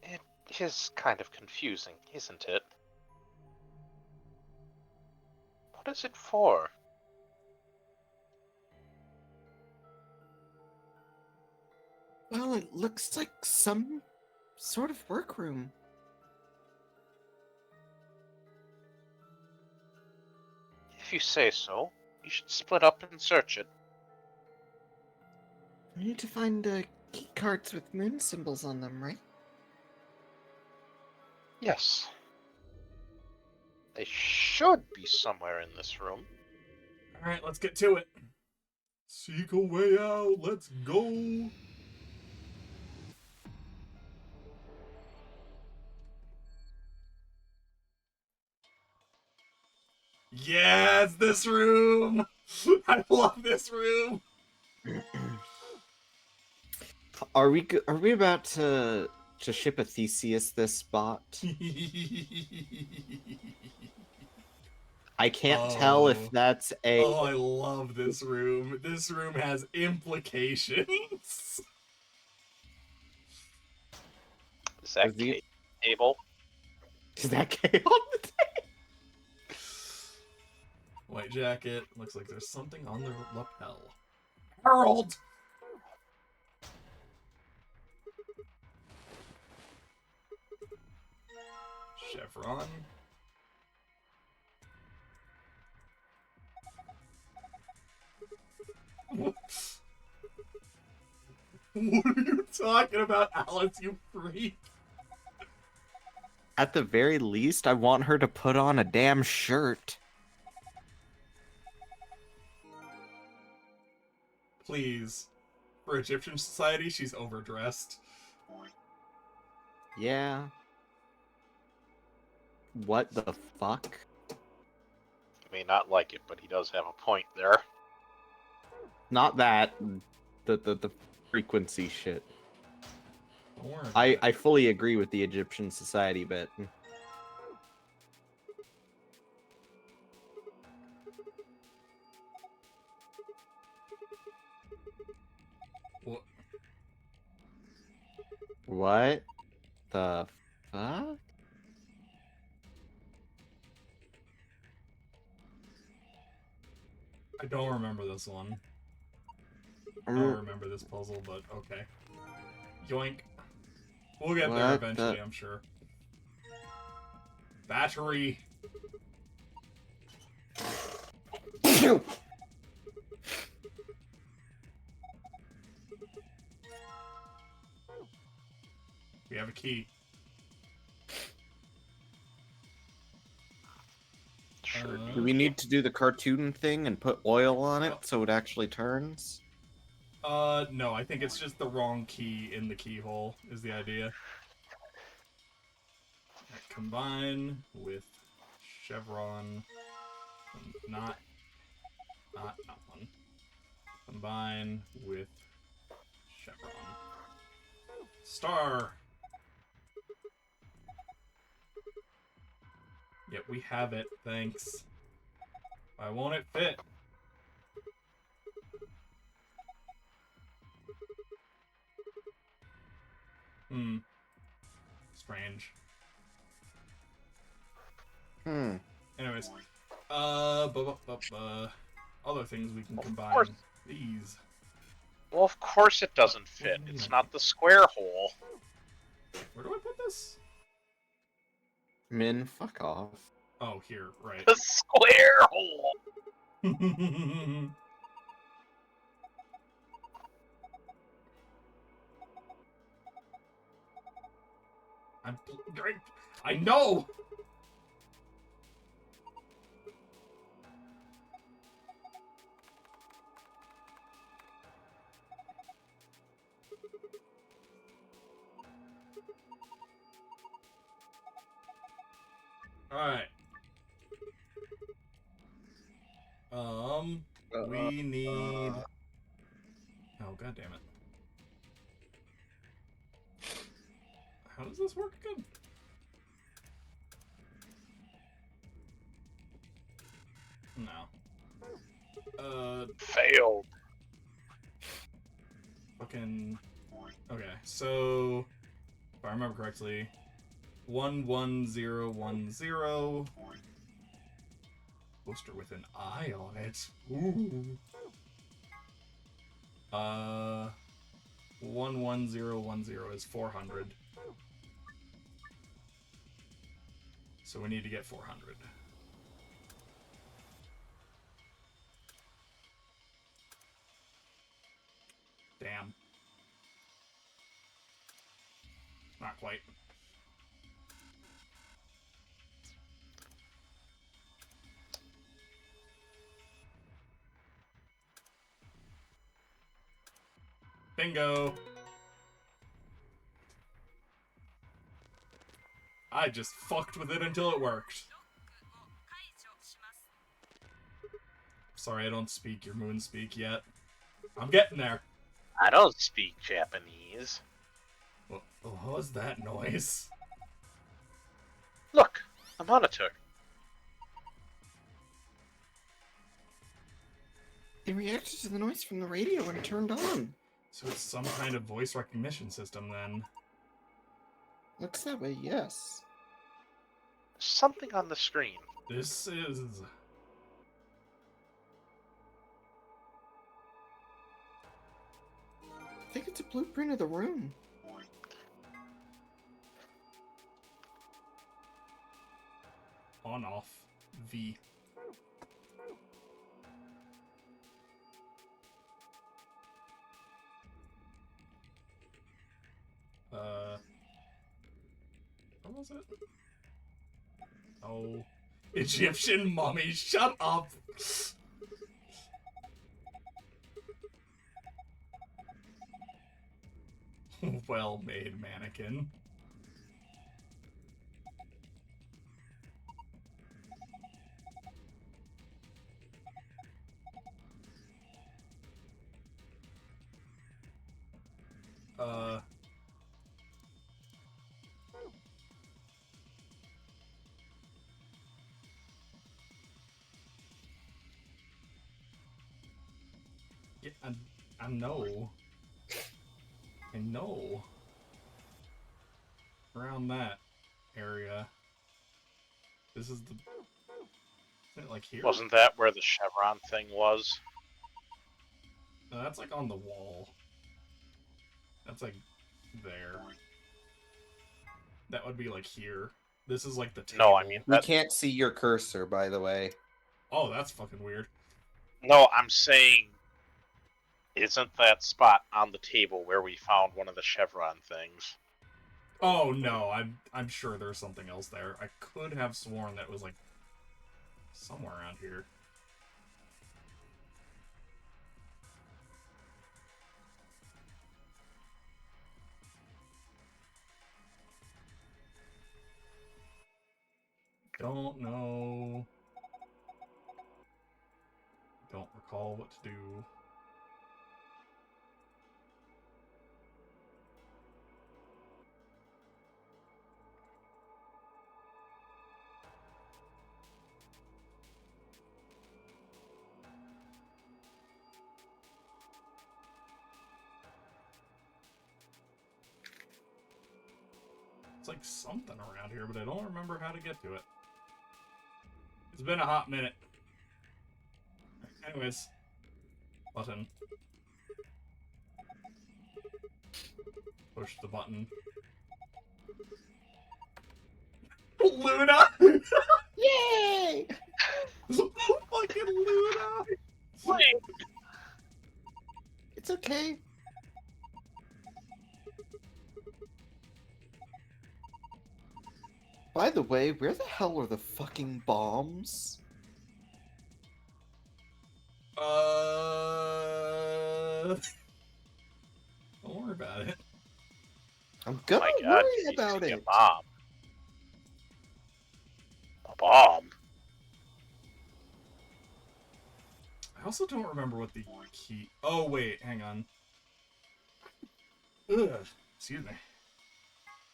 It is kind of confusing, isn't it? What is it for? Well, it looks like some sort of workroom. If you say so, you should split up and search it. We need to find key cards with moon symbols on them, right? Yes. They should be somewhere in this room. Alright, let's get to it. Seek a way out, let's go. Yes, this room! I love this room! Are we about to ship a Theseus this spot? I can't tell if that's a... Oh, I love this room. This room has implications. Is that table? Is that K on the table? White jacket. Looks like there's something on the lapel. Harold! Chevron. What are you talking about, Alice, you freak? At the very least, I want her to put on a damn shirt. Please. For Egyptian society, she's overdressed. Yeah. What the fuck? You may not like it, but he does have a point there. Not that. The frequency shit. I fully agree with the Egyptian society bit. What? What the fuck? I don't remember this one. I don't remember this puzzle, but okay. Yoink. We'll get there What eventually, the- I'm sure. Battery. We have a key. Sure. Do we need to do the cartoon thing and put oil on it so it actually turns? No, I think it's just the wrong key in the keyhole, is the idea. Right, combine with chevron. Not that one. Combine with chevron. Star! Yep, we have it, thanks. Why won't it fit? Strange. Anyways, other things we can combine. course. These. Well, of course it doesn't fit. It's not the square hole. Where do I put this? Min, fuck off. Oh, here, right. The square hole! I know! Alright. We need... Oh, god damn it. How does this work again? No. Failed. Fucking... Okay, so... If I remember correctly... 11010... Poster with an eye on it. Ooh. 11010 is 400. So we need to get 400. Damn. Not quite. Bingo! I just fucked with it until it worked. Sorry, I don't speak your moon speak yet. I'm getting there. I don't speak Japanese. What was that noise? Look, a monitor. It reacted to the noise from the radio when it turned on. So it's some kind of voice recognition system then. Looks that way, yes. Something on the screen. This is... I think it's a blueprint of the room. On, off, V. What was it? Oh. Egyptian mummy, shut up! Well-made mannequin. Yeah, I know. I know. around that area. This is the... Isn't it like here? Wasn't that where the chevron thing was? No, that's like on the wall. That's like there. That would be like here. This is like the table. No, I mean We can't see your cursor, by the way. Oh, that's fucking weird. No, I'm saying, isn't that spot on the table where we found one of the chevron things? Oh no, I'm sure there's something else there. I could have sworn that was like somewhere around here. Don't know. Don't recall what to do. It's like something around here, but I don't remember how to get to it. It's been a hot minute. Anyways. Button. Push the button. Luna! Yay! Fucking Luna! It's okay. By the way, where the hell are the fucking bombs? Don't worry about it. I'm Oh gonna my god, worry you about see it. a bomb. A bomb? I also don't remember what the key... Oh, wait, hang on. Ugh, excuse me.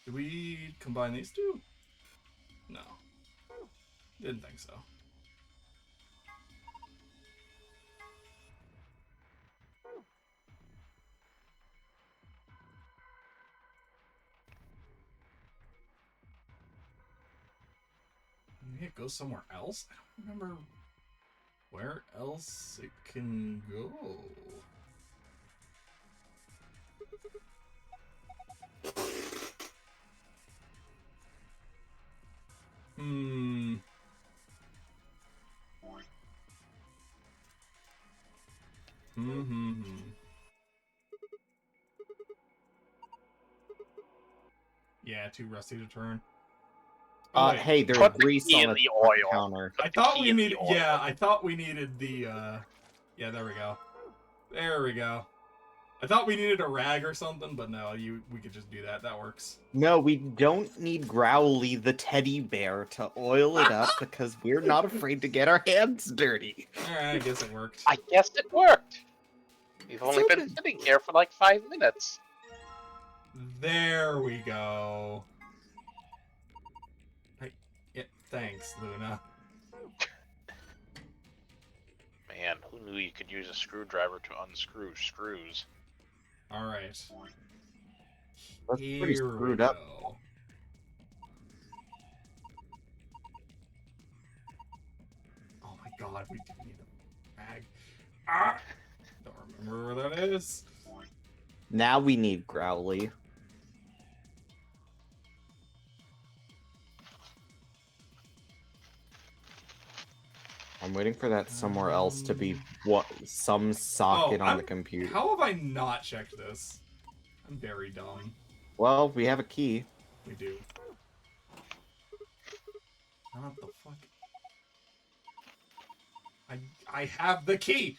Did we combine these two? No. Didn't think so. Maybe it goes somewhere else? I don't remember where else it can go. Hmm. Yeah, too rusty to turn. Oh, wait. Hey, there's Put the grease key on in the the oil. counter. I thought we needed. Yeah, I thought we needed the. Yeah, there we go. There we go. I thought we needed a rag or something, but no, we could just do that. That works. No, we don't need Growly the teddy bear to oil it up because we're not afraid to get our hands dirty. Alright, I guess it worked. I guess it worked. We've only So been good. sitting here for like 5 minutes. There we go. Yeah, thanks, Luna. Man, who knew you could use a screwdriver to unscrew screws? Alright. That's pretty Here we screwed up. go. Oh my god, we do need a rag. Ah! Don't remember where that is. Now we need Growly. I'm waiting for that somewhere else to be some socket on the computer. How have I not checked this? I'm very dumb. Well, we have a key. We do. What the fuck? I have the key!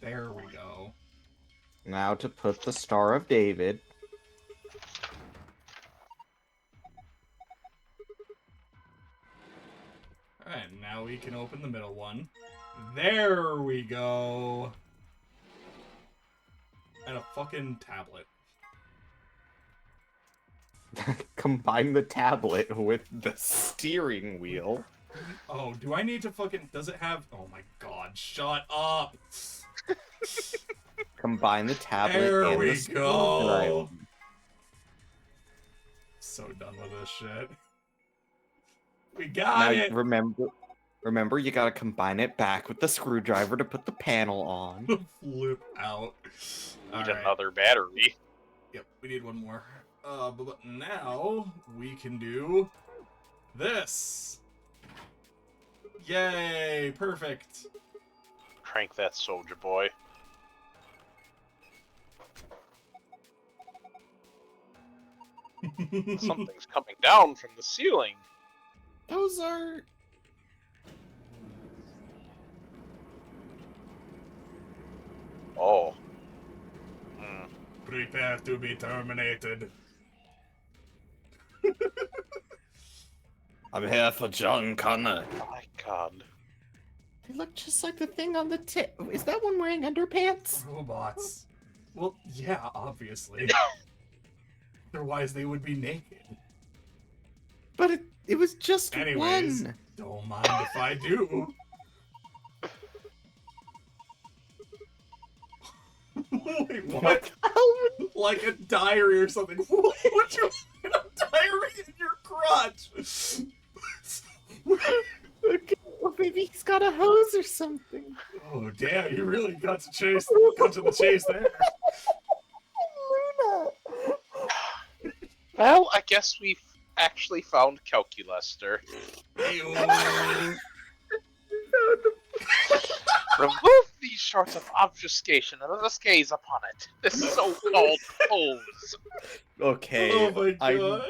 There we go. Now to put the Star of David. Alright, now we can open the middle one. There we go! And a fucking tablet. Combine the tablet with the steering wheel. Oh, do I need to fucking... Does it have... Oh my god, shut up! Combine the tablet There and we the screwdriver. go. So done with this shit. We got Now it. remember, you gotta combine it back with the screwdriver to put the panel on. Flip out. All Need right. another battery. Yep, we need one more. But now we can do this. Yay! Perfect. Crank that soldier boy. Something's coming down from the ceiling. Those are. Oh. Hmm. Prepare to be terminated. I'm here for John Connor. My God. They look just like the thing on the tip. Is that one wearing underpants? Robots. Well, yeah, obviously. Otherwise, they would be naked. But it was just Anyways, one. don't mind if I do. Wait, what? Like a diary or something. What would you find a diary in your crotch? Okay, well, maybe he's got a hose or something. Oh damn! You really got to the chase there. Luna. Well, I guess we've actually found Calculester. Ew. Remove these sorts of obfuscation and let us gaze upon it. This so-called pose. Okay. Oh my god!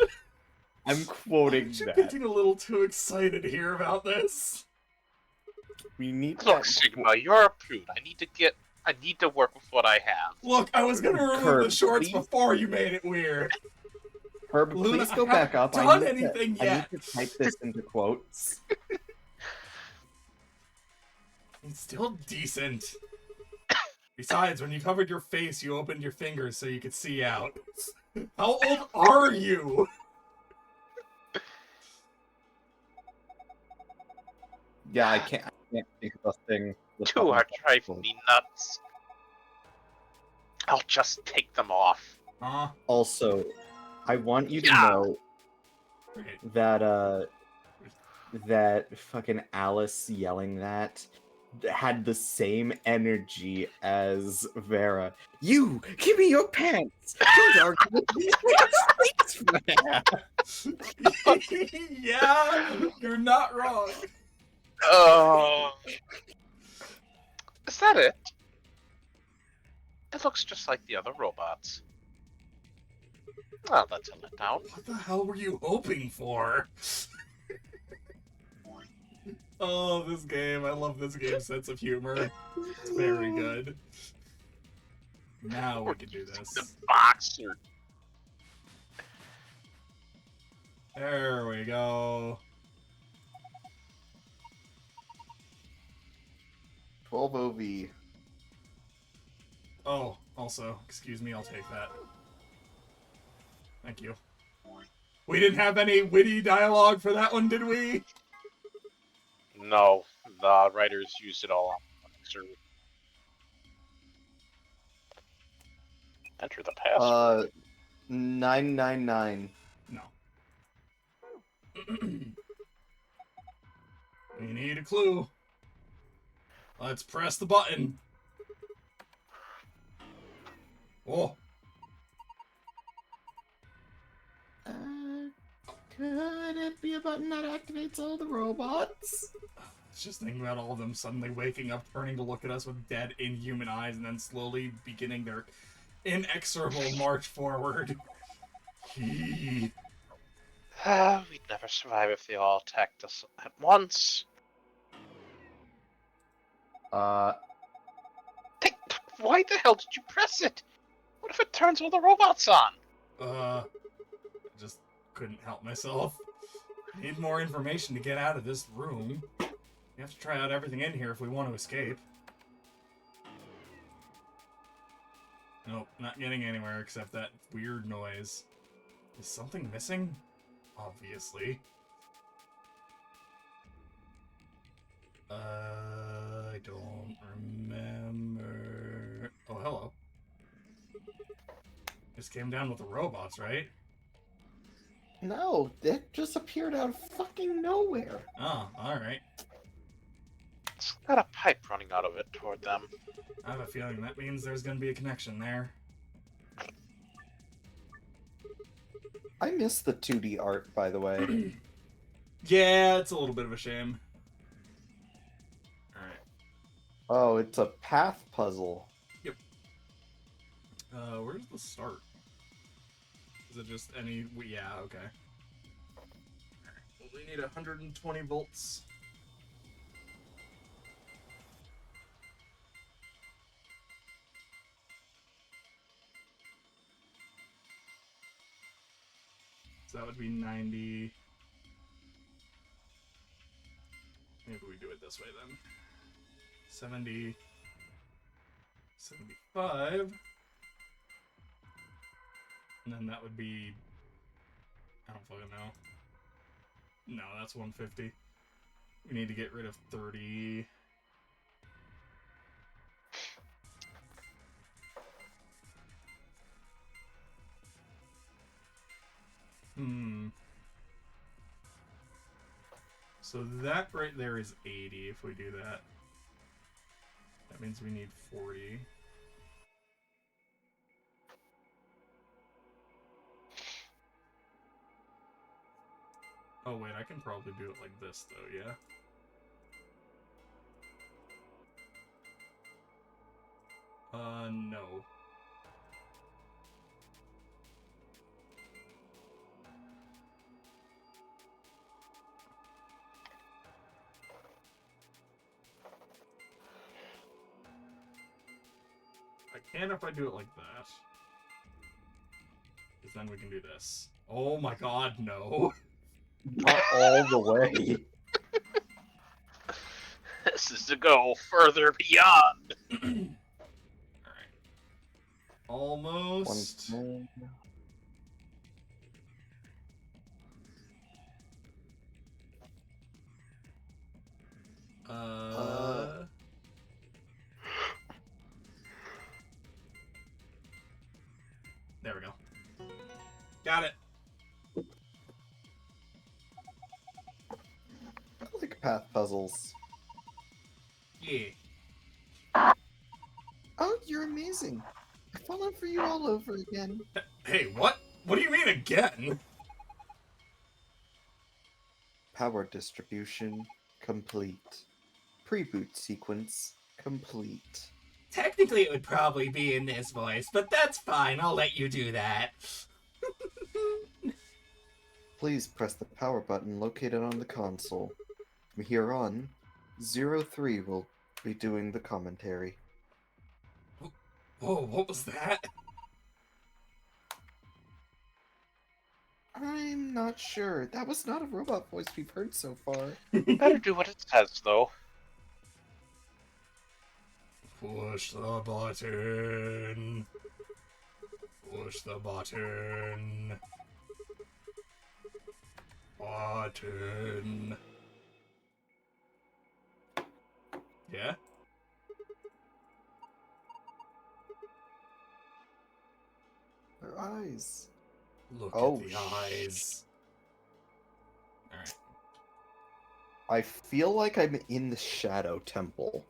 I'm quoting I'm that. getting a little too excited here about this. We need Look, that. Sigma, you're a prude. I need to work with what I have. Look, I was gonna remove the Curb, shorts please. before you made it weird. Herb, Luna, please go I back haven't up. done I anything yet. need to type this into quotes. It's still decent. Besides, when you covered your face, you opened your fingers so you could see out. How old are you? Yeah, I can't think of a thing. Two are driving me nuts. I'll just take them off. Huh? Also, I want you to Yeah. know Right. that fucking Alice yelling that had the same energy as Vera. You give me your pants. Don't argue with me. Yeah, you're not wrong. Oh. Is that it? It looks just like the other robots. Oh, that's a letdown. What the hell were you hoping for? Oh, this game. I love this game's sense of humor. It's very good. Now we can do The this. boxer. There we go. 12 OV. Oh, also, excuse me, I'll take that. Thank you. We didn't have any witty dialogue for that one, did we? No, the writers used it all on Boxer. Enter the password. 999. No. We need a clue. Let's press the button. Oh, Could it be a button that activates all the robots? it's just thinking about all of them suddenly waking up, turning to look at us with dead, inhuman eyes, and then slowly beginning their inexorable march forward. We'd never survive if they all attacked us at once. Uh, Why the hell did you press it? What if it turns all the robots on? Just couldn't help myself. Need more information to get out of this room. We have to try out everything in here if we want to escape. Nope, not getting anywhere except that weird noise. Is something missing? Obviously. I don't remember. Oh, hello. Just came down with the robots, right? No, that just appeared out of fucking nowhere. Oh, alright. It's got a pipe running out of it toward them. I have a feeling that means there's gonna be a connection there. I miss the 2D art, by the way. Yeah, it's a little bit of a shame. Alright. Oh, it's a path puzzle. Where's the start? Is it just any... Yeah, okay. Alright, well, we need 120 volts. So that would be 90... Maybe we do it this way then. 70... 75... And then that would be... I don't fucking know. No, that's 150. We need to get rid of 30... So that right there is 80 if we do that. That means we need 40. Oh wait, I can probably do it like this though, yeah? No. I can if I do it like that. Because then we can do this. Oh my god, no. Not all the way. This is to go further beyond. Alright. Almost. One There we go. Got it. I like path puzzles. Yeah. Oh, you're amazing. I've fallen for you all over again. Hey, what? What do you mean again? Power distribution complete. Pre-boot sequence complete. Technically, it would probably be in this voice, but that's fine. I'll let you do that. Please press the power button located on the console. From here on, 03 will be doing the commentary. Whoa, what was that? I'm not sure. That was not a robot voice we've heard so far. Better do what it says, though. Push the button. Push the button. Button. Yeah? Her eyes. Look Oh, at the eyes. Alright. I feel like I'm in the Shadow Temple.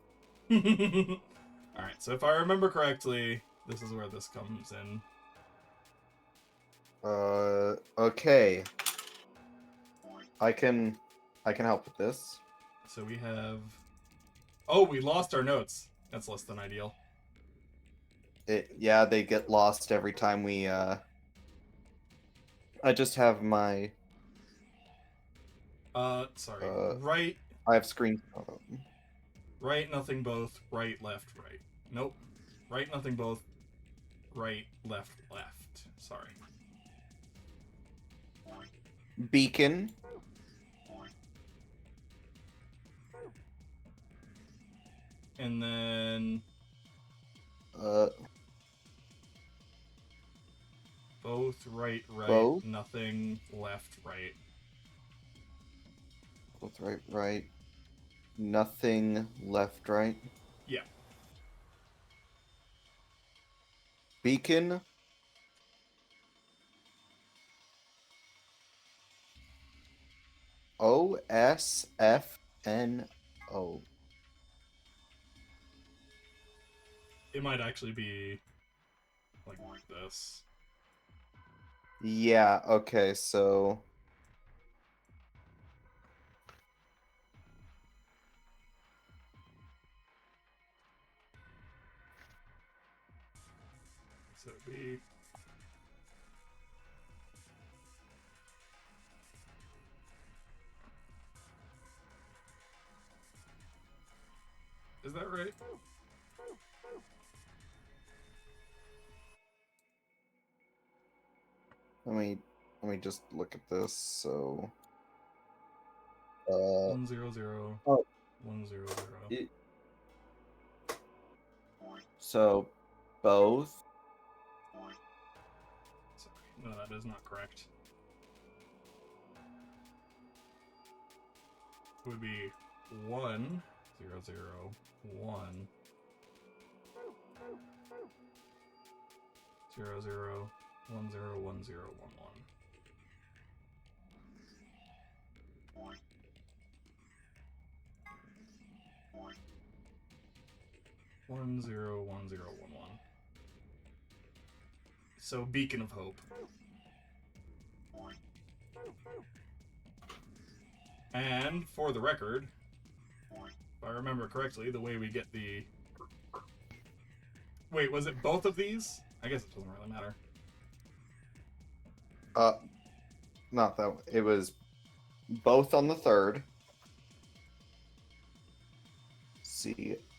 Alright, so if I remember correctly, this is where this comes in. Okay. I can help with this. So we have... Oh, we lost our notes. That's less than ideal. Yeah, they get lost every time we, I just have my... Sorry. Uh, Right, I have screen... right, nothing, both. Right, left, right. Nope. Right, nothing, both. Right, left, left. Sorry. Beacon. And then... Both, right, right, Both? nothing, left, right. Both right, right. Nothing left, right. Yeah. Beacon, OSFNO. It might actually be like this. Yeah, okay, so So it'd be Is that right? let me just look at this. So 100 oh. 100. it- so both Sorry. No, that is not correct. It would be 1 0 0 1 0 0 1 0 1 0 1 1. 1 0 1 0 1 1. So Beacon of Hope. And for the record, if I remember correctly, the way we get the... Wait, was it both of these? I guess it doesn't really matter. not that one. It was both on the 3rd.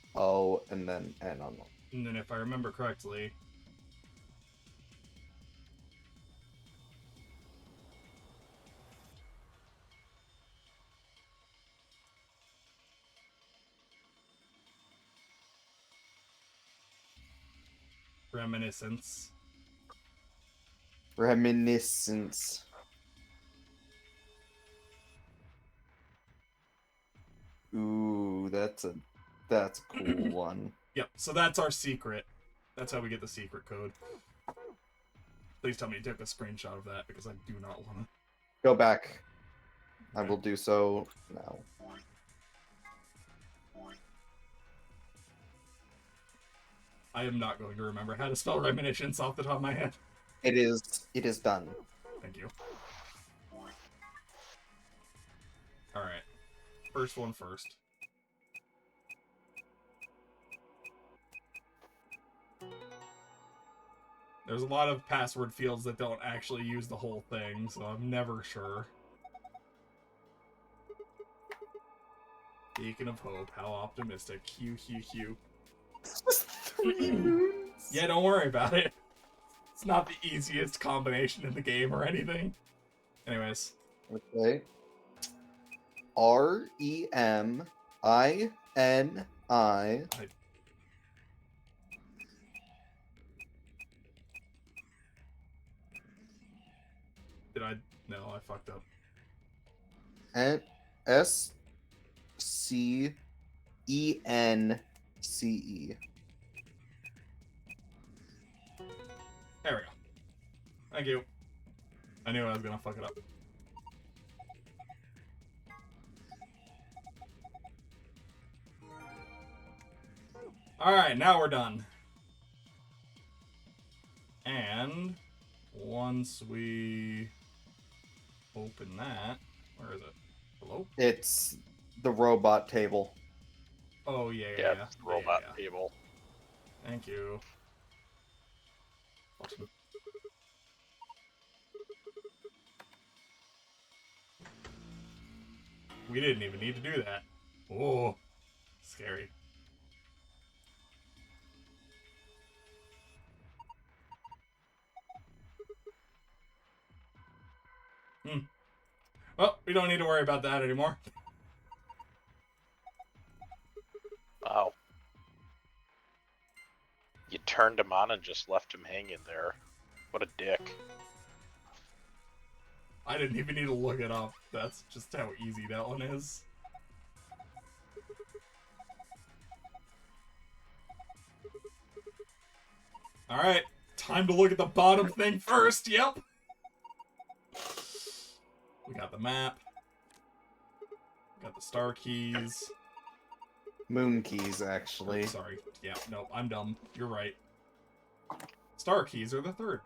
CO and then N on the... And then if I remember correctly... Reminiscence. Reminiscence. Ooh, that's a cool one. Yep, so that's our secret. That's how we get the secret code. Please tell me you took a screenshot of that, because I do not want to... Go back. I will do so now. I am not going to remember how to spell reminiscence off the top of my head. It is done. Thank you. Alright. First one first. There's a lot of password fields that don't actually use the whole thing, so I'm never sure. Beacon of Hope, how optimistic. Q. Yeah, don't worry about it. It's not the easiest combination in the game or anything. Anyways. Okay. REMINI. Did I? No, I fucked up. And SCENCE. There we go. Thank you. I knew I was gonna fuck it up. Alright, now we're done. And once we open that, where is it? Hello? It's the robot table. Oh, yeah. It's the robot table. Thank you. Awesome. We didn't even need to do that. Oh, scary. Well, we don't need to worry about that anymore. Wow. You turned him on and just left him hanging there. What a dick. I didn't even need to look it up. That's just how easy that one is. Alright, time to look at the bottom thing first, yep! We got the map. Got the star keys. Moon keys, actually. Sorry. Yeah, no, I'm dumb. You're right. Star keys are the third.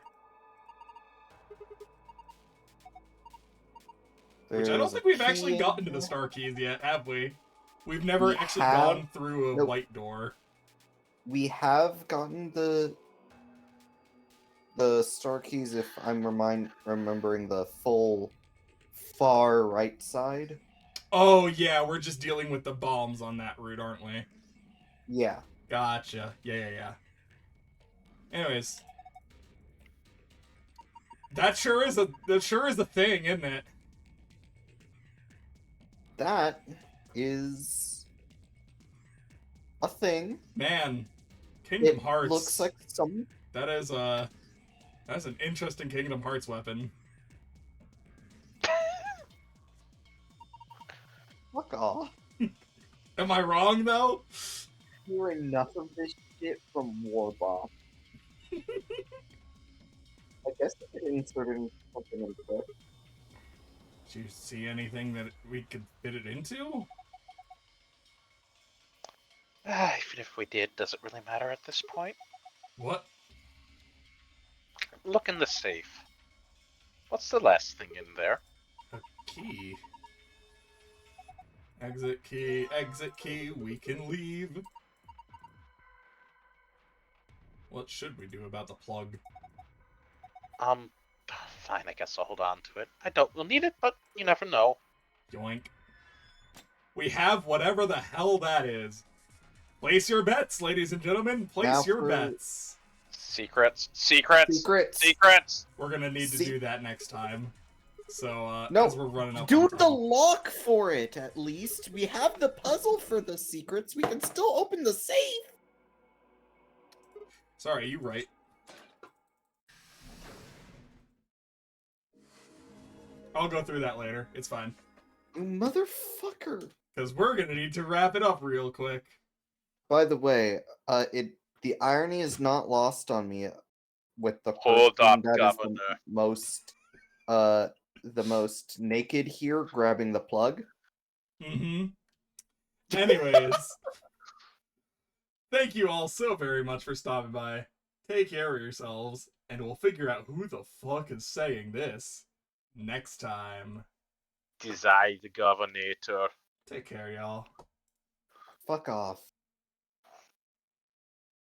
Which I don't There's think a we've key actually in gotten to here. the star keys yet, have we? We've never We actually have- gone through a Nope. white door. We have gotten the star keys if I'm remembering the full far right side. Oh, yeah, we're just dealing with the bombs on that route, aren't we? Yeah. Gotcha. Yeah. Anyways. That sure is a thing, isn't it? That is a thing. Man, Kingdom It Hearts. looks like some. That's an interesting Kingdom Hearts weapon. Fuck off. Am I wrong though? Hear enough of this shit from Warbomb. I guess I could insert something into there. Did you see anything that we could fit it into? Even if we did, does it really matter at this point? What? Look in the safe. What's the last thing in there? A key. Exit key, we can leave. What should we do about the plug? Fine, I guess I'll hold on to it. I doubt we'll need it, but you never know. Yoink. We have whatever the hell that is. Place your bets, ladies and gentlemen. Place Now your for- bets. Secrets. We're gonna need to do that next time. So, No, 'cause we're running up. do on the time. lock for it at least. We have the puzzle for the secrets. We can still open the safe. Sorry, you right. I'll go through that later. It's fine. Motherfucker. Because we're gonna need to wrap it up real quick. By the way, the irony is not lost on me with the Hold person up, that is Governor. the most naked here grabbing the plug. Mm-hmm. Anyways. Thank you all so very much for stopping by. Take care of yourselves, and we'll figure out who the fuck is saying this next time. Desire the Governator. Take care, y'all. Fuck off.